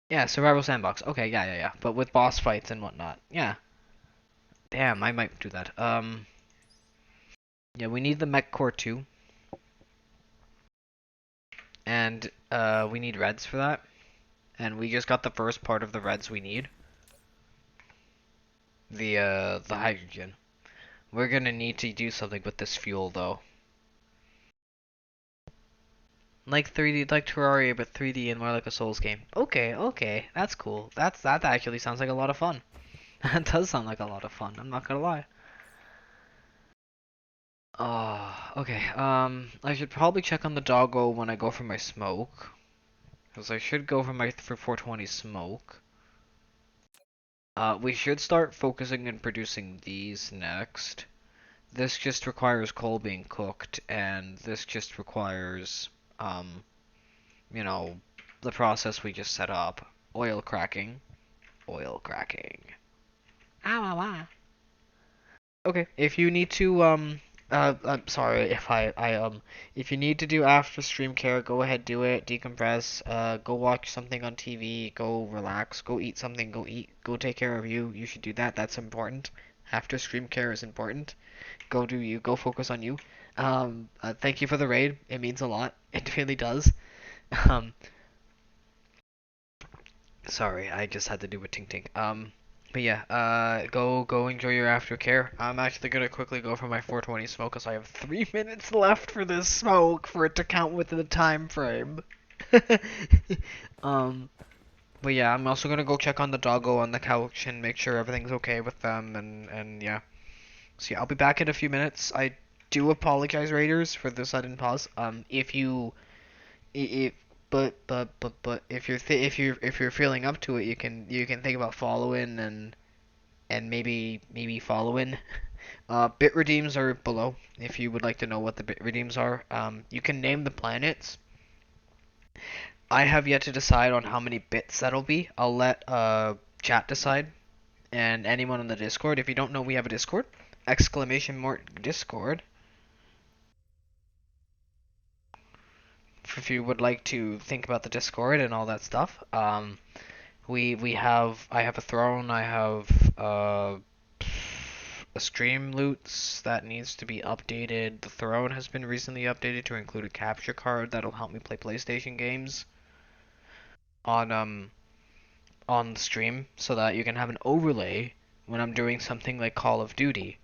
Yeah, survival sandbox. Okay, yeah. But with boss fights and whatnot. Yeah. Damn, I might do that. Yeah, we need the mech core too. and we need reds for that. And we just got the first part of the reds we need. The hydrogen. We're gonna need to do something with this fuel though. Like 3D, like Terraria, but 3D and more like a Souls game. Okay, okay, that's cool. That actually sounds like a lot of fun. That does sound like a lot of fun. I'm not gonna lie. Okay. I should probably check on the doggo when I go for my smoke, because I should go for 420 smoke. We should start focusing on producing these next. This just requires coal being cooked, and this just requires, you know, the process we just set up. Oil cracking. Oil cracking. Ow, ow, ow. Okay, if you need to, I'm sorry if if you need to do after stream care, go ahead, do it, decompress, go watch something on TV, go relax, go eat something, go eat, go take care of you. You should do that, that's important. After stream care is important. Go do you, go focus on you. Thank you for the raid, it means a lot, it really does. Um, Sorry, I just had to do a tink tink. But yeah, go enjoy your aftercare. I'm actually gonna quickly go for my 420 smoke because I have 3 minutes left for this smoke for it to count within the time frame. um, but yeah, I'm also gonna go check on the doggo on the couch and make sure everything's okay with them and yeah. So yeah, I'll be back in a few minutes. I do apologize, Raiders, for the sudden pause. If you if but if you're feeling up to it, you can think about following and maybe following. Bit redeems are below if you would like to know what the bit redeems are. You can name the planets. I have yet to decide on how many bits that'll be. I'll let chat decide and anyone on the Discord. If you don't know, we have a Discord. Exclamation mark Discord. If you would like to think about the Discord and all that stuff. We have I have a throne. I have a stream loots that needs to be updated. The throne has been recently updated to include a capture card that'll help me play PlayStation games on stream, so that you can have an overlay when I'm doing something like Call of Duty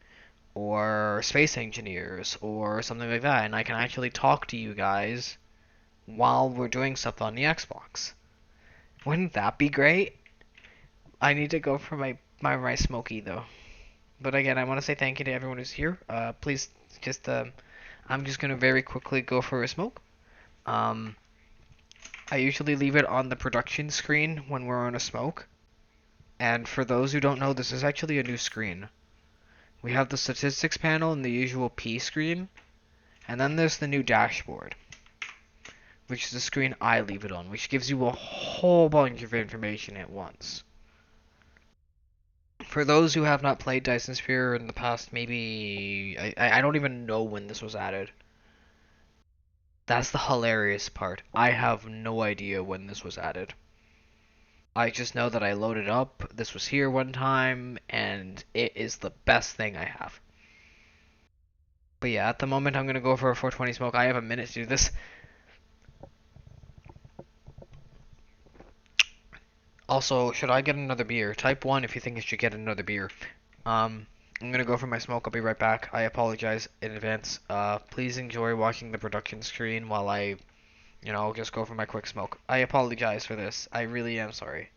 or Space Engineers or something like that, and I can actually talk to you guys while we're doing stuff on the Xbox. Wouldn't that be great? I need to go for my smoky though. But again, I want to say thank you to everyone who's here. Please just I'm just gonna very quickly go for a smoke. I usually leave it on the production screen when we're on a smoke. And for those who don't know, this is actually a new screen. We have the statistics panel and the usual P screen, and then there's the new dashboard, which is the screen I leave it on, which gives you a whole bunch of information at once. For those who have not played Dyson Sphere in the past, maybe I don't even know when this was added. That's the hilarious part. I have no idea when this was added. I just know that I loaded up, this was here one time, and it is the best thing I have. But yeah, at the moment I'm gonna go for a 420 smoke. I have a minute to do this. Also, should I get another beer? Type 1 if you think I should get another beer. I'm gonna go for my smoke. I'll be right back. I apologize in advance. Please enjoy watching the production screen while I, just go for my quick smoke. I apologize for this. I really am sorry.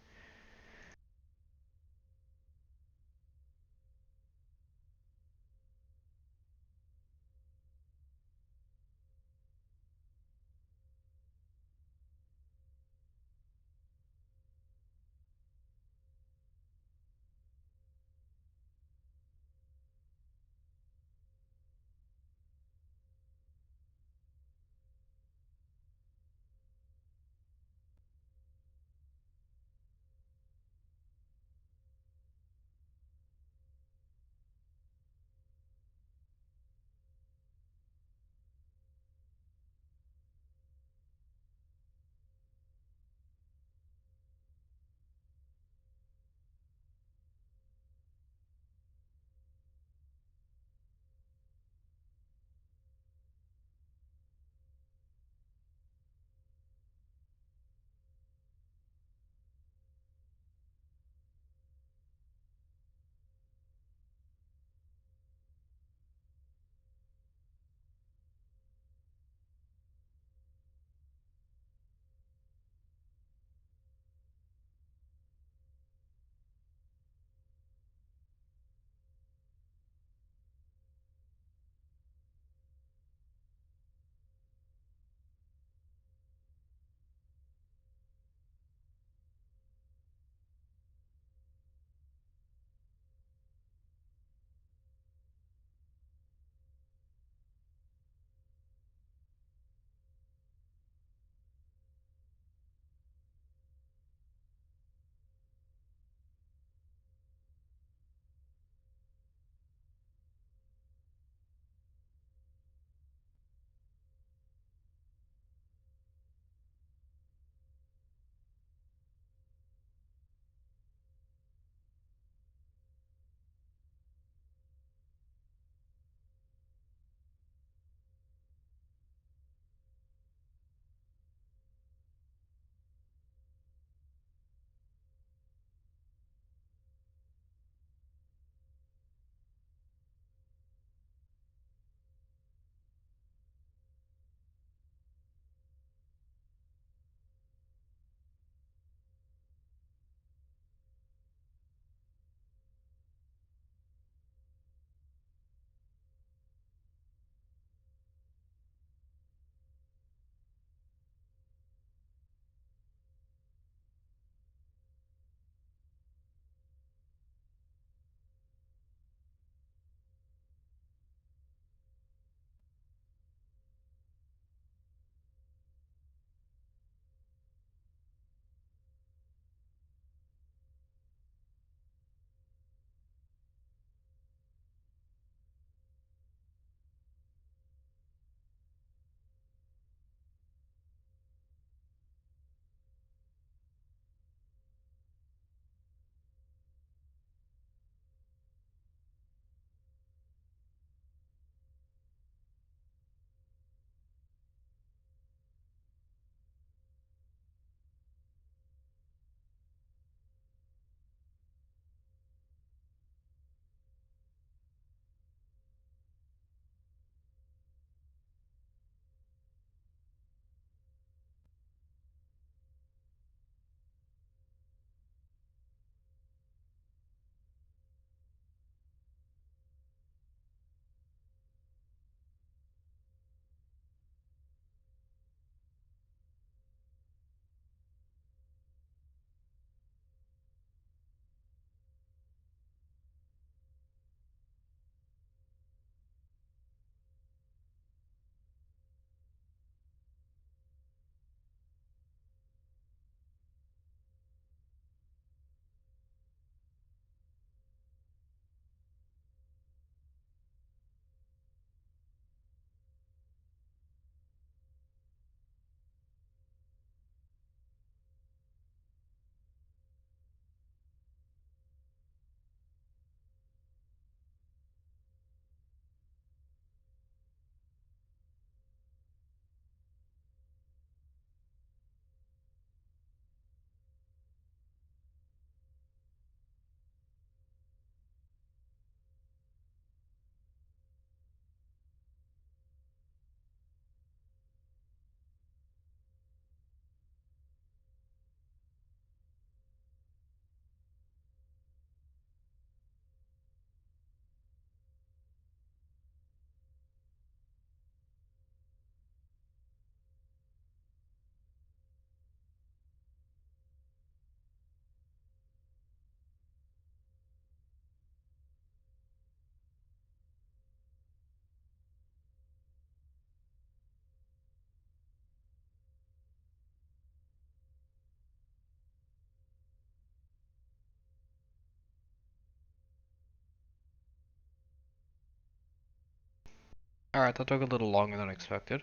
Alright, that took a little longer than expected.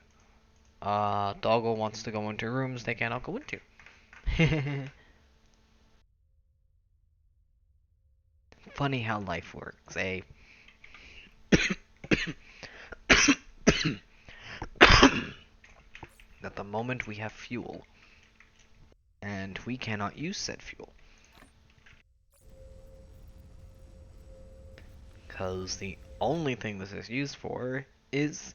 Doggo wants to go into rooms they cannot go into. Funny how life works, eh? At the moment we have fuel, and we cannot use said fuel. Because the only thing this is used for is,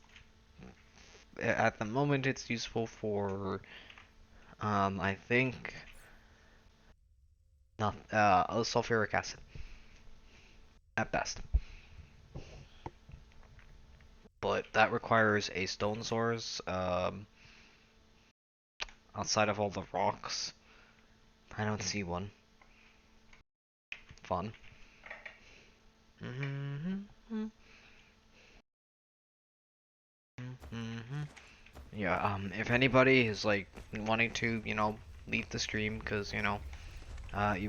at the moment it's useful for, I think, not, sulfuric acid. At best. But that requires a stone source, outside of all the rocks. I don't see one. Fun. Yeah, if anybody is like wanting to, leave the stream because, you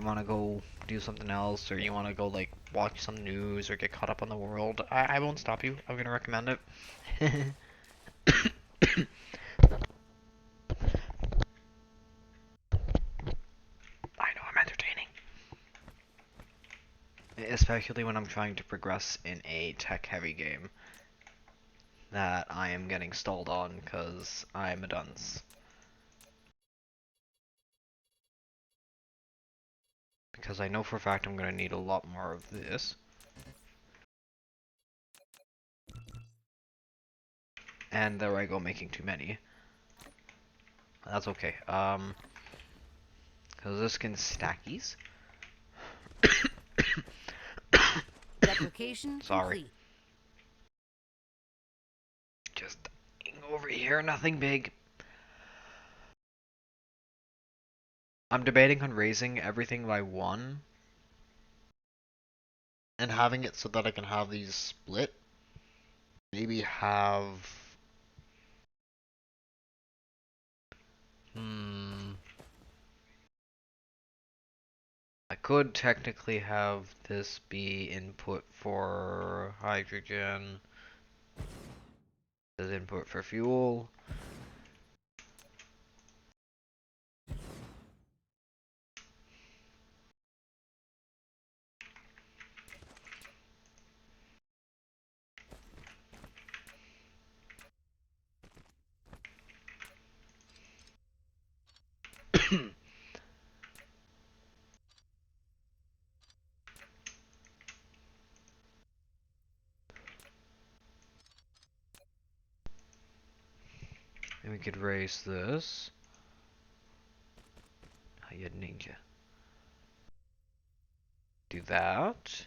want to go do something else or you want to go like watch some news or get caught up on the world, I won't stop you. I'm gonna recommend it. I know I'm entertaining. Especially when I'm trying to progress in a tech-heavy game that I am getting stalled on because I'm a dunce. Because I know for a fact I'm going to need a lot more of this. And there I go making too many. That's okay. Because this can stackies. Replication Sorry. complete. Just over here, nothing big. I'm debating on raising everything by 1. And having it so that I can have these split. Maybe have... I could technically have this be input for hydrogen. This is input for fuel. And we could raise this. Hiya ninja. Do that.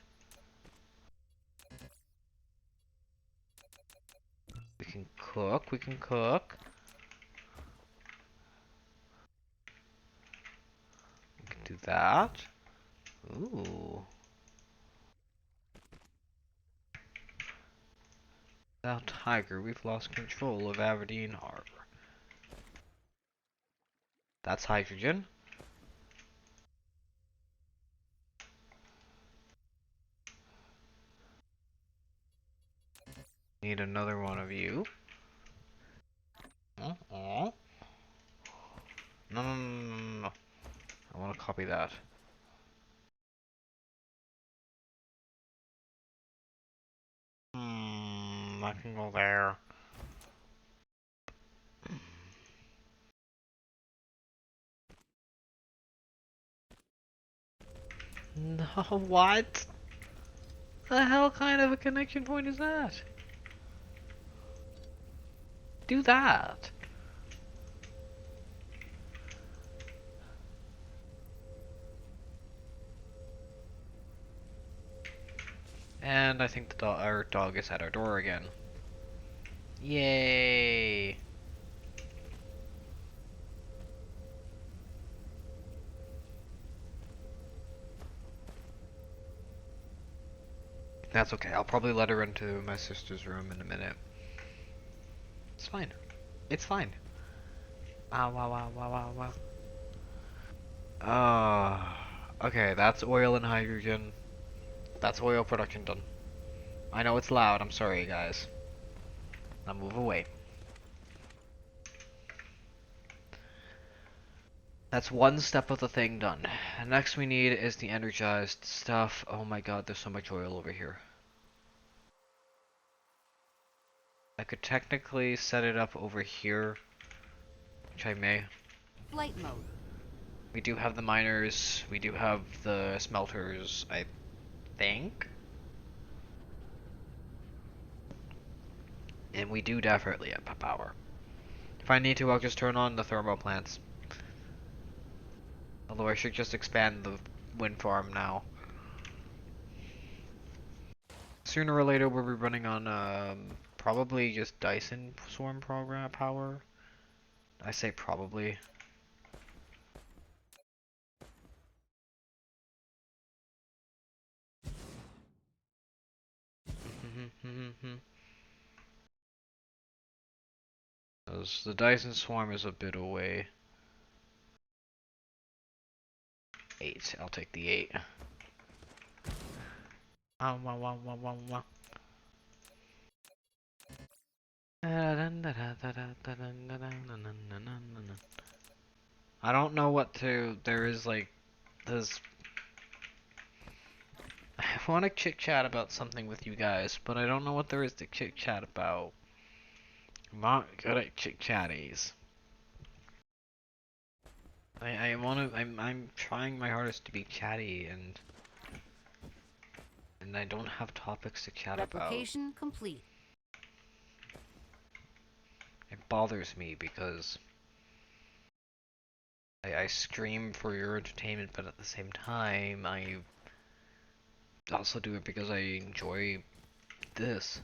We can cook, we can cook. We can do that. Ooh. Without Tiger, we've lost control of Aberdeen Harbor. That's hydrogen. Need another one of you. No, no, no. I want to copy that. I can go there. No, what? The hell kind of a connection point is that? Do that. And I think our dog is at our door again. Yay! That's okay. I'll probably let her into my sister's room in a minute. It's fine. It's fine. Wow, wow, wow, wow, wow, wow. Okay, that's oil and hydrogen. That's oil production done. I know it's loud, I'm sorry guys. Now move away. That's one step of the thing done. Next we need is the energized stuff. Oh my god, there's so much oil over here. I could technically set it up over here, which I may. Flight mode. We do have the miners, we do have the smelters, I think. And we do definitely have power. If I need to, I'll just turn on the thermal plants. Although I should just expand the wind farm now. Sooner or later we'll be running on probably just Dyson Swarm program power. I say probably. Because the Dyson Swarm is a bit away. 8. I'll take the 8. I don't know what to. There is like. There's. I want to chit chat about something with you guys, but I don't know what there is to chit chat about. I'm not good at chit chatties. I want to. I'm trying my hardest to be chatty and I don't have topics to chat about. Replication complete. It bothers me because I scream for your entertainment, but at the same time, I also do it because I enjoy this.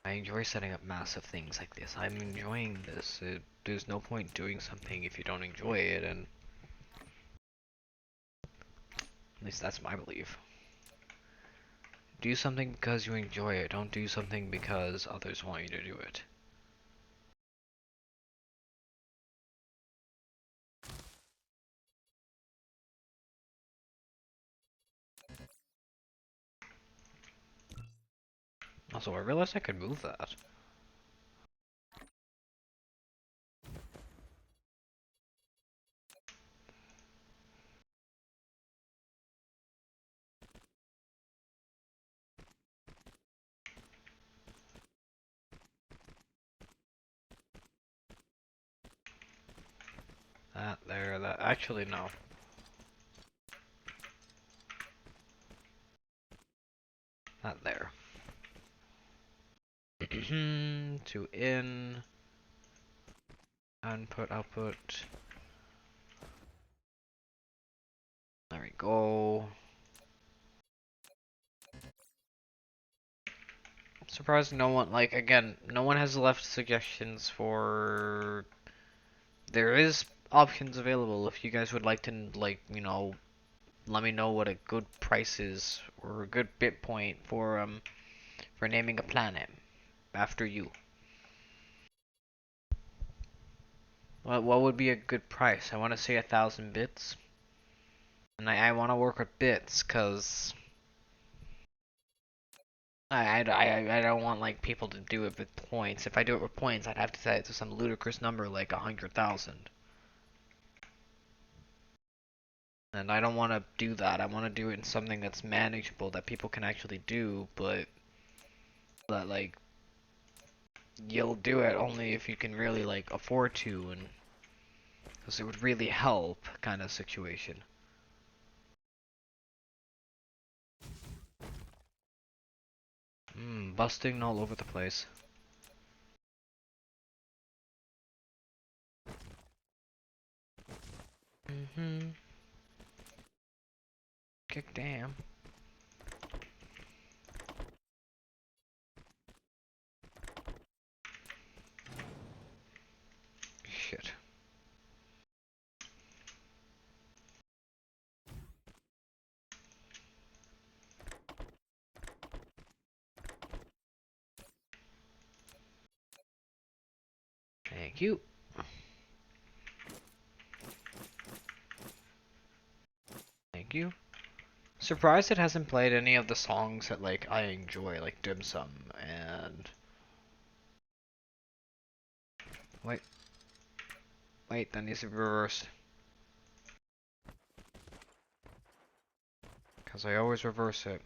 I enjoy setting up massive things like this. I'm enjoying this. There's no point doing something if you don't enjoy it, and at least that's my belief. Do something because you enjoy it. Don't do something because others want you to do it. Also, I realized I could move that. That there, that actually no. Not there. To in input output. There we go. Surprised no one, like, again, no one has left suggestions for. There is options available if you guys would like to, like, you know, let me know what a good price is or a good bit point for naming a planet after you. What would be a good price? I want to say 1,000 bits. And I want to work with bits, cause I don't want like people to do it with points. If I do it with points, I'd have to set it to some ludicrous number like 100,000. And I don't want to do that. I want to do it in something that's manageable that people can actually do, but that like you'll do it only if you can really like afford to, and because it would really help kind of situation. Busting all over the place. Kick damn. Shit. Thank you. Thank you. Surprised it hasn't played any of the songs that like I enjoy, like Dim Sum and Wait. Wait, that needs to be reversed. Because I always reverse it.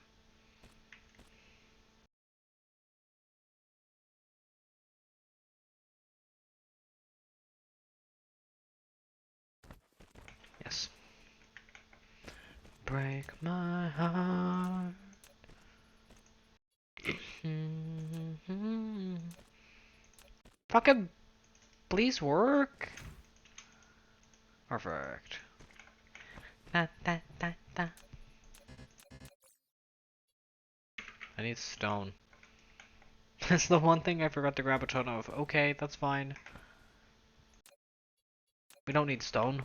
Yes. Break my heart. Fucking please work. Perfect. Da, da, da, da. I need stone. That's the one thing I forgot to grab a ton of. Okay, that's fine. We don't need stone.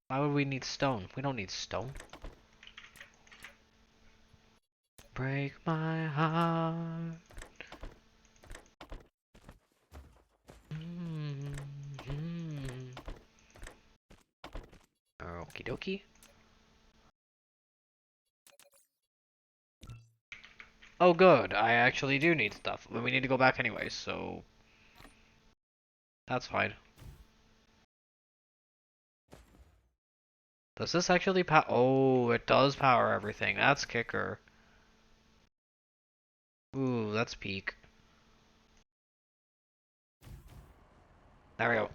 Why would we need stone? We don't need stone. Break my heart. Okie dokie. Oh good, I actually do need stuff. But we need to go back anyway, so that's fine. Does this actually power? Oh, it does power everything. That's kicker. Ooh, that's peak. There we go.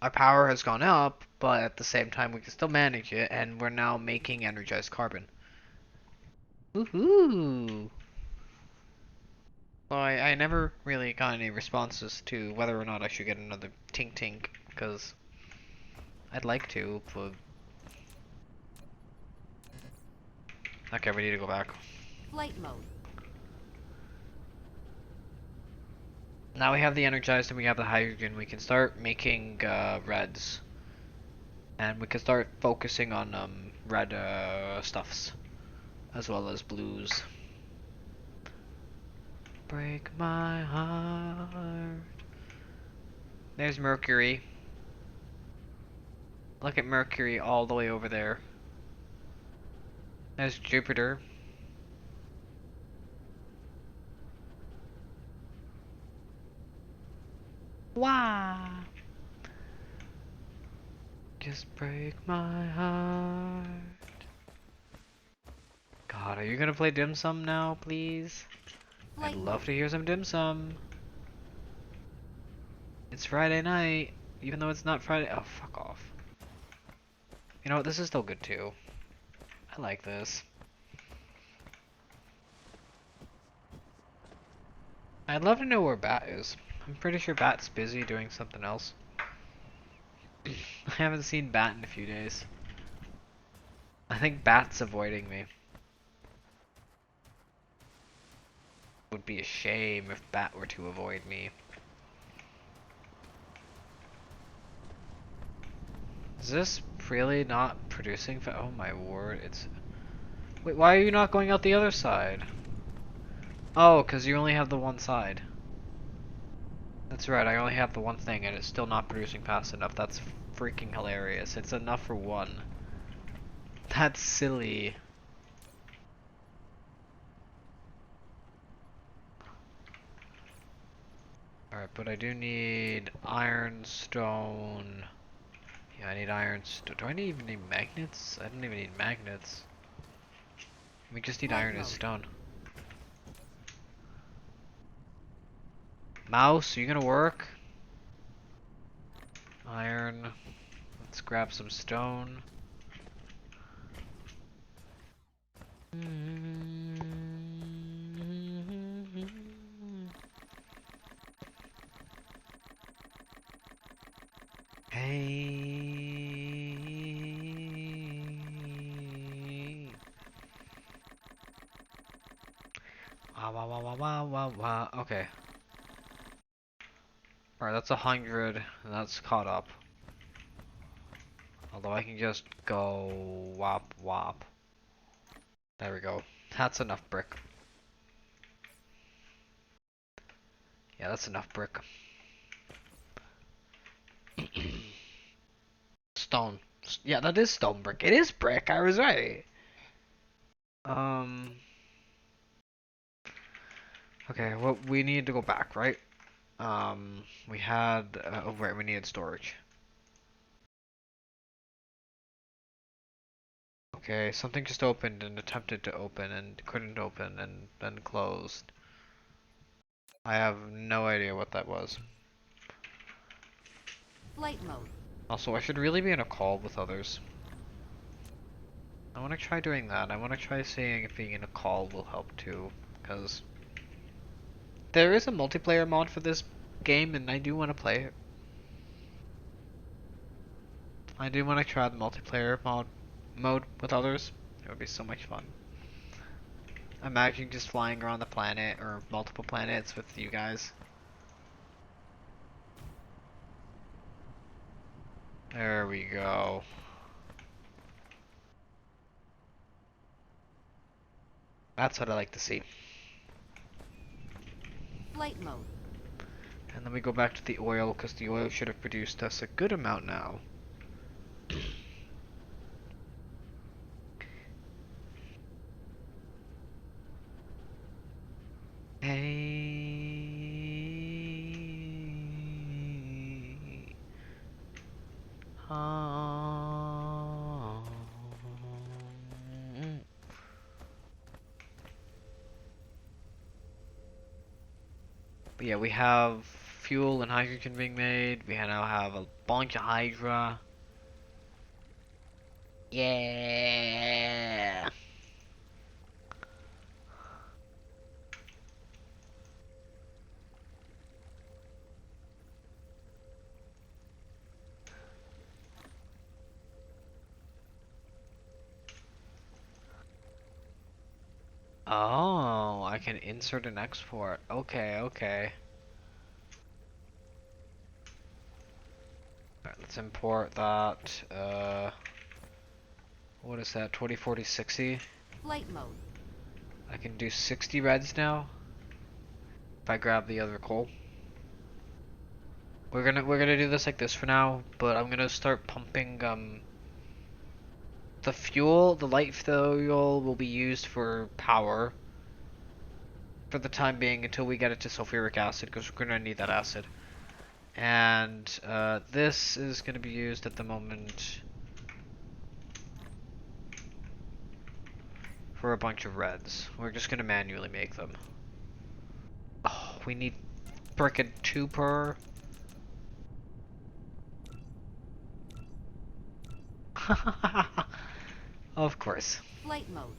Our power has gone up, but at the same time we can still manage it, and we're now making energized carbon. Woohoo! Well, I never really got any responses to whether or not I should get another Tink Tink, because I'd like to, but... Okay, we need to go back. Flight mode. Now we have the energized and we have the hydrogen, we can start making reds. And we can start focusing on red stuffs, as well as blues. Break my heart. There's Mercury. Look at Mercury all the way over there. There's Jupiter. Wow. Just break my heart. God, are you gonna play dim sum now, please? Flight I'd love mode. to hear some dim sum. It's Friday night, even though it's not Friday. Oh, fuck off. You know what? This is still good too. I like this. I'd love to know where Bat is. I'm pretty sure Bat's busy doing something else. I haven't seen Bat in a few days. I think Bat's avoiding me. Would be a shame if Bat were to avoid me. Is this really not producing? Oh my word, it's... Wait, why are you not going out the other side? Oh, because you only have the one side. That's right, I only have the one thing and it's still not producing fast enough. That's freaking hilarious. It's enough for one. That's silly. Alright, but I do need iron, stone. Yeah, I need iron, stone. Do I even need magnets? I don't even need magnets. We just need Flight iron and mode. stone. Mouse, are you gonna work? Iron. Let's grab some stone. Hey. Wow, wow, wow, wow, wow, wow, wow. Okay. Alright, that's 100, and that's caught up. Although I can just go wop wop. There we go. That's enough brick. Yeah, that's enough brick. Stone. Yeah, that is stone brick. It is brick. I was right. Um. Okay, well, we need to go back, right? We had. Oh, right, we needed storage. Okay, something just opened and attempted to open and couldn't open and then closed. I have no idea what that was. Flight mode. Also, I should really be in a call with others. I want to try doing that. I want to try seeing if being in a call will help too, because there is a multiplayer mod for this game and I do want to play it. I do want to try the multiplayer mode with others. It would be so much fun. Imagine just flying around the planet or multiple planets with you guys. There we go. That's what I like to see. Flight mode. And then we go back to the oil because the oil should have produced us a good amount now. Hey. But yeah, we have fuel and hydrogen being made. We now have a bunch of Hydra. Yeah. Oh, I can insert and export. Okay, okay. Alright, let's import that. What is that? 2040 60? Flight mode. I can do 60 reds now. If I grab the other coal. We're gonna do this like this for now, but I'm gonna start pumping the fuel, the light fuel will be used for power for the time being until we get it to sulfuric acid because we're gonna need that acid. And this is gonna be used at the moment for a bunch of reds. We're just gonna manually make them. Oh, we need frickin' 2 per. Of course. Flight mode.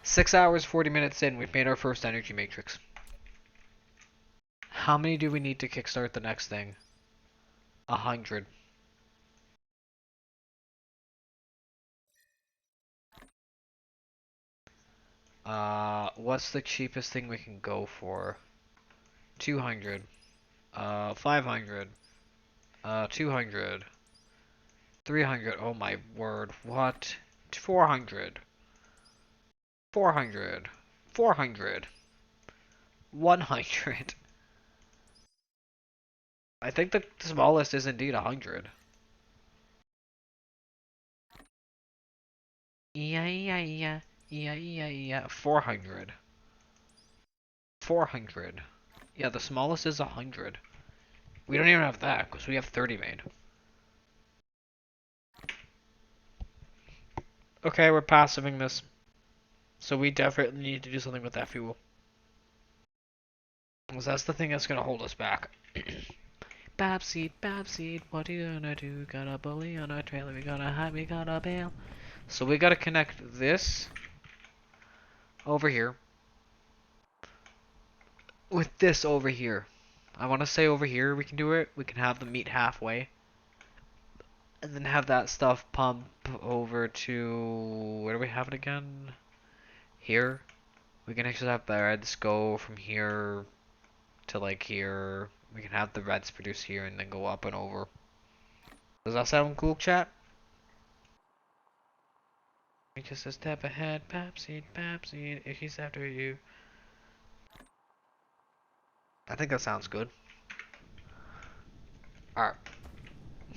6 hours, 40 minutes in, we've made our first energy matrix. How many do we need to kickstart the next thing? 100. What's the cheapest thing we can go for? 200. 500. 200. 300. Oh my word. What? 400. 400. 400. 100. I think the smallest is indeed 100. Yeah. 400. 400. Yeah, the smallest is 100. We don't even have that because we have 30 made. Okay, we're passiving this. So we definitely need to do something with that fuel. Because that's the thing that's gonna hold us back. Babseed, what are you gonna do? Got a bully on our trailer, we gotta hide, we gotta bail. So we gotta connect this over here with this over here. I wanna say over here we can do it. We can have them meet halfway. And then have that stuff pump over to, where do we have it again? Here. We can actually have the reds go from here to like here. We can have the reds produce here and then go up and over. Does that sound cool, chat? Just a step ahead, Papseed, if he's after you. I think that sounds good. Alright.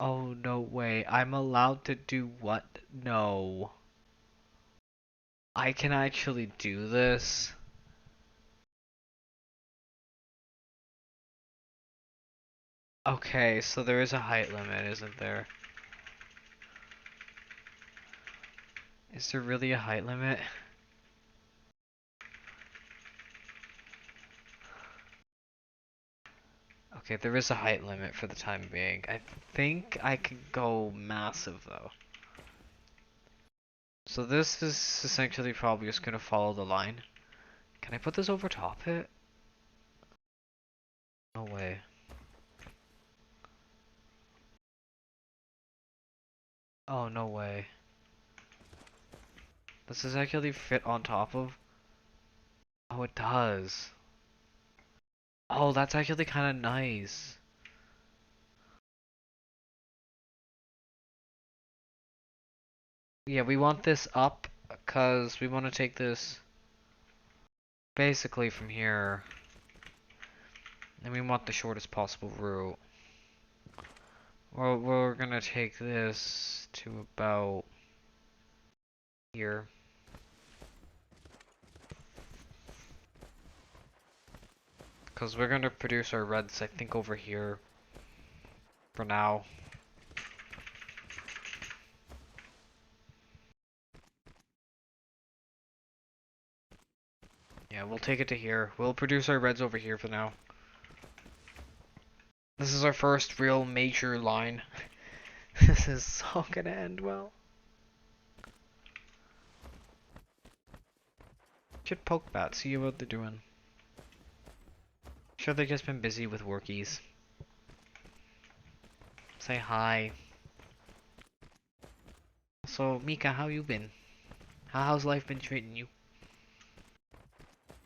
Oh, no way. I'm allowed to do what? No. I can actually do this? Okay, so there is a height limit, isn't there? Is there really a height limit? Okay, there is a height limit for the time being. I think I could go massive though. So this is essentially probably just gonna follow the line. Can I put this over top it? No way. Oh, no way. Does this actually fit on top of? Oh, it does. Oh, that's actually kind of nice. Yeah, we want this up because we want to take this basically from here. And we want the shortest possible route. Well, we're gonna take this to about here. Because we're gonna produce our reds, I think, over here. For now. Yeah, we'll take it to here. We'll produce our reds over here for now. This is our first real major line. This is so gonna end well. Should poke bat, see what they're doing. Sure, they've just been busy with workies. Say hi. So, Mika, how you been? How's life been treating you?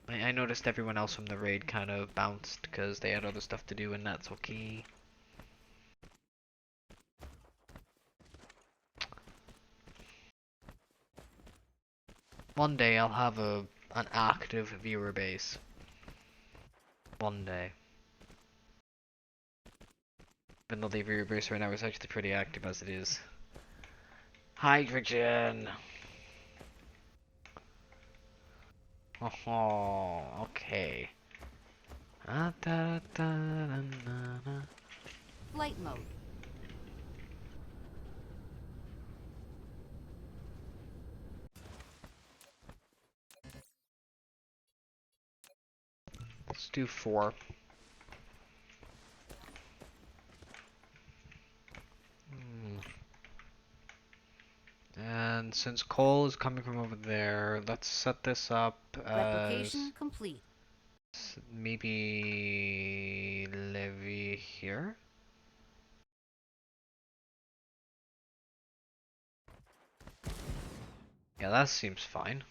I noticed everyone else from the raid kind of bounced because they had other stuff to do, and that's okay. One day I'll have an active viewer base. One day. Even though the viewer base right now is actually pretty active as it is. Hydrogen! Oh, okay. Flight mode. Let's do 4. And since coal is coming from over there, let's set this up as Replication complete. maybe levy here. Yeah, that seems fine.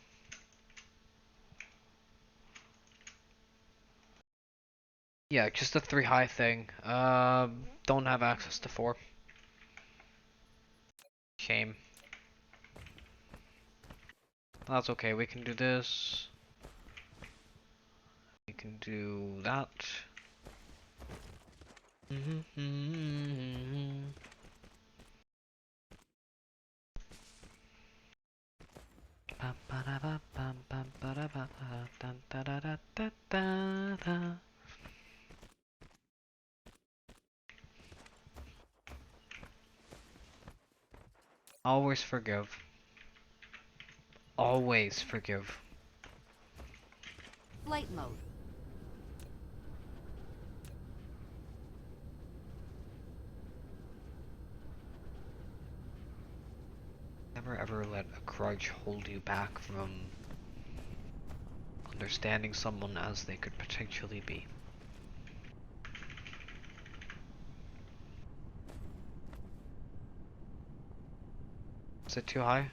Yeah, just a 3 high thing. Don't have access to 4. Shame. That's okay, we can do this. We can do that. Always forgive. Always forgive. Flight mode. Never ever let a grudge hold you back from understanding someone as they could potentially be. Is it too high?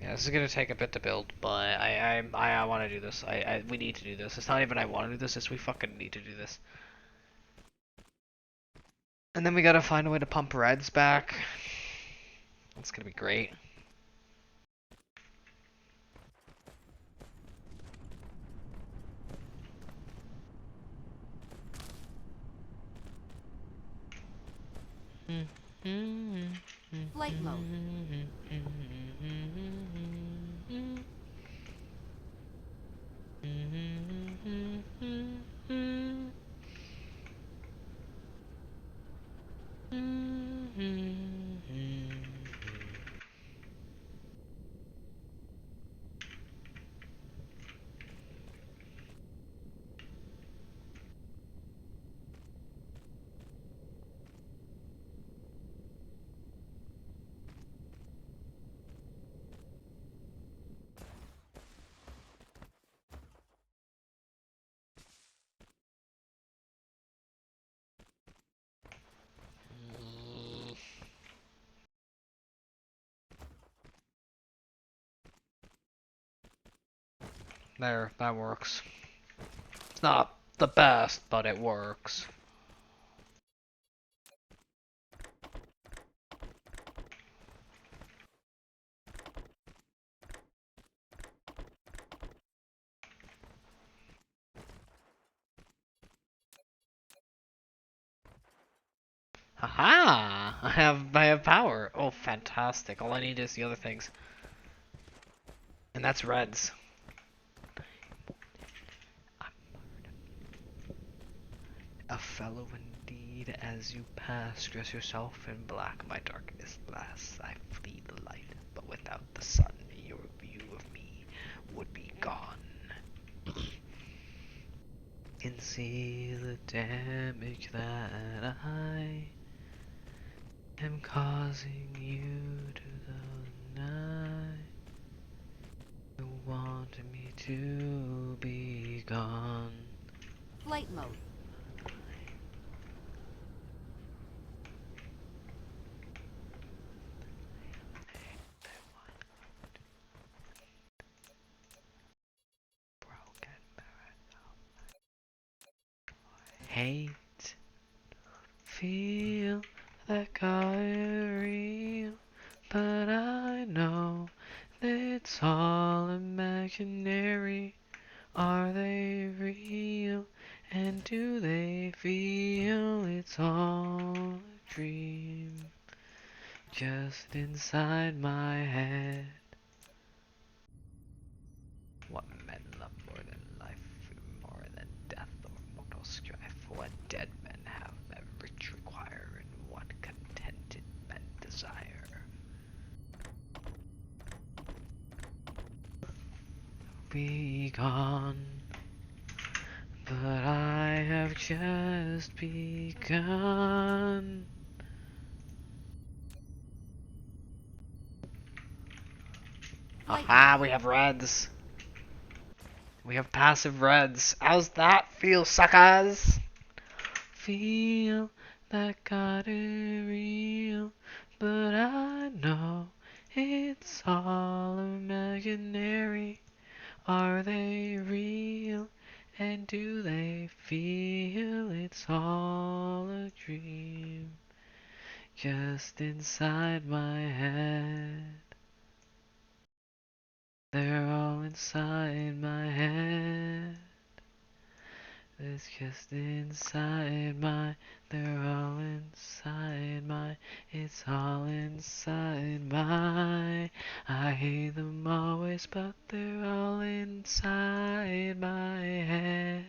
Yeah, this is gonna take a bit to build, but I want to do this. We need to do this. It's not even I want to do this, it's we fucking need to do this. And then we gotta find a way to pump reds back. That's gonna be great. Flight mode. There, that works. It's not the best, but it works. Haha! I have power. Oh, fantastic. All I need is the other things. And that's reds. A fellow indeed, as you pass, dress yourself in black, my darkness lasts. I flee the light, but without the sun, your view of me would be gone. Can see the damage that I am causing you to the night. You wanted me to be gone. Flight mode. Hate, feel that got real, but I know that it's all imaginary. Are they real? And do they feel it's all a dream? Just inside my head. What men love more than life, more than death or mortal strife. What dead men have that rich require, and what contented men desire. Be gone, but I have just begun. Aha, we have reds. We have passive reds. How's that feel, suckers? Feel that got it real, but I know it's all imaginary. Are they real? And do they feel it's all a dream? Just inside my head. They're all inside my head. It's just inside my, they're all inside my, it's all inside my. I hate them always, but they're all inside my head.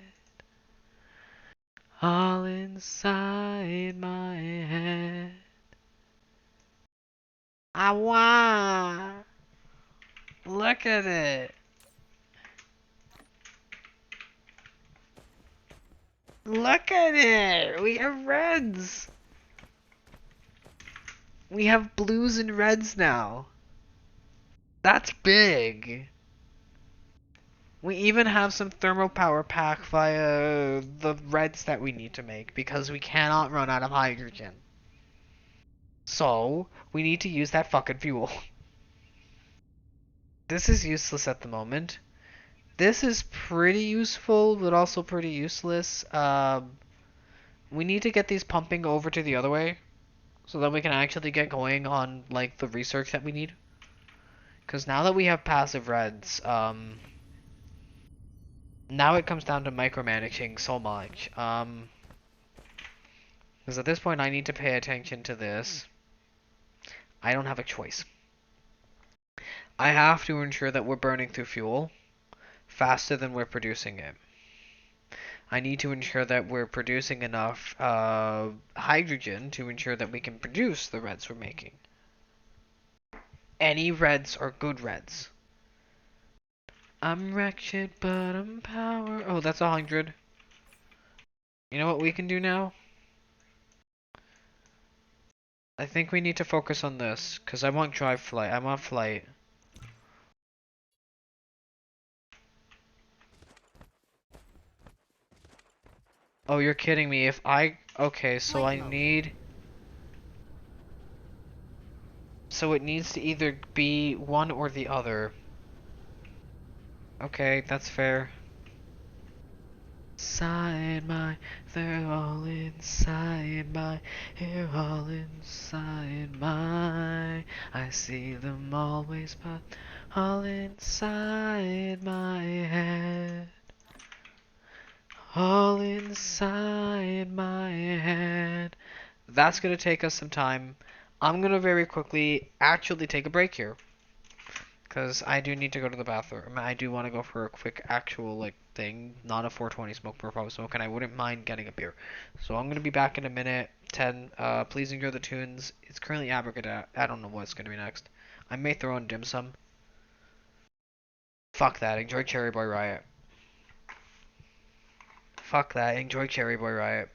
All inside my head. Ah, wow! Look at it! Look at it! We have reds! We have blues and reds now. That's big. We even have some thermal power pack via the reds that we need to make because we cannot run out of hydrogen. So, we need to use that fucking fuel. This is useless at the moment. This is pretty useful, but also pretty useless. We need to get these pumping over to the other way, so that we can actually get going on like the research that we need. Because now that we have passive reds, now it comes down to micromanaging so much. Because at this point I need to pay attention to this. I don't have a choice. I have to ensure that we're burning through fuel faster than we're producing it. I need to ensure that we're producing enough hydrogen to ensure that we can produce the reds we're making. Any reds are good reds. I'm wretched, but I'm power. Oh, that's 100. You know what we can do now? I think we need to focus on this, because I want drive flight. I want flight. Oh, you're kidding me. If I... Okay, so Flight I mode. need... So it needs to either be one or the other. Okay, that's fair. Inside my... They're all inside my... They're all inside my... I see them always, but... All inside my head. All inside my head. That's gonna take us some time. I'm gonna very quickly actually take a break here. Because I do need to go to the bathroom. I do want to go for a quick actual, like, thing. Not a 420 smoke per pop smoke, and I wouldn't mind getting a beer. So I'm gonna be back in a minute. 10. Please enjoy the tunes. It's currently Abracadabra. I don't know what's gonna be next. I may throw in dim sum. Fuck that. Enjoy Cherry Boy Riot. Fuck that. Enjoy Cherry Boy Riot.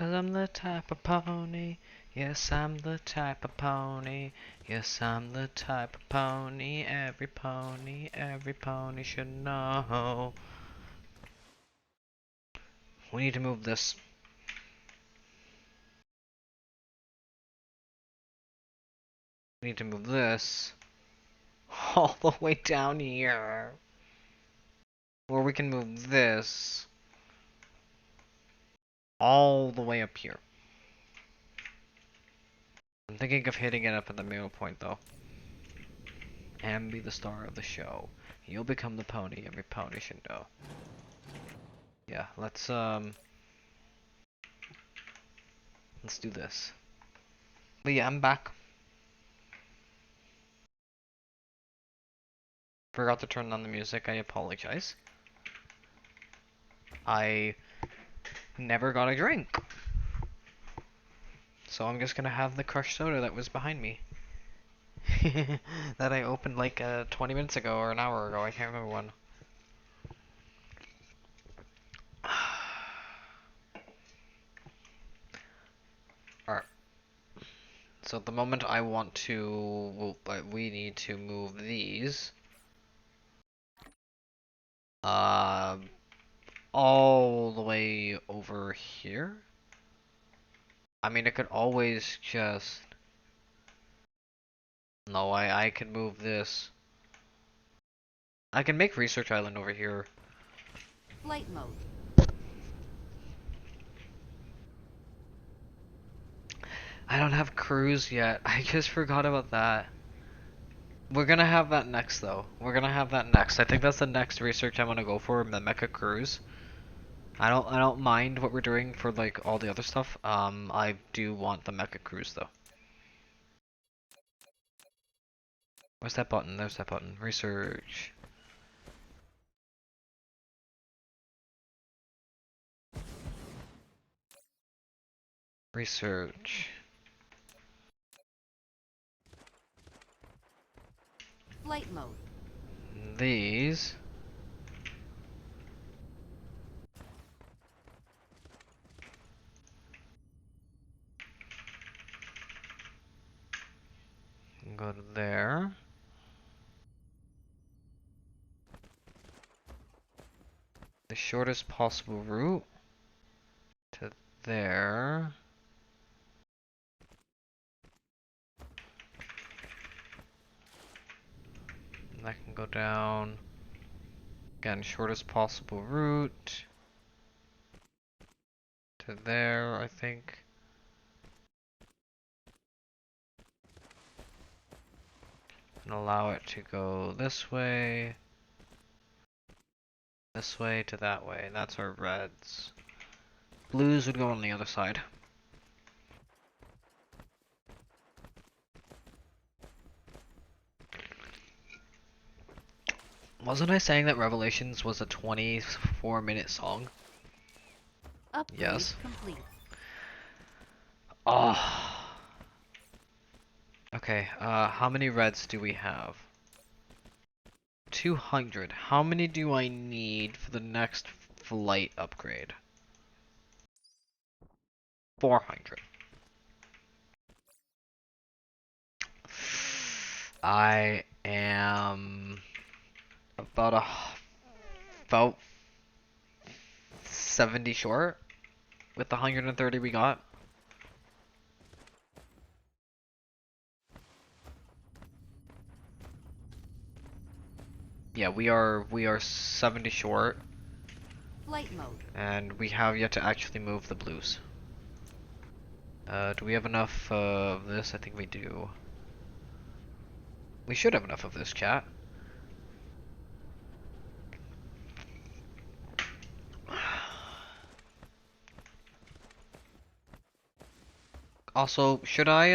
'Cause I'm the type of pony. Yes, I'm the type of pony. Yes, I'm the type of pony. Every pony should know. We need to move this. We need to move this all the way down here. Or we can move this all the way up here. I'm thinking of hitting it up at the middle point though. And be the star of the show. You'll become the pony every pony should know. Yeah, let's do this. But yeah, I'm back. Forgot to turn on the music, I apologize. I never got a drink. So I'm just gonna have the crushed soda that was behind me. That I opened like 20 minutes ago or an hour ago, I can't remember when. Alright. So at the moment I want to, we need to move these. All the way over here. I mean, I could always just... No, I can move this. I can make Research Island over here. Flight mode. I don't have cruise yet. I just forgot about that. We're gonna have that next though. We're gonna have that next. I think that's the next research I want to go for, the Mecha Cruise. I don't mind what we're doing for like all the other stuff. I do want the Mecha Cruise though. Where's that button? There's that button. Research. Research. Flight mode. These. Go to there. The shortest possible route to there. And that can go down. Again, shortest possible route to there, I think. And allow it to go this way to that way. And that's our reds. Blues would go on the other side. Wasn't I saying that Revelations was a 24-minute song? Upgrade Yes. complete. Oh. Okay, how many reds do we have? 200. How many do I need for the next flight upgrade? 400. I am about 70 short with the 130 we got. Yeah, we are 70 short. Flight mode. And we have yet to actually move the blues. Do we have enough of this? I think we do. We should have enough of this, chat. Also, should I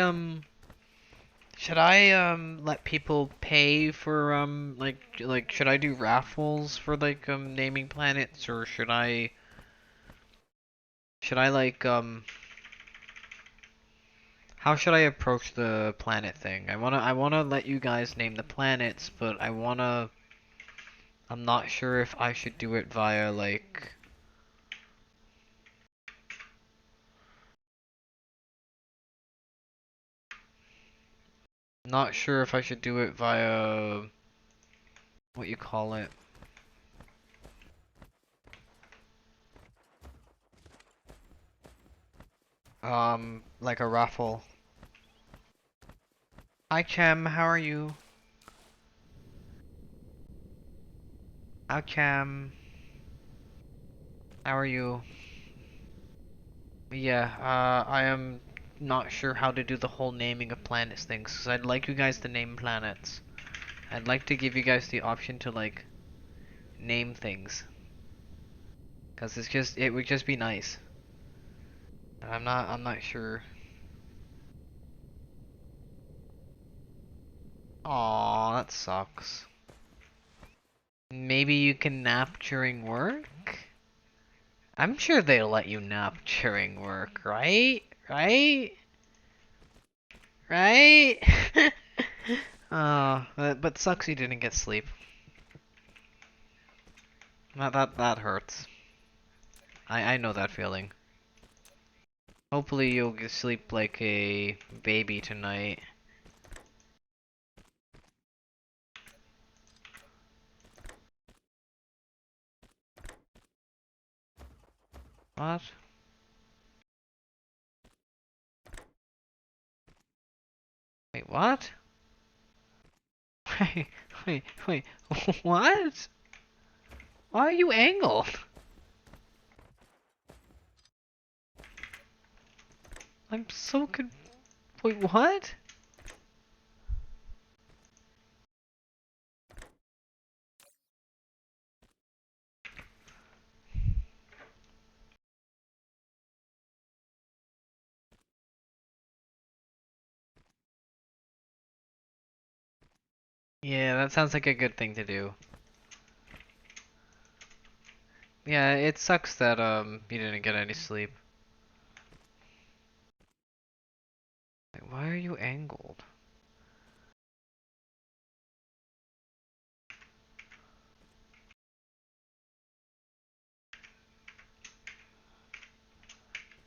let people pay for like should I do raffles for like naming planets, or should I like how should I approach the planet thing? I wanna let you guys name the planets, but I'm not sure if I should do it via like Not sure if I should do it via what you call it. Like a raffle. Hi Chem, how are you? Hi Chem. How are you? Yeah, I am not sure how to do the whole naming of planets things, because I'd like you guys to name planets. I'd like to give you guys the option to, like, name things. Because it would just be nice. And I'm not sure. Aw, that sucks. Maybe you can nap during work? I'm sure they'll let you nap during work, right? Right? Right? But sucks you didn't get sleep. That hurts. I know that feeling. Hopefully you'll get sleep like a baby tonight. What? Wait, what? Wait, what? Why are you angled? I'm so con- Wait, what? Yeah, that sounds like a good thing to do. Yeah, it sucks that you didn't get any sleep. Like, why are you angled?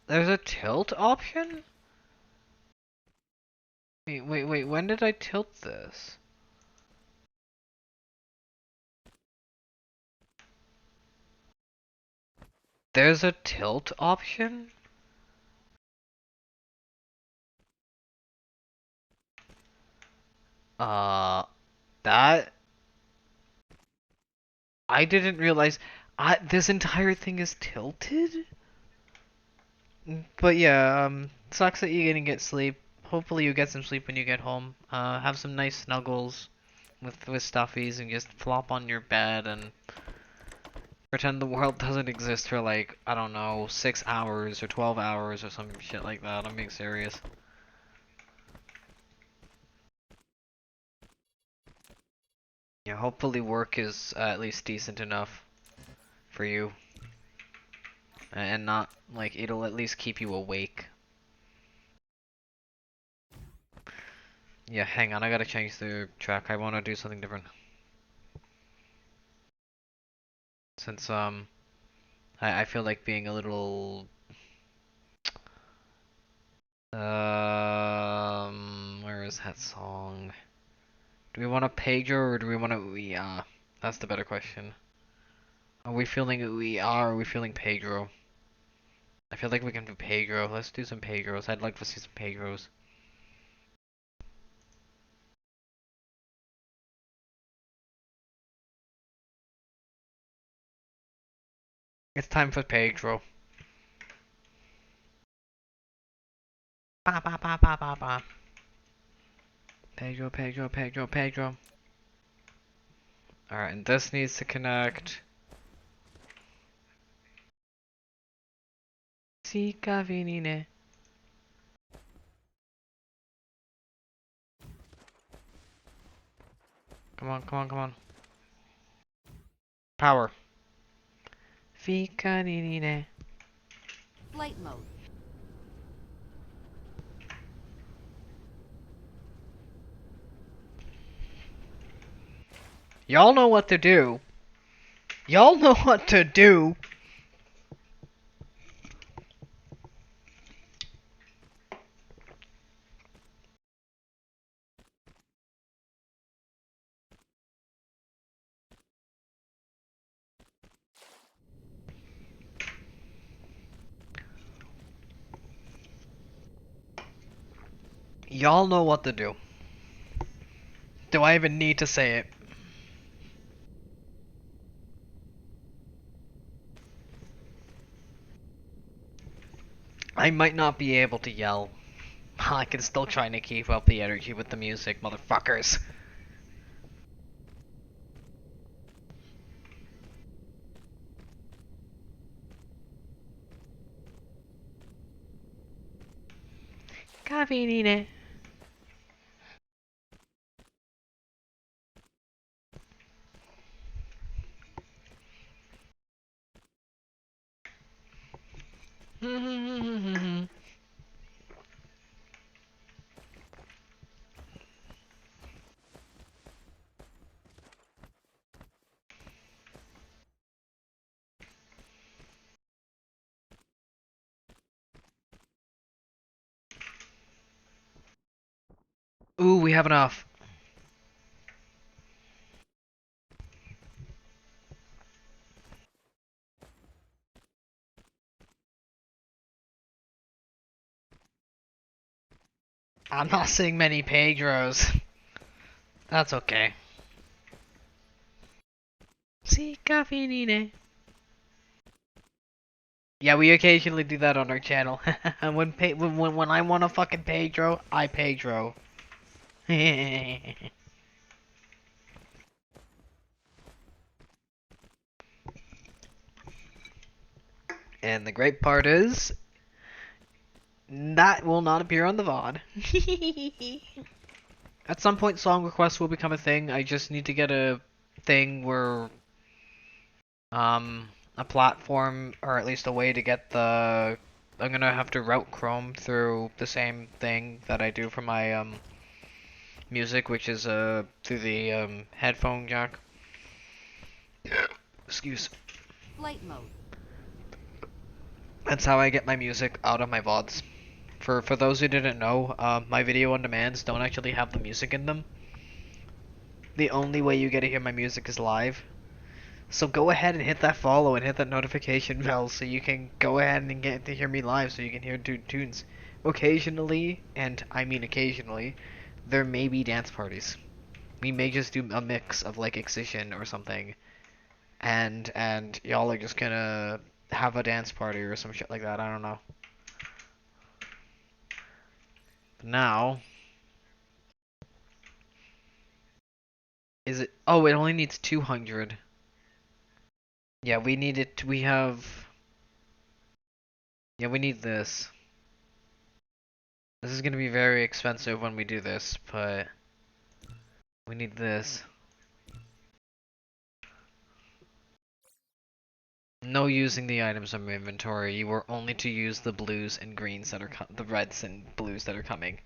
There's a tilt option? Wait, when did I tilt this? There's a tilt option? Uh, that I didn't realize. This entire thing is tilted? But yeah, sucks that you didn't get sleep. Hopefully you get some sleep when you get home. Have some nice snuggles with stuffies and just flop on your bed and pretend the world doesn't exist for like, I don't know, 6 hours or 12 hours or some shit like that. I'm being serious. Yeah, hopefully work is at least decent enough for you. And not, like, it'll at least keep you awake. Yeah, hang on, I gotta change the track. I wanna do something different. Since, I feel like being a little... Where is that song? Do we want a Pedro or do we want a Ouya? That's the better question. Are we feeling Ouya or are we feeling Pedro? I feel like we can do Pedro. Let's do some Pedros. I'd like to see some Pedros. It's time for Pedro. Ba ba ba ba ba ba. Pedro, Pedro, Pedro, Pedro. Alright, and this needs to connect. Sika vinine. Come on, come on, come on. Power. Fika ninine. Flight mode. Y'all know what to do. Y'all know what to do. Y'all know what to do. Do I even need to say it? I might not be able to yell. I can still try to keep up the energy with the music, motherfuckers. Caffeine. Ooh, we have enough. I'm not seeing many Pedros. That's okay. See, caffeine. Yeah, we occasionally do that on our channel. And when I want a fucking Pedro, I Pedro. And the great part is, that will not appear on the VOD. At some point, song requests will become a thing. I just need to get a thing where, a platform, or at least a way to get the... I'm gonna have to route Chrome through the same thing that I do for my, music, which is, through the, headphone jack. Excuse. Flight mode. That's how I get my music out of my VODs. For those who didn't know, my video on demands don't actually have the music in them. The only way you get to hear my music is live. So go ahead and hit that follow and hit that notification bell so you can go ahead and get to hear me live so you can hear tunes. Occasionally, and I mean occasionally, there may be dance parties. We may just do a mix of like Excision or something. And y'all are just gonna have a dance party or some shit like that, I don't know. Now, is it? Oh, it only needs 200. Yeah, we need it. We have. Yeah, we need this. This is gonna be very expensive when we do this, but we need this. No using the items from inventory. You are only to use the blues and greens that are the reds and blues that are coming.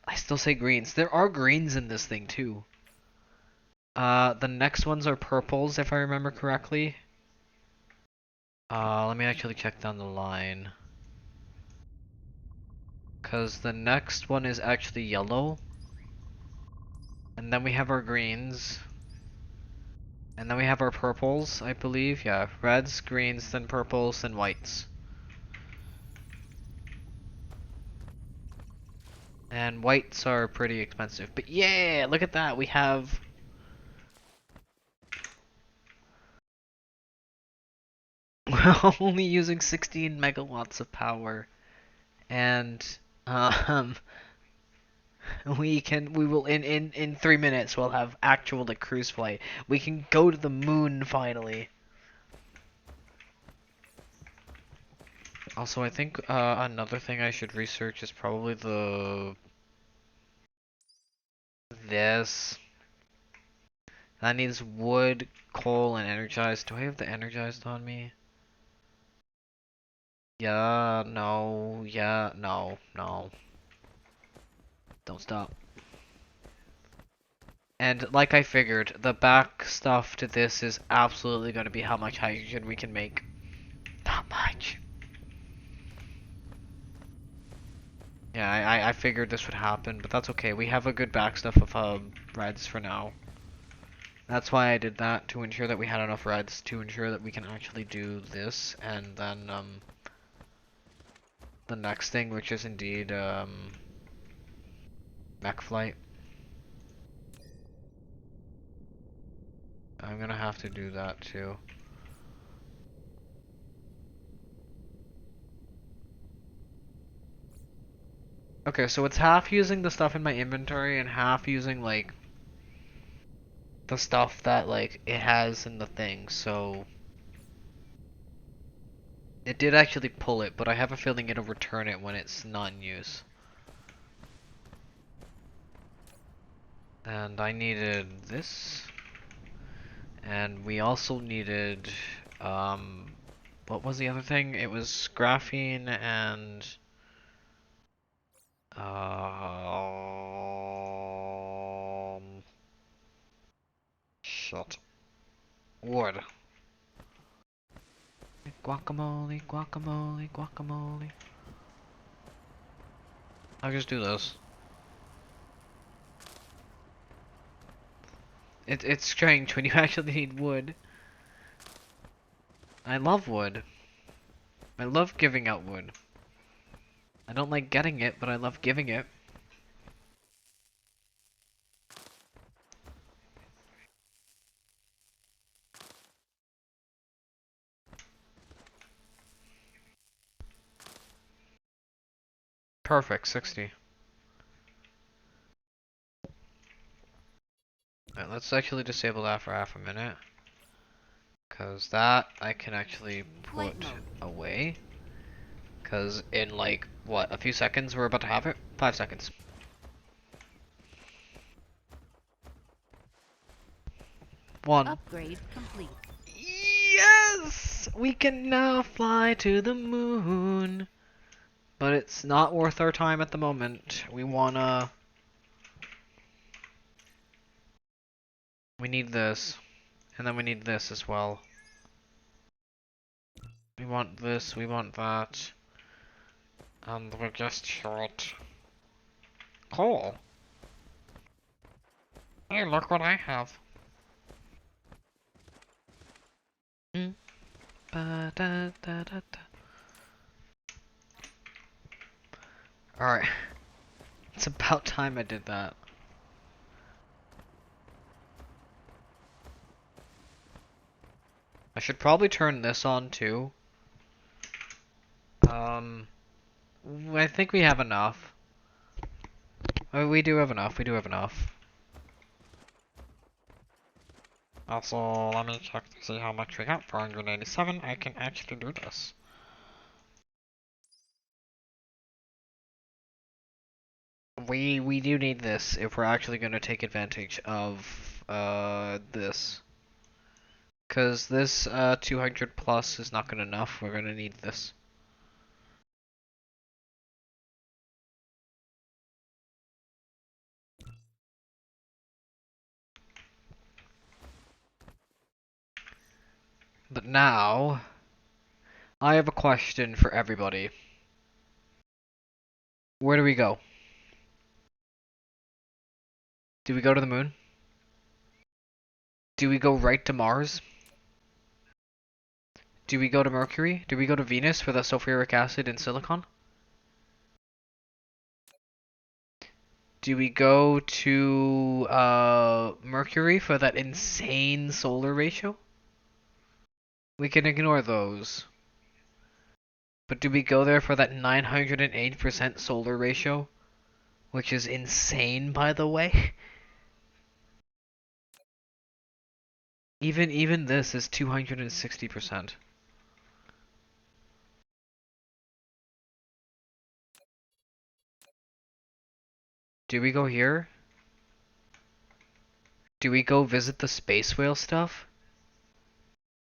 I still say greens. There are greens in this thing too. The next ones are purples, if I remember correctly. Let me actually check down the line. Cause the next one is actually yellow. And then we have our greens. And then we have our purples, I believe. Yeah, reds, greens, then purples, then whites. And whites are pretty expensive. But yeah, look at that. We have... We're only using 16 megawatts of power. And, we will, in 3 minutes, we'll have actual, like, cruise flight. We can go to the moon, finally. Also, I think, another thing I should research is probably this. That needs wood, coal, and energized. Do I have the energized on me? Yeah, no, yeah, no, no. Don't stop. And like I figured, the back stuff to this is absolutely going to be how much hydrogen we can make. Not much. Yeah, I figured this would happen, but that's okay. We have a good back stuff of reds for now. That's why I did that, to ensure that we had enough reds, to ensure that we can actually do this, and then, the next thing, which is indeed, mech flight. I'm gonna have to do that too. Okay, so it's half using the stuff in my inventory and half using like the stuff that like it has in the thing, so it did actually pull it, but I have a feeling it'll return it when it's not in use. And I needed this. And we also needed, what was the other thing? It was graphene and, shit. Wood. Guacamole, guacamole, guacamole. I'll just do this. It's strange when you actually need wood. I love wood. I love giving out wood. I don't like getting it, but I love giving it. Perfect, 60. Alright, let's actually disable that for half a minute. Cause that I can actually Flight put mode. away. Cause in like, what, a few seconds we're about to have it? 5 seconds. One. Upgrade complete. Yes! We can now fly to the moon. But it's not worth our time at the moment. We need this. And then we need this as well. We want this, we want that. And we're just short. Cool. Hey, look what I have. Ba da da da da. Alright. It's about time I did that. I should probably turn this on too. I think we have enough. Oh, we do have enough, we do have enough. Also, let me check to see how much we got. 487, I can actually do this. We do need this if we're actually going to take advantage of this. Cause this 200 plus is not good enough. We're gonna need this. But now, I have a question for everybody. Where do we go? Do we go to the moon? Do we go right to Mars? Do we go to Mercury? Do we go to Venus for the sulfuric acid and silicon? Do we go to Mercury for that insane solar ratio? We can ignore those. But do we go there for that 908% solar ratio? Which is insane, by the way. Even this is 260%. Do we go here? Do we go visit the space whale stuff?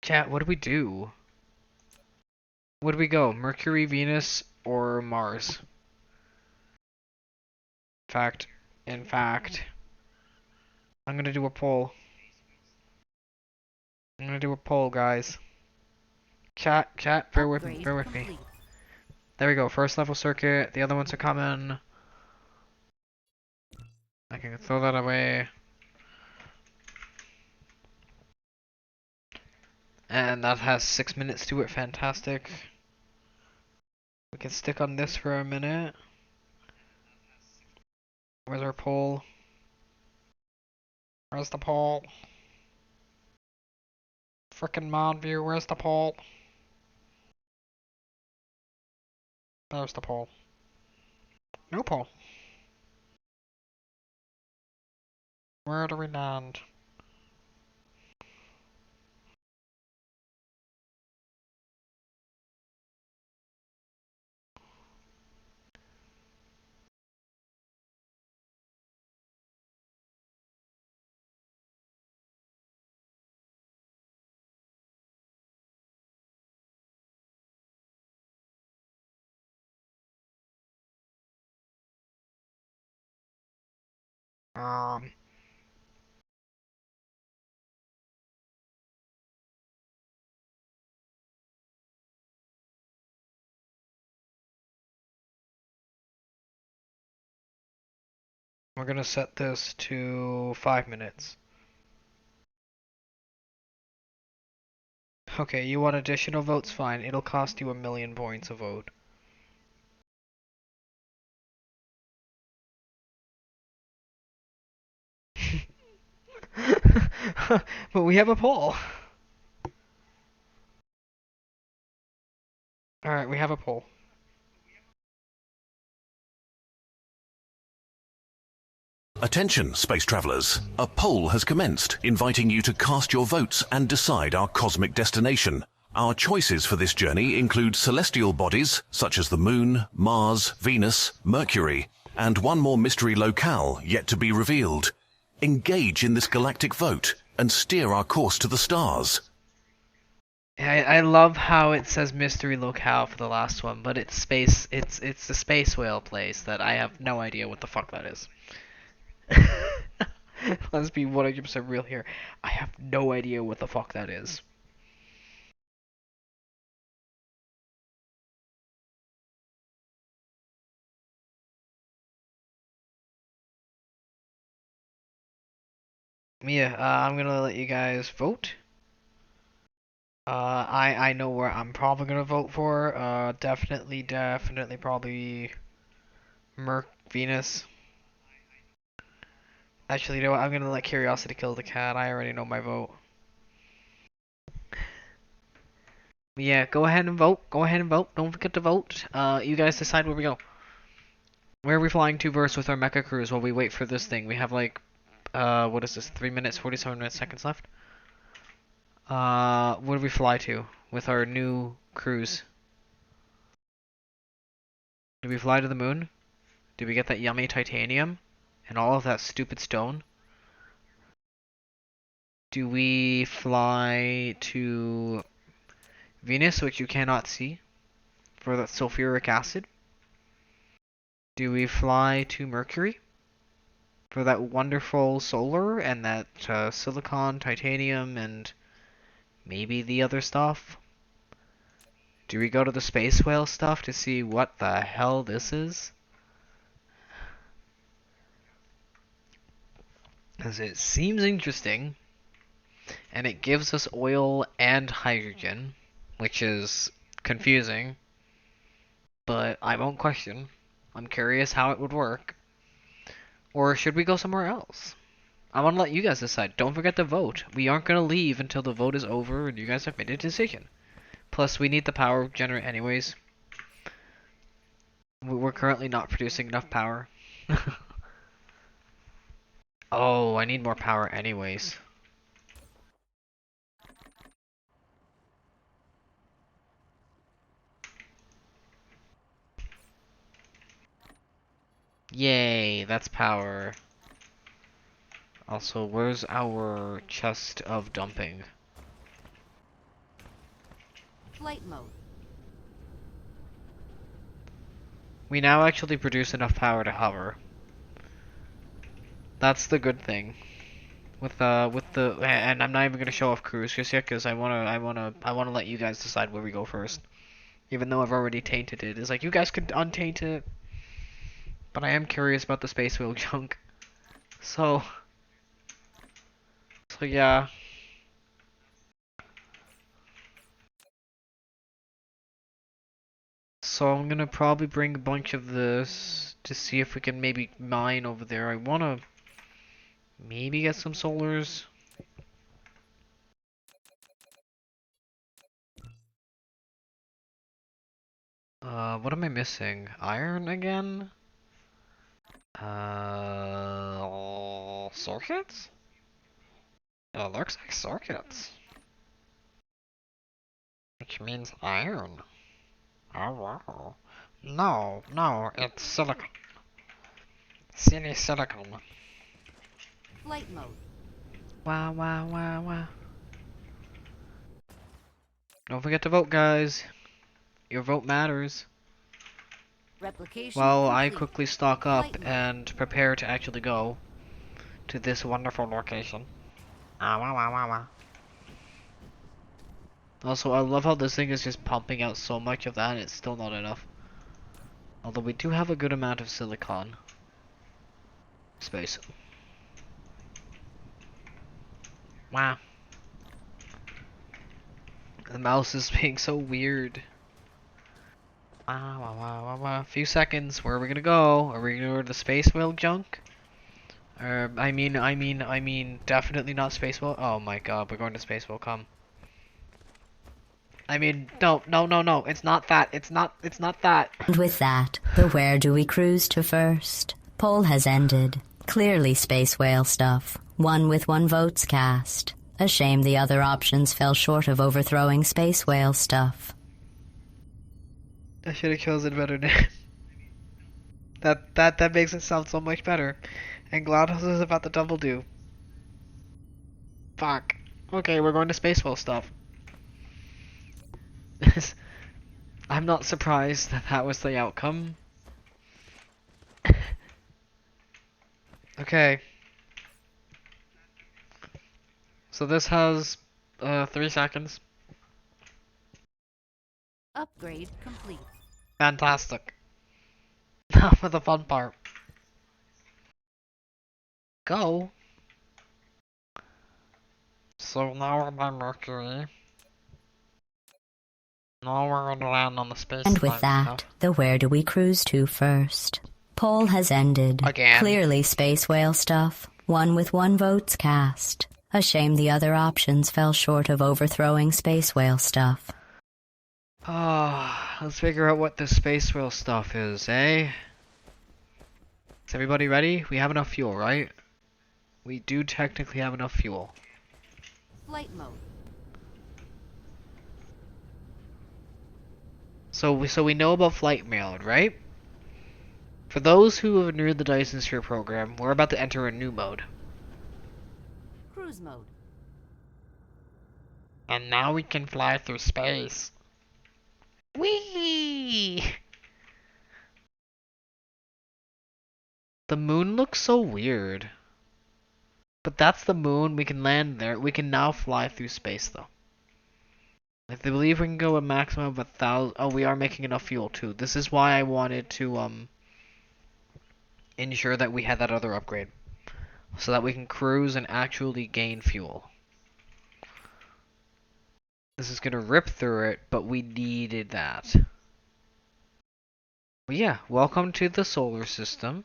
Chat, what do we do? Where do we go? Mercury, Venus, or Mars? In fact, I'm gonna do a poll. I'm gonna do a poll, guys. Chat, bear with me, bear with me. There we go, first level circuit, the other ones are coming. I can throw that away. And that has 6 minutes to it, fantastic. We can stick on this for a minute. Where's our pole? Where's the pole? Frickin' mod view, where's the pole? There's the pole. No pole. Where do we land? Um, we're gonna set this to 5 minutes. Okay, you want additional votes? Fine. It'll cost you 1,000,000 points a vote. But we have a poll. Alright, we have a poll. Attention, space travelers. A poll has commenced, inviting you to cast your votes and decide our cosmic destination. Our choices for this journey include celestial bodies, such as the Moon, Mars, Venus, Mercury, and one more mystery locale yet to be revealed. Engage in this galactic vote and steer our course to the stars. I love how it says mystery locale for the last one, but it's space. It's the space whale place that I have no idea what the fuck that is. Let's be 100% real here. I have no idea what the fuck that is. Yeah, I'm gonna let you guys vote. I know where I'm probably gonna vote for. Definitely, probably Venus. Actually, you know what? I'm gonna let curiosity kill the cat. I already know my vote. Yeah, go ahead and vote. Go ahead and vote. Don't forget to vote. You guys decide where we go. Where are we flying to first with our mecha cruise while we wait for this thing? We have like, what is this? 3 minutes, 47 seconds left. Where do we fly to with our new cruise? Do we fly to the moon? Did we get that yummy titanium and all of that stupid stone? Do we fly to Venus, which you cannot see, for that sulfuric acid? Do we fly to Mercury for that wonderful solar and that silicon, titanium, and maybe the other stuff? Do we go to the space whale stuff to see what the hell this is? Because it seems interesting, and it gives us oil and hydrogen, which is confusing, but I won't question. I'm curious how it would work. Or should we go somewhere else? I want to let you guys decide. Don't forget to vote. We aren't going to leave until the vote is over and you guys have made a decision. Plus, we need the power generator anyways. We're currently not producing enough power. Oh, I need more power anyways. Yay, that's power. Also, where's our chest of dumping? Flight mode. We now actually produce enough power to hover. That's the good thing. And I'm not even gonna show off cruise just yet, cause I wanna let you guys decide where we go first. Even though I've already tainted it, it's like you guys could untaint it. But I am curious about the space whale junk. So yeah. So I'm gonna probably bring a bunch of this to see if we can maybe mine over there. I wanna maybe get some solars. What am I missing? Iron again? Circuits? Looks like circuits. Which means iron. Oh wow. No, no, it's silicon. Silly silicon. Flight mode. Wow, wow, wow, wow. Don't forget to vote, guys. Your vote matters. Replication While I complete. quickly stock up Flight mode. and prepare to actually go to this wonderful location. Ah, wow, wow, wow, wow. Also, I love how this thing is just pumping out so much of that and it's still not enough. Although we do have a good amount of silicon. Space. Wow. The mouse is being so weird. Wow, wow, wow, wow, wow. A few seconds. Where are we gonna go? Are we gonna go to the space whale junk? I mean, definitely not space whale. Oh my god, we're going to space whale. Come. I mean, no, no, no, no. It's not that. It's not that. And with that, the where do we cruise to first? Poll has ended. Clearly space whale stuff. One with 1 votes cast. A shame the other options fell short of overthrowing space whale stuff. I should have chosen a better name. That makes it sound so much better. And GLaDOS is about to double do. Fuck. Okay, we're going to space whale stuff. I'm not surprised that that was the outcome. Okay. So this has 3 seconds. Upgrade complete. Fantastic. Now for the fun part. Go. So now we're by Mercury. Now we're gonna land on the space. And with that, the where do we cruise to first? Poll has ended. Again. Clearly space whale stuff. One with 1 votes cast. A shame the other options fell short of overthrowing space whale stuff. Let's figure out what this space whale stuff is, eh? Is everybody ready? We have enough fuel, right? We do technically have enough fuel. Flight mode. So we know about flight mode, right? For those who are new to the Dyson Sphere program, we're about to enter a new mode. Cruise mode. And now we can fly through space. Whee! The moon looks so weird. But that's the moon, we can land there. We can now fly through space though. I believe we can go a maximum of 1,000. Oh, we are making enough fuel too. This is why I wanted to ensure that we had that other upgrade. So that we can cruise and actually gain fuel. This is gonna rip through it, but we needed that. But yeah, welcome to the solar system.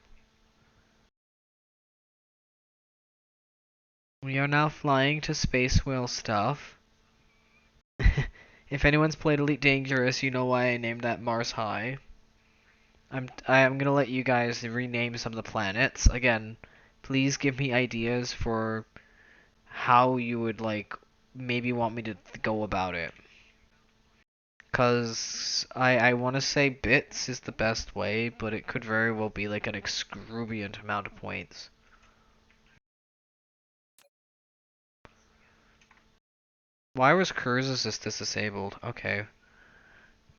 We are now flying to space whale stuff. If anyone's played Elite Dangerous, you know why I named that Mars High. I'm gonna let you guys rename some of the planets. Again, please give me ideas for how you would like maybe want me to go about it. Cause I want to say bits is the best way, but it could very well be like an excruciating amount of points. Why was cruise assist disabled? Okay.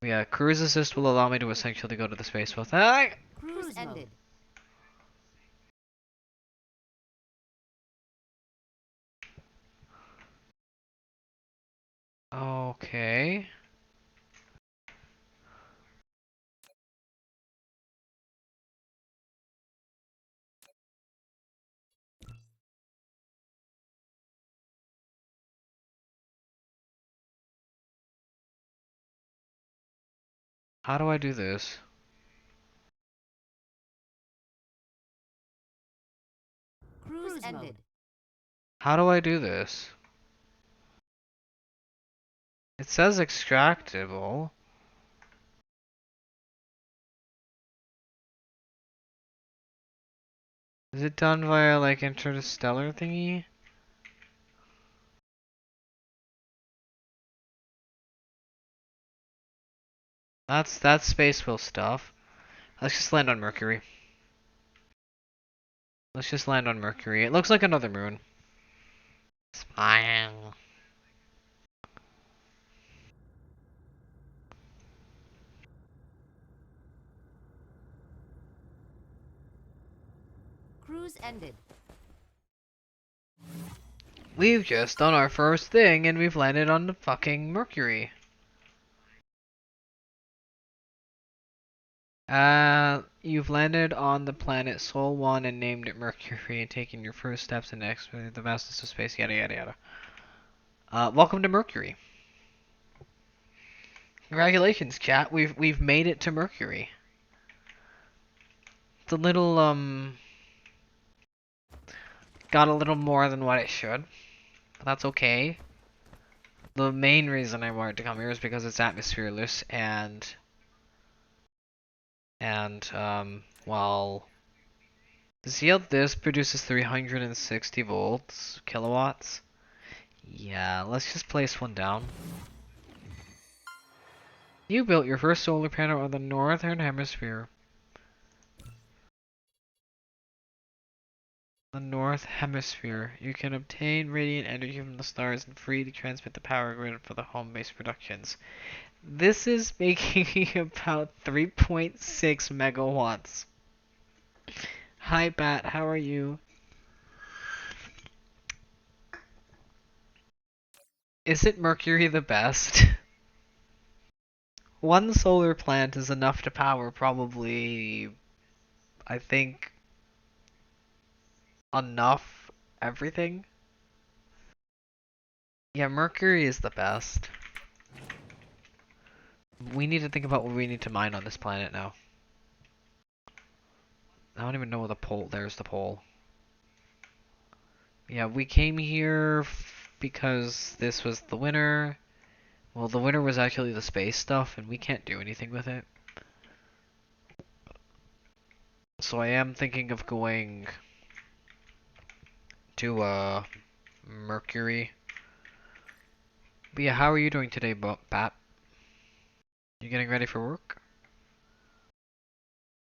Yeah, cruise assist will allow me to essentially go to the space with that. Cruise ended. Okay. How do I do this? Cruise ended. How do I do this? It says extractable. Is it done via like interstellar thingy? That's space wheel stuff. Let's just land on Mercury. Let's just land on Mercury. It looks like another moon. Smile. Cruise ended. We've just done our first thing and we've landed on the fucking Mercury. You've landed on the planet Sol 1 and named it Mercury and taken your first steps in exploring the vastness of space, yada yada yada. Welcome to Mercury. Congratulations, chat. We've made it to Mercury. It's a little got a little more than what it should. But that's okay. The main reason I wanted to come here is because it's atmosphereless well, see how this produces 360 volts, kilowatts? Yeah, let's just place one down. You built your first solar panel on the northern hemisphere. The North Hemisphere. You can obtain radiant energy from the stars and freely transmit the power grid for the home-based productions. This is making about 3.6 megawatts. Hi Bat, how are you? Isn't Mercury the best? One solar plant is enough to power probably, I think, enough everything. Yeah, Mercury is the best. We need to think about what we need to mine on this planet now. I don't even know where the pole. There's the pole. Yeah, we came here because this was the winter. Well, the winter was actually the space stuff, and we can't do anything with it. So I am thinking of going to Mercury. But yeah, how are you doing today, Bat? You getting ready for work?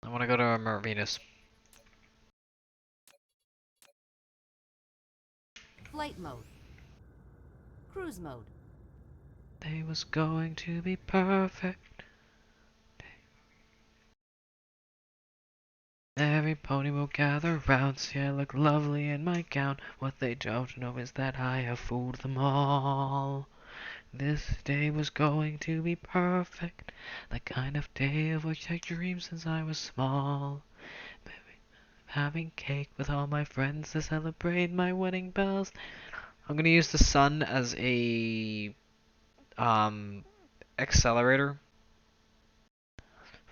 I want to go to Venus. Flight mode. Cruise mode. Day was going to be perfect. Every pony will gather round. See, I look lovely in my gown. What they don't know is that I have fooled them all. This day was going to be perfect, the kind of day of which I dreamed since I was small. Having cake with all my friends to celebrate my wedding bells. I'm gonna use the sun as a accelerator.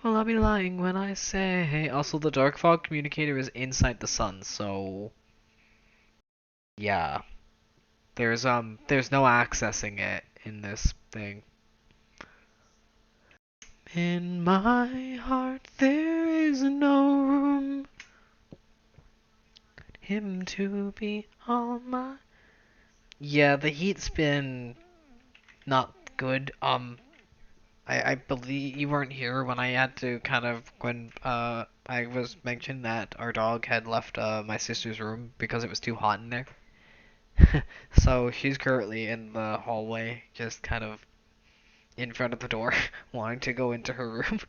Well, I'll be lying when I say. Also, the dark fog communicator is inside the sun, so yeah. There's no accessing it in this thing. In my heart there is no room for him to be all my. Yeah, the heat's been not good. I believe you weren't here when I had to when I was mentioned that our dog had left my sister's room because it was too hot in there. So she's currently in the hallway, just kind of in front of the door, wanting to go into her room.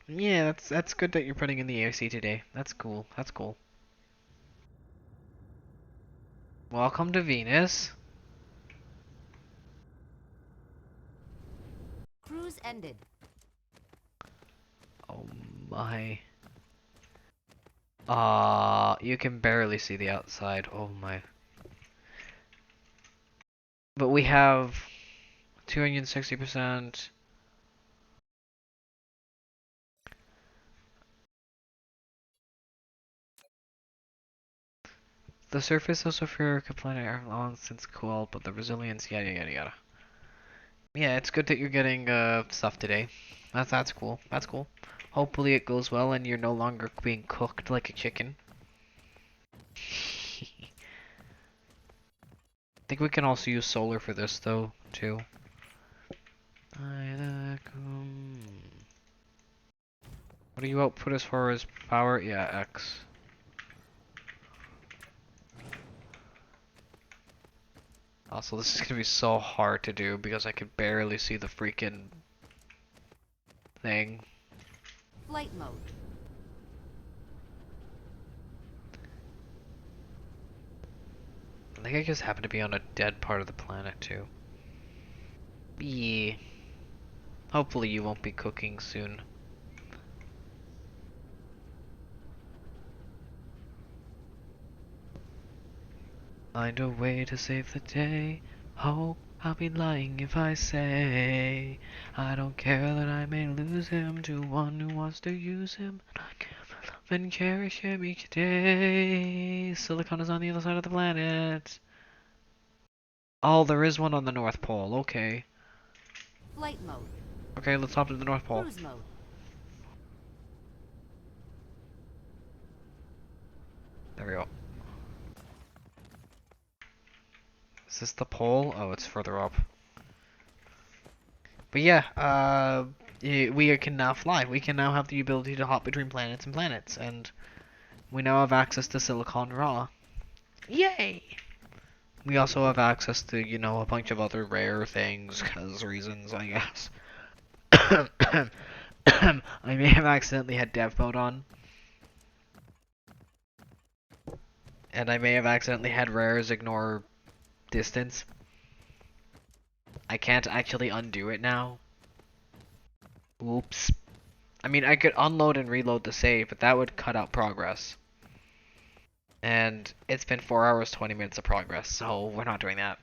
Yeah, that's good that you're putting in the AC today. That's cool. That's cool. Welcome to Venus. Cruise ended. Oh my. You can barely see the outside. Oh my. But we have 260%. The surface of Sulfuric planet are long since cooled, but the resilience, yada yada yada. Yeah, it's good that you're getting stuff today. That's cool. That's cool. Hopefully it goes well and you're no longer being cooked like a chicken. I think we can also use solar for this though, too. What do you output as far as power? Yeah, X. Also, this is gonna be so hard to do because I could barely see the freaking thing. Flight mode. I think I just happen to be on a dead part of the planet too. Yeah. Hopefully you won't be cooking soon. Find a way to save the day. Hope I'll be lying if I say I don't care that I may lose him to one who wants to use him. I can't love and cherish him each day. Silicon is on the other side of the planet. Oh, there is one on the North Pole. Okay. Flight mode. Okay, let's hop to the North Pole. Cruise mode. There we go. Is this the pole? Oh, it's further up. But yeah, we can now fly. We can now have the ability to hop between planets and planets, and we now have access to Silicon Raw. Yay! We also have access to, you know, a bunch of other rare things, cause reasons, I guess. I may have accidentally had dev mode on. And I may have accidentally had rares ignore distance. I can't actually undo it now. Oops. I mean, I could unload and reload the save, but that would cut out progress. And it's been 4 hours, 20 minutes of progress, so we're not doing that.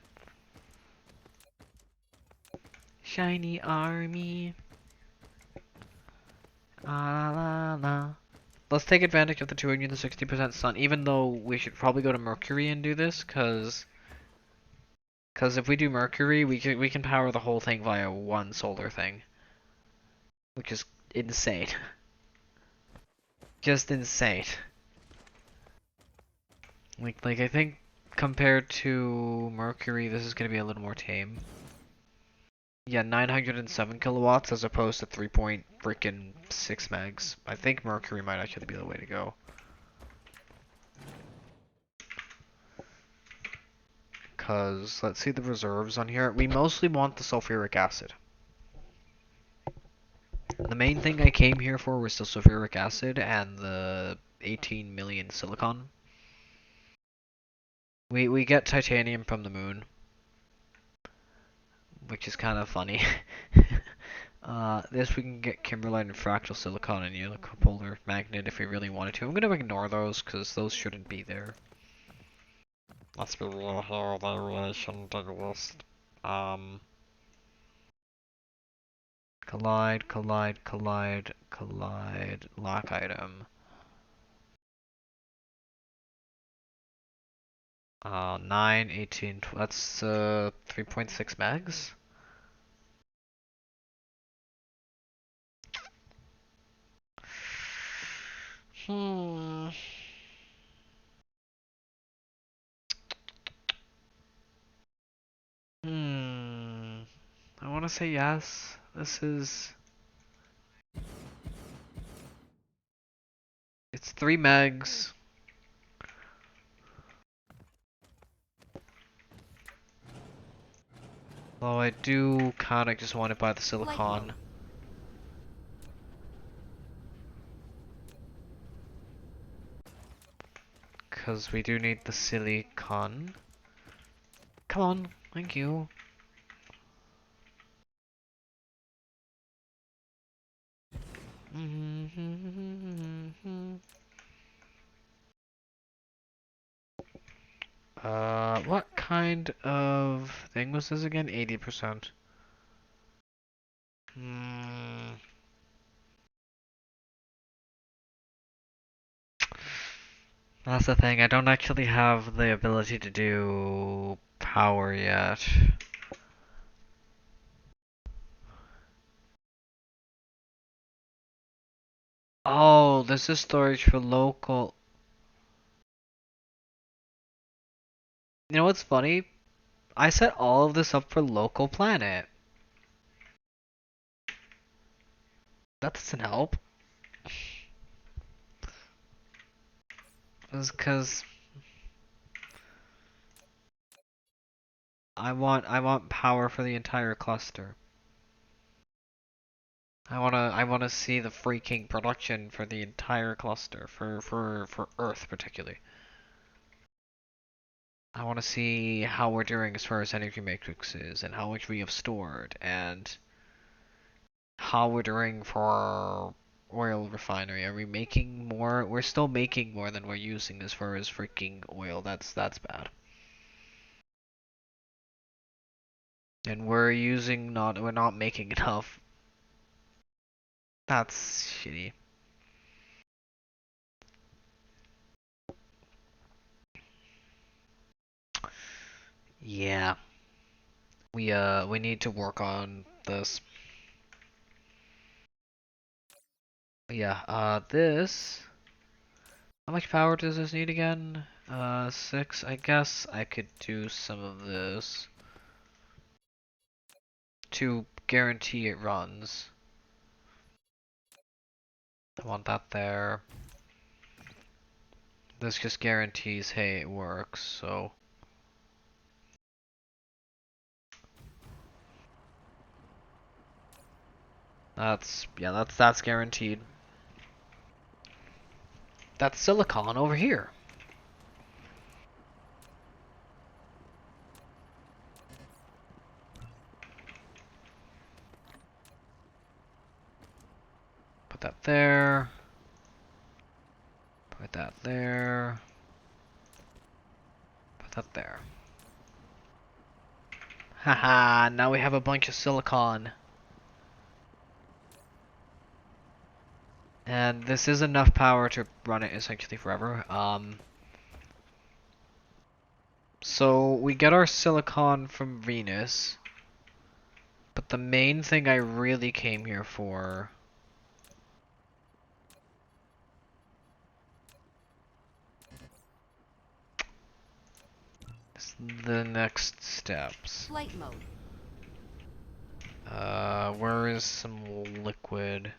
Shiny army. Ah la la. Let's take advantage of the 260% sun, even though we should probably go to Mercury and do this, cause if we do Mercury, we can power the whole thing via one solar thing, which is insane. Just insane. Like I think compared to Mercury, this is gonna be a little more tame. Yeah, 907 kilowatts as opposed to 3.6 megs. I think Mercury might actually be the way to go. Cause let's see the reserves on here. We mostly want the sulfuric acid. The main thing I came here for was the sulfuric acid and the 18 million silicon. We get titanium from the moon, which is kind of funny. This we can get kimberlite and fractal silicon and unipolar magnet if we really wanted to. I'm gonna ignore those because those shouldn't be there. Let's be real here, they really shouldn't exist. Collide, collide, collide, collide, lock item. 9, 18, that's 3.6 megs? I want to say yes. This is... It's 3 megs. Though I do kinda just want to buy the silicon. Because we do need the silicon. Come on, thank you. What kind of thing was this again? 80%. That's the thing, I don't actually have the ability to do power yet. Oh, this is storage for local. You know what's funny? I set all of this up for local planet. That doesn't help. It's because I want power for the entire cluster. I wanna see the freaking production for the entire cluster for Earth particularly. I want to see how we're doing as far as energy matrices and how much we have stored and how we're doing for oil refinery. Are we making more? We're still making more than we're using as far as freaking oil. That's bad. And we're not making enough. That's shitty. Yeah. We need to work on this. Yeah, this. How much power does this need again? 6. I guess I could do some of this to guarantee it runs. I want that there. This just guarantees, hey, it works, so. That's guaranteed. That's silicon over here. Put that there. Put that there. Put that there. Haha, now we have a bunch of silicon. And this is enough power to run it essentially forever. So we get our silicon from Venus. But the main thing I really came here for is the next steps. Flight mode. Where is some liquid?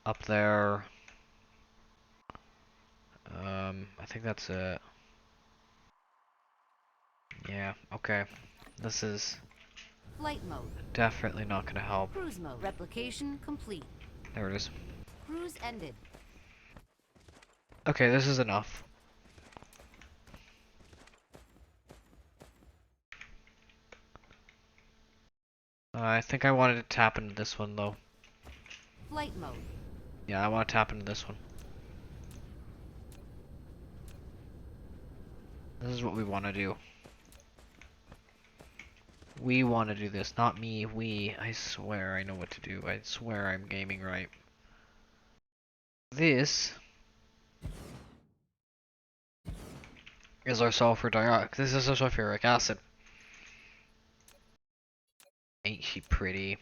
Up there. I think that's it. Yeah, okay. This is Flight mode. definitely not gonna help. Cruise mode. Replication complete. There it is. Cruise ended. Okay, this is enough. I think I wanted to tap into this one though. Flight mode. Yeah, I want to tap into this one. This is what we want to do. We want to do this, not me. We. I swear I know what to do. I swear I'm gaming right. This is our sulfur dioxide. This is our sulfuric acid. Ain't she pretty?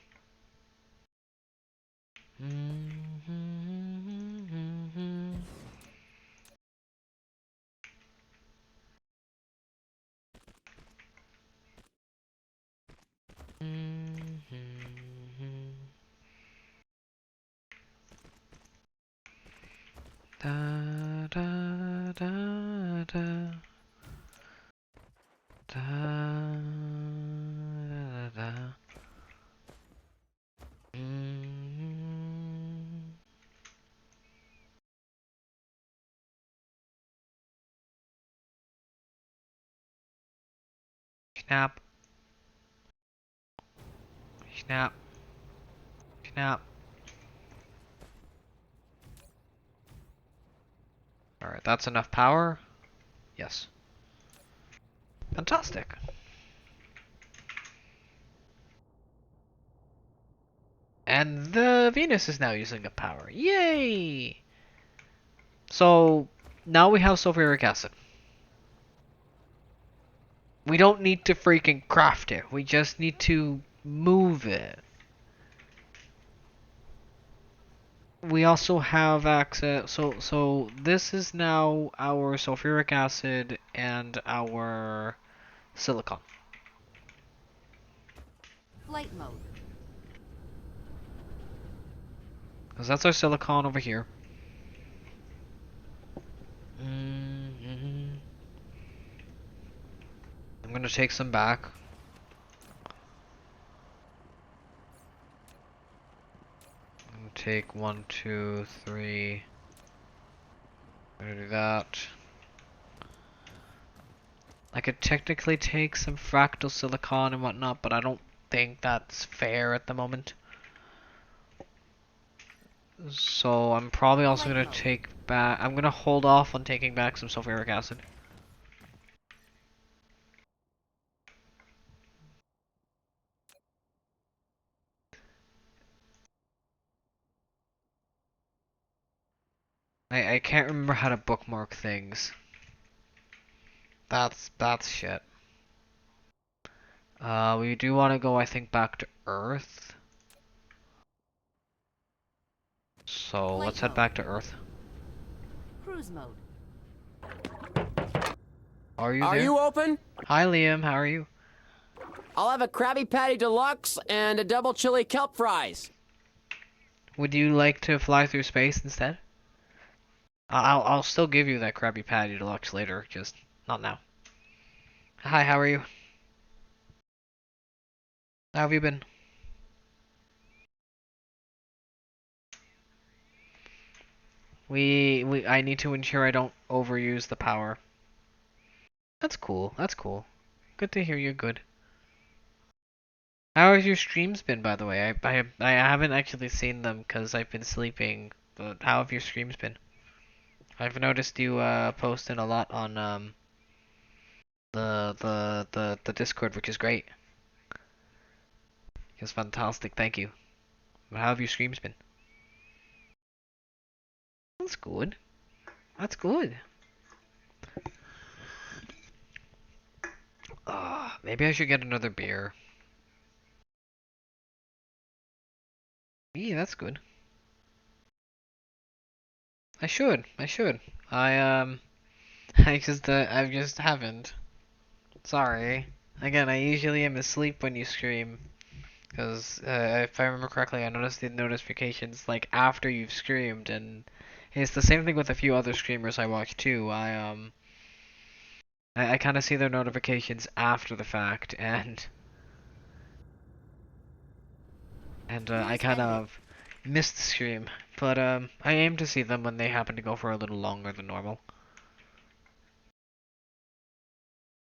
Da da da da da da da. Snap. Snap. Snap. Alright, that's enough power? Yes. Fantastic. And the Venus is now using up power. Yay! So, now we have sulfuric acid. We don't need to freaking craft it. We just need to move it. We also have access, so this is now our sulfuric acid and our silicon. Flight mode. Because that's our silicon over here. I'm gonna take some back. I'm gonna take 1, 2, 3. I'm gonna do that. I could technically take some fractal silicon and whatnot, but I don't think that's fair at the moment. So I'm probably also gonna take back. I'm gonna hold off on taking back some sulfuric acid. I can't remember how to bookmark things. That's shit. We do want to go, I think, back to Earth. So let's head back to Earth. Cruise mode. Are you Are there? you open? Hi Liam, how are you? I'll have a Krabby Patty Deluxe and a double chili kelp fries. Would you like to fly through space instead? I'll still give you that Krabby Patty Deluxe later, just not now. Hi, how are you? How have you been? I need to ensure I don't overuse the power. That's cool. That's cool. Good to hear you're good. How has your streams been, by the way? I haven't actually seen them because I've been sleeping. But how have your streams been? I've noticed you posting a lot on the Discord, which is great. It's fantastic. Thank you. But how have your streams been? That's good. That's good. Maybe I should get another beer. Yeah, that's good. I should. I I just haven't. Sorry. Again, I usually am asleep when you stream. Because if I remember correctly, I noticed the notifications like after you've streamed, and it's the same thing with a few other streamers I watch too. I kind of see their notifications after the fact, and I kind of missed the stream. But I aim to see them when they happen to go for a little longer than normal.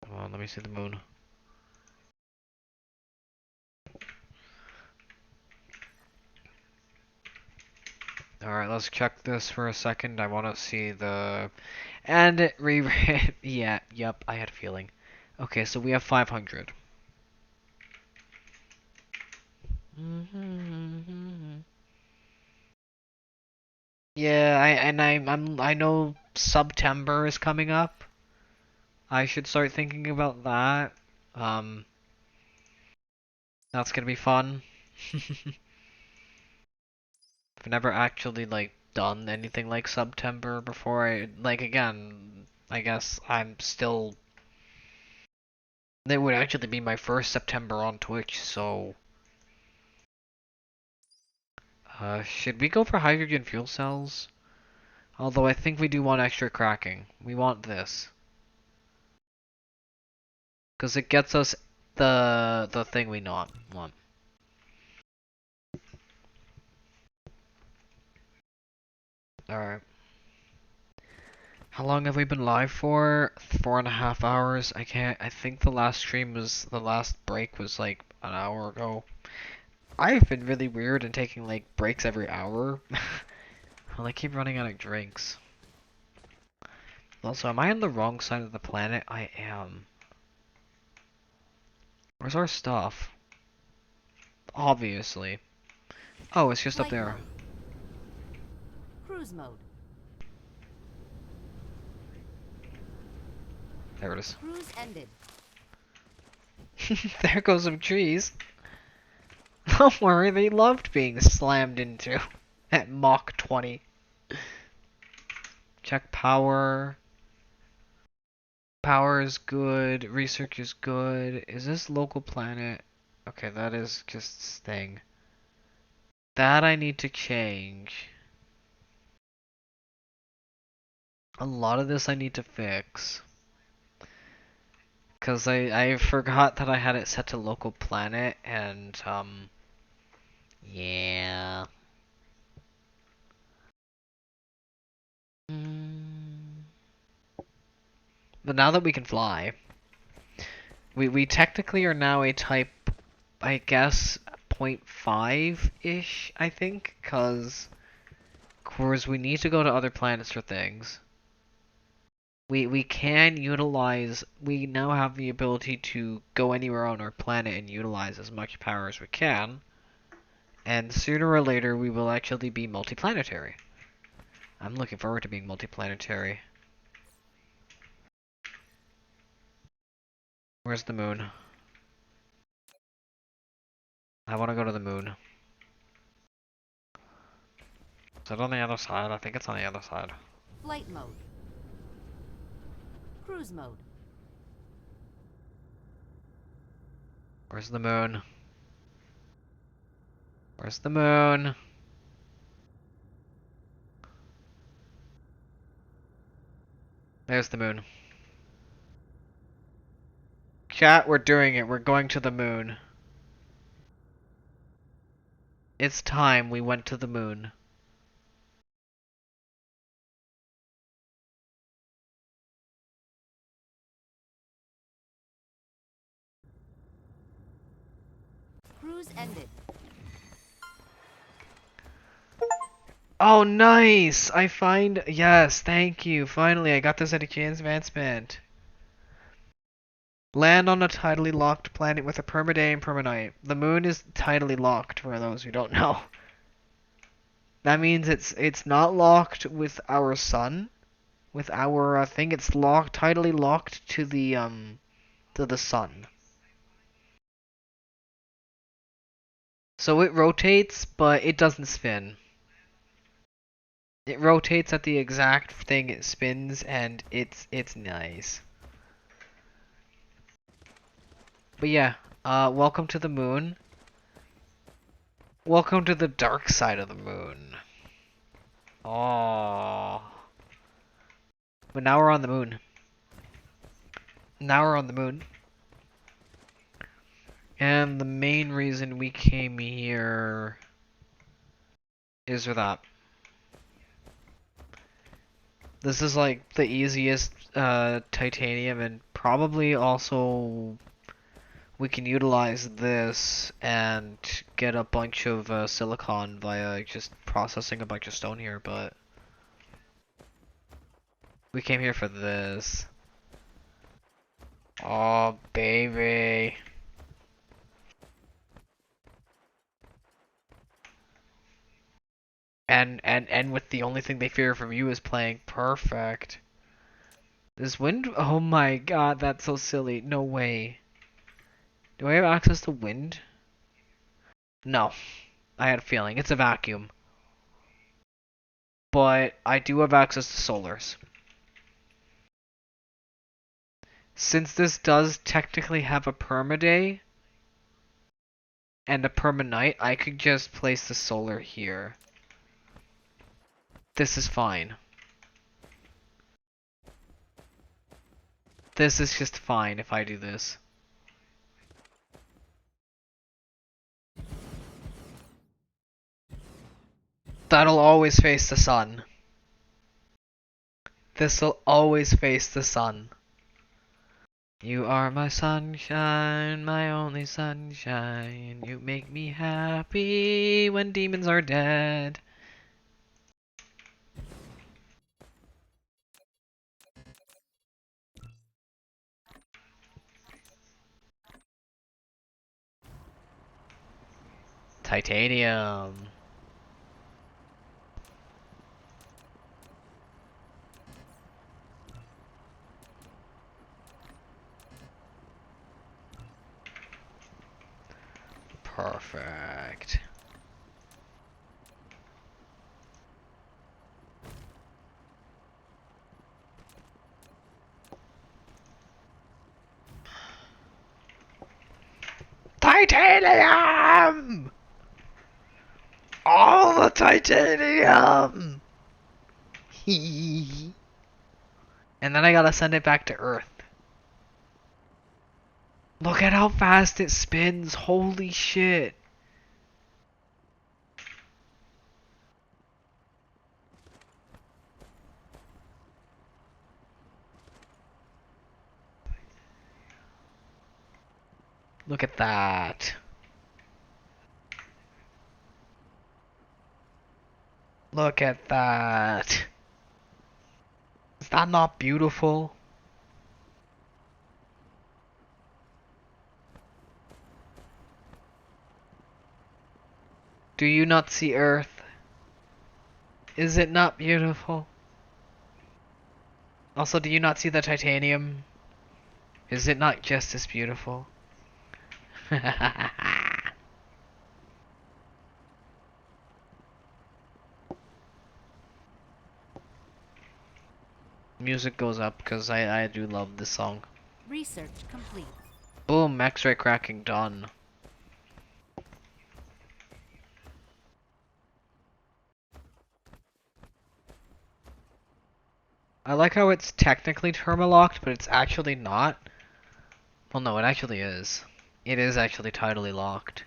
Come on, let me see the moon. Alright, let's check this for a second. I want to see the... And it yeah, yep, I had a feeling. Okay, so we have 500. Yeah, I know September is coming up. I should start thinking about that. That's gonna be fun. I've never actually like done anything like September before. Again, I guess I'm still. It would actually be my first September on Twitch, so. Should we go for hydrogen fuel cells? Although I think we do want extra cracking. We want this. Because it gets us the thing we not want. Alright. How long have we been live for? 4.5 hours. I think the last break was like an hour ago. I've been really weird and taking like breaks every hour. Well, I keep running out of drinks. Also, am I on the wrong side of the planet? I am. Where's our stuff? Obviously. Oh, it's just up Flight there. mode. Cruise mode. There it is. Cruise ended. There goes some trees. Don't worry, they loved being slammed into at Mach 20. Check power. Power is good. Research is good. Is this local planet? Okay, that is just thing. That I need to change. A lot of this I need to fix. Because I forgot that I had it set to local planet, and, yeah. But now that we can fly, we technically are now a type, I guess, 0.5-ish, I think, because we need to go to other planets for things. We can utilize, we now have the ability to go anywhere on our planet and utilize as much power as we can, and sooner or later we will actually be multiplanetary. I'm looking forward to being multiplanetary. Where's the moon? I want to go to the moon. Is it on the other side? I think it's on the other side. Flight mode. Cruise mode. Where's the moon? Where's the moon? There's the moon. Chat, we're doing it. We're going to the moon. It's time we went to the moon. Cruise ended. Oh, nice! Yes, thank you. Finally, I got this education advancement. Land on a tidally locked planet with a permaday and permanite. The moon is tidally locked, for those who don't know. That means it's not locked with our sun. With our thing, it's tidally locked to the sun. So it rotates, but it doesn't spin. It rotates at the exact thing it spins, and it's nice. But yeah, welcome to the moon. Welcome to the dark side of the moon. Oh. But now we're on the moon. Now we're on the moon. And the main reason we came here is for that. This is like the easiest titanium, and probably also we can utilize this and get a bunch of silicon via just processing a bunch of stone here, but we came here for this. Oh, baby. And with the only thing they fear from you is playing perfect. This wind? Oh my god, that's so silly. No way. Do I have access to wind? No. I had a feeling. It's a vacuum. But I do have access to solars. Since this does technically have a permaday and a permanite, I could just place the solar here. This is fine. This is just fine if I do this. That'll always face the sun. This'll always face the sun. You are my sunshine, my only sunshine. You make me happy when demons are dead. Titanium. Perfect. Titanium! All the titanium! And then I gotta send it back to Earth. Look at how fast it spins. Holy shit. Look at that. Look at that. Is that not beautiful? Do you not see Earth? Is it not beautiful? Also, do you not see the titanium? Is it not just as beautiful? Music goes up because I do love this song. Research complete. Boom, X-ray cracking done. I like how it's technically termalocked, but it's actually not. Well, no, it actually is. It is actually tidally locked.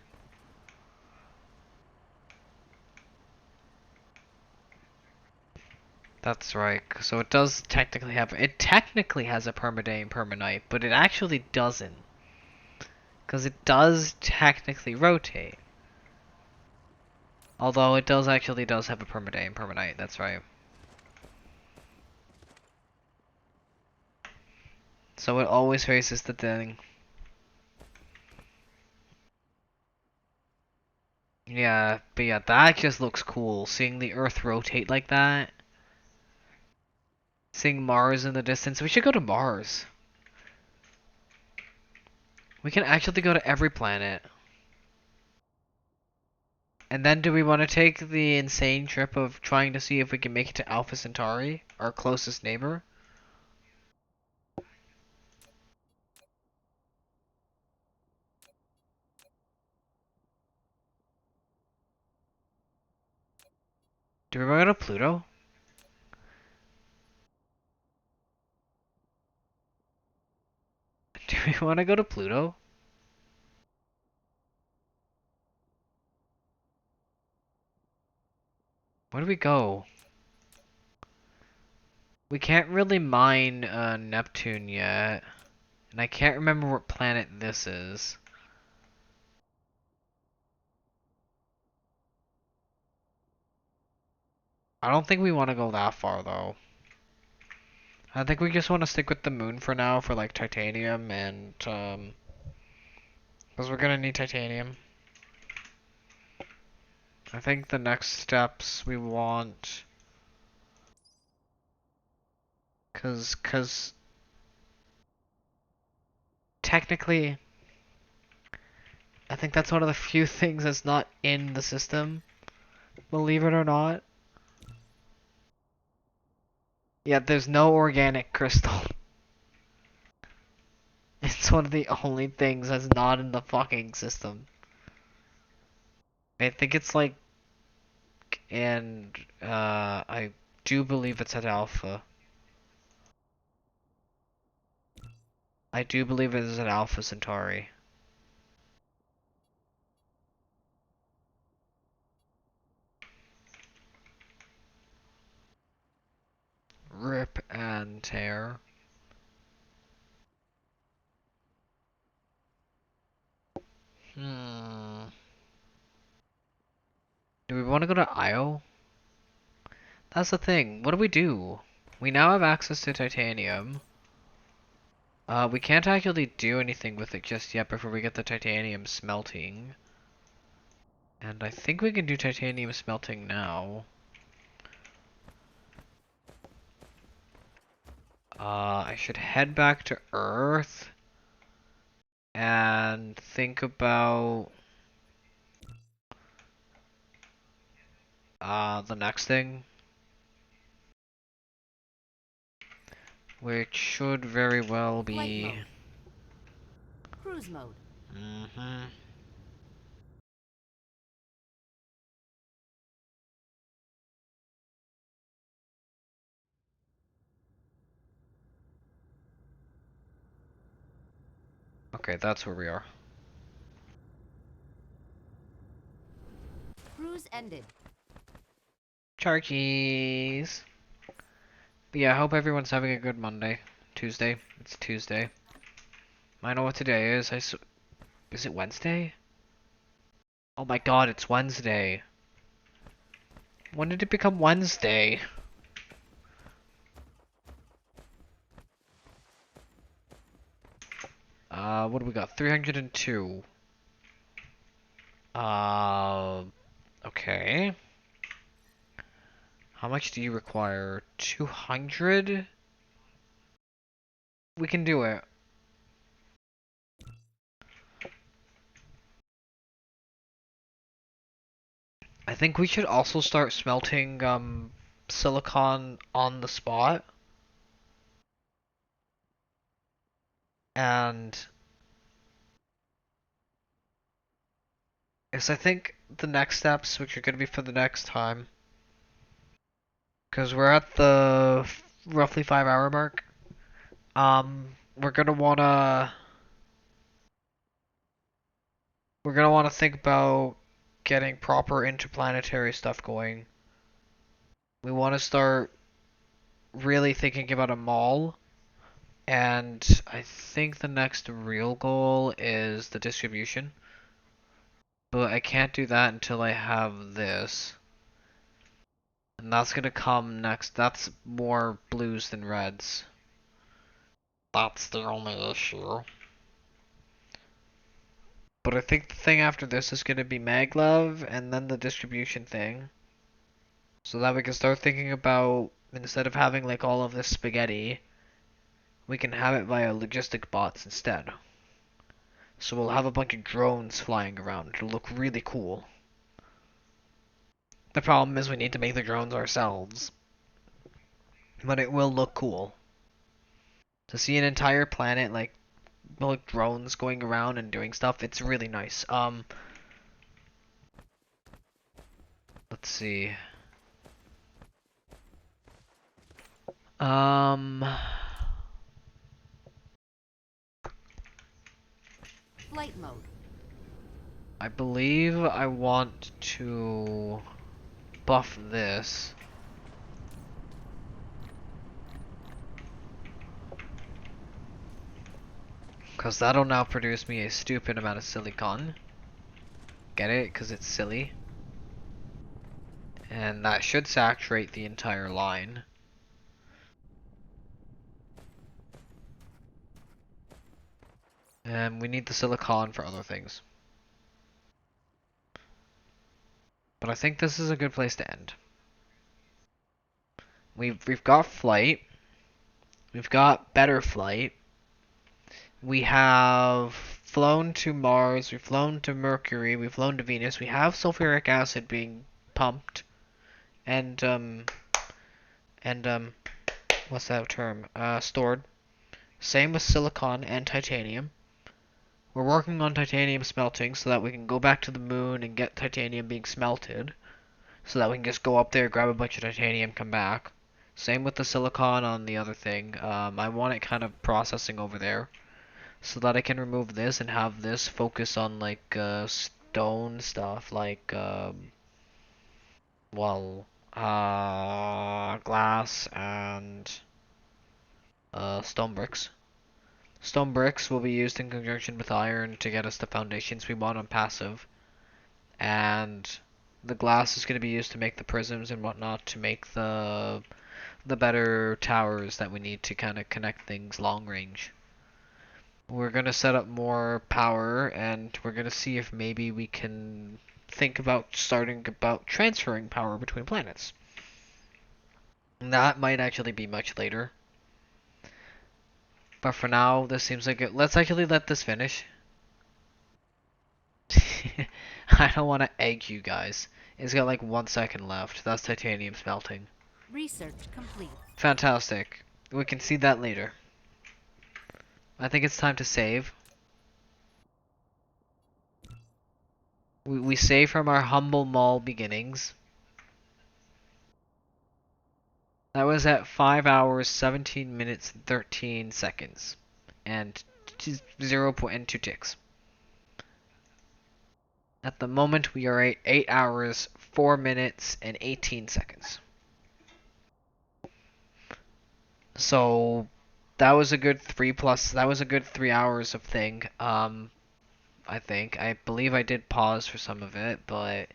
That's right. So it does technically have. It technically has a permaday and permanite, but it actually doesn't. Because it does technically rotate. Although it does have a permaday and permanite. That's right. So it always faces the thing. Yeah, but yeah, that just looks cool. Seeing the Earth rotate like that. Seeing Mars in the distance. We should go to Mars. We can actually go to every planet. And then do we want to take the insane trip of trying to see if we can make it to Alpha Centauri, our closest neighbor? Do we want to go to Pluto? Do we want to go to Pluto? Where do we go? We can't really mine Neptune yet. And I can't remember what planet this is. I don't think we want to go that far though. I think we just want to stick with the moon for now for like titanium and because we're gonna need titanium. I think the next steps we want cause technically I think that's one of the few things that's not in the system, believe it or not. Yeah, there's no organic crystal. It's one of the only things that's not in the fucking system. I think it's like, and I do believe it's at Alpha. I do believe it is at Alpha Centauri. Rip and tear. Do we want to go to Io? That's the thing. What do we do? We now have access to titanium. We can't actually do anything with it just yet before we get the titanium smelting. And I think we can do titanium smelting now. I should head back to Earth and think about the next thing, which should very well Flight be. mode. Cruise mode. Mm-hmm. Okay, that's where we are. Cruise ended. Chargies. But yeah, I hope everyone's having a good Monday. Tuesday. It's Tuesday. I know what today is. Is it Wednesday? Oh my god, it's Wednesday. When did it become Wednesday? What do we got? 302. Okay. How much do you require? 200? We can do it. I think we should also start smelting, silicon on the spot. And I think the next steps, which are going to be for the next time, because we're at the roughly 5 hour mark, we're gonna wanna think about getting proper interplanetary stuff going. We want to start really thinking about a mall, and I think the next real goal is the distribution. But I can't do that until I have this. And that's gonna come next. That's more blues than reds. That's the only issue. But I think the thing after this is gonna be maglev and then the distribution thing. So that we can start thinking about, instead of having like all of this spaghetti, we can have it via logistic bots instead. So we'll have a bunch of drones flying around. It'll look really cool. The problem is we need to make the drones ourselves. But it will look cool. To see an entire planet like drones going around and doing stuff, it's really nice. Let's see. Flight mode. I believe I want to buff this. Because that'll now produce me a stupid amount of silicon. Get it? Because it's silly. And that should saturate the entire line. And we need the silicon for other things. But I think this is a good place to end. We've got flight. We've got better flight. We have flown to Mars, we've flown to Mercury, we've flown to Venus, we have sulfuric acid being pumped, and what's that term? Stored. Same with silicon and titanium. We're working on titanium smelting so that we can go back to the moon and get titanium being smelted, so that we can just go up there, grab a bunch of titanium, come back. Same with the silicon on the other thing. I want it kind of processing over there, so that I can remove this and have this focus on like stone stuff, like glass and stone bricks. Stone bricks will be used in conjunction with iron to get us the foundations we want on passive, and the glass is going to be used to make the prisms and whatnot, to make the better towers that we need to kind of connect things long range. We're going to set up more power, and we're going to see if maybe we can think about transferring power between planets. And that might actually be much later. But for now, this seems like it. Let's actually let this finish. I don't want to egg you guys. It's got like 1 second left. That's titanium smelting. Research complete. Fantastic. We can see that later. I think it's time to save. We save from our humble mall beginnings. That was at 5 hours, 17 minutes, 13 seconds. And 0.2 ticks. At the moment, we are at 8 hours, 4 minutes, and 18 seconds. So, that was a good 3 hours of thing. I think. I believe I did pause for some of it, but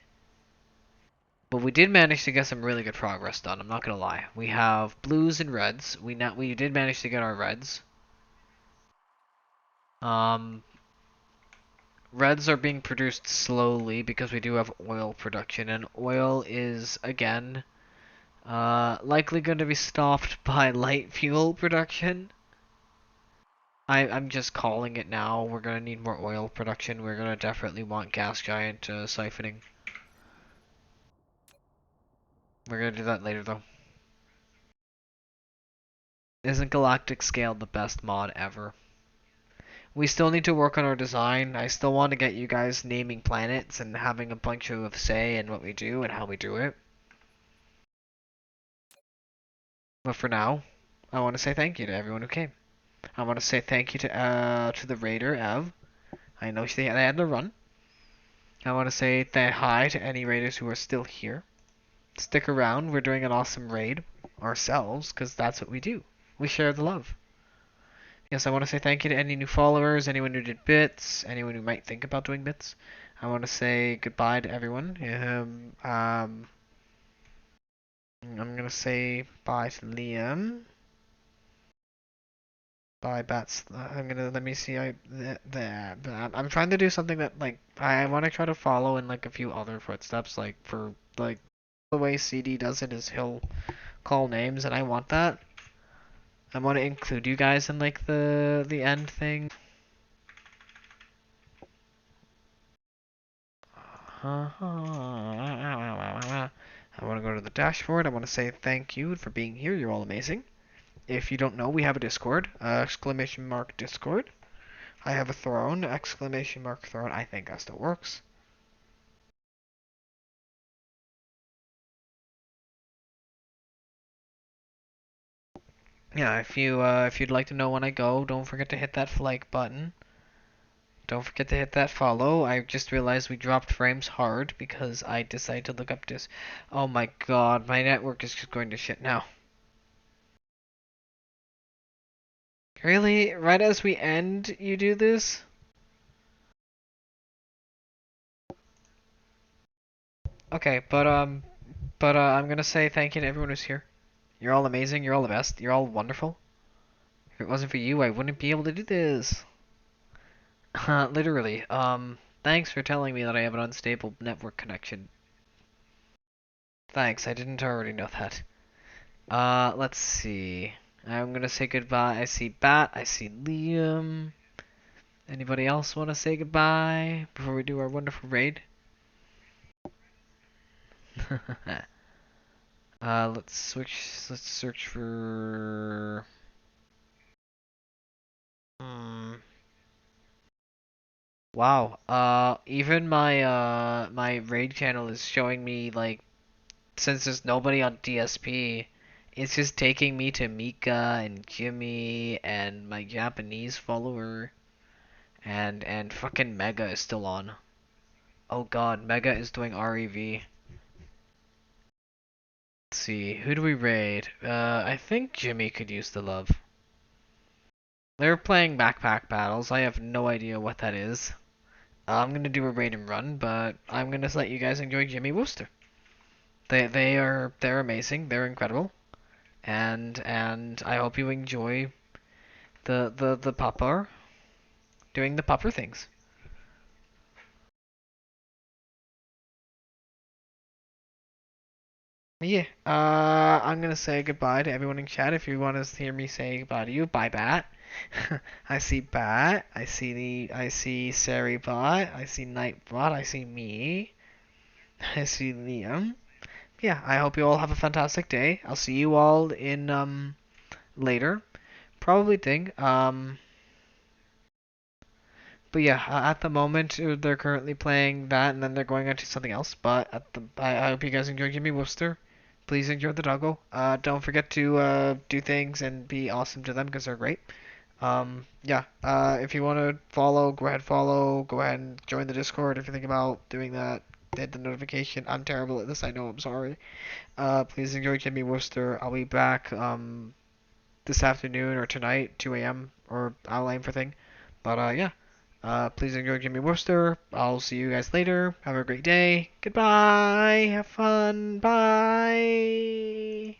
we did manage to get some really good progress done, I'm not gonna lie. We have blues and reds. We did manage to get our reds. Reds are being produced slowly because we do have oil production, and oil is, again, likely going to be stopped by light fuel production. I'm just calling it now. We're going to need more oil production. We're going to definitely want gas giant siphoning. We're going to do that later, though. Isn't Galactic Scale the best mod ever? We still need to work on our design. I still want to get you guys naming planets and having a bunch of say in what we do and how we do it. But for now, I want to say thank you to everyone who came. I want to say thank you to the raider, Ev. I know they had to run. I want to say hi to any raiders who are still here. Stick around. We're doing an awesome raid ourselves because that's what we do. We share the love. Yes, I want to say thank you to any new followers, anyone who did bits, anyone who might think about doing bits. I want to say goodbye to everyone. I'm gonna say bye to Liam. Bye, Bats. Let me see. I'm trying to do something that, like, I want to try to follow in, like, a few other footsteps. Like, for, like, the way CD does it is he'll call names, and I want that. I want to include you guys in, like, the end thing. I want to go to the dashboard. I want to say thank you for being here. You're all amazing. If you don't know, we have a Discord. Exclamation mark Discord. I have a throne. Exclamation mark throne. I think that still works. Yeah, if you'd like to know when I go, don't forget to hit that like button. Don't forget to hit that follow. I just realized we dropped frames hard because I decided to look up this. Oh my god, my network is just going to shit now. Really? Right as we end, you do this? Okay, but I'm gonna say thank you to everyone who's here. You're all amazing, you're all the best, you're all wonderful. If it wasn't for you, I wouldn't be able to do this. Literally. Thanks for telling me that I have an unstable network connection. Thanks, I didn't already know that. Let's see. I'm gonna say goodbye. I see Bat, I see Liam. Anybody else want to say goodbye before we do our wonderful raid? Let's search for... Wow, even my my raid channel is showing me, like, since there's nobody on DSP, it's just taking me to Mika and Jimmy and my Japanese follower, and fucking Mega is still on. Oh god, Mega is doing REV. Let's see, who do we raid? I think Jimmy could use the love. They're playing backpack battles. I have no idea what that is. I'm gonna do a raid and run, but I'm gonna let you guys enjoy Jimmy Wooster. They're amazing. They're incredible, and I hope you enjoy the pupper doing the pupper things. Yeah. I'm gonna say goodbye to everyone in chat. If you want to hear me say goodbye to you, bye, Bat. I see Bat. I see Saribot. I see Nightbot. I see me. I see Liam. Yeah, I hope you all have a fantastic day. I'll see you all in later. Probably thing. But yeah, at the moment they're currently playing that, and then they're going on to something else. But I hope you guys enjoy Jimmy Wooster. Please enjoy the doggo. Don't forget to do things and be awesome to them because they're great. Yeah. If you want to follow, go ahead follow. Go ahead and join the Discord if you think about doing that. Hit the notification. I'm terrible at this. I know. I'm sorry. Please enjoy Jimmy Wooster. I'll be back this afternoon or tonight, 2 a.m. or I'll aim for thing. But yeah. Please enjoy Jimmy Wooster. I'll see you guys later. Have a great day. Goodbye. Have fun. Bye.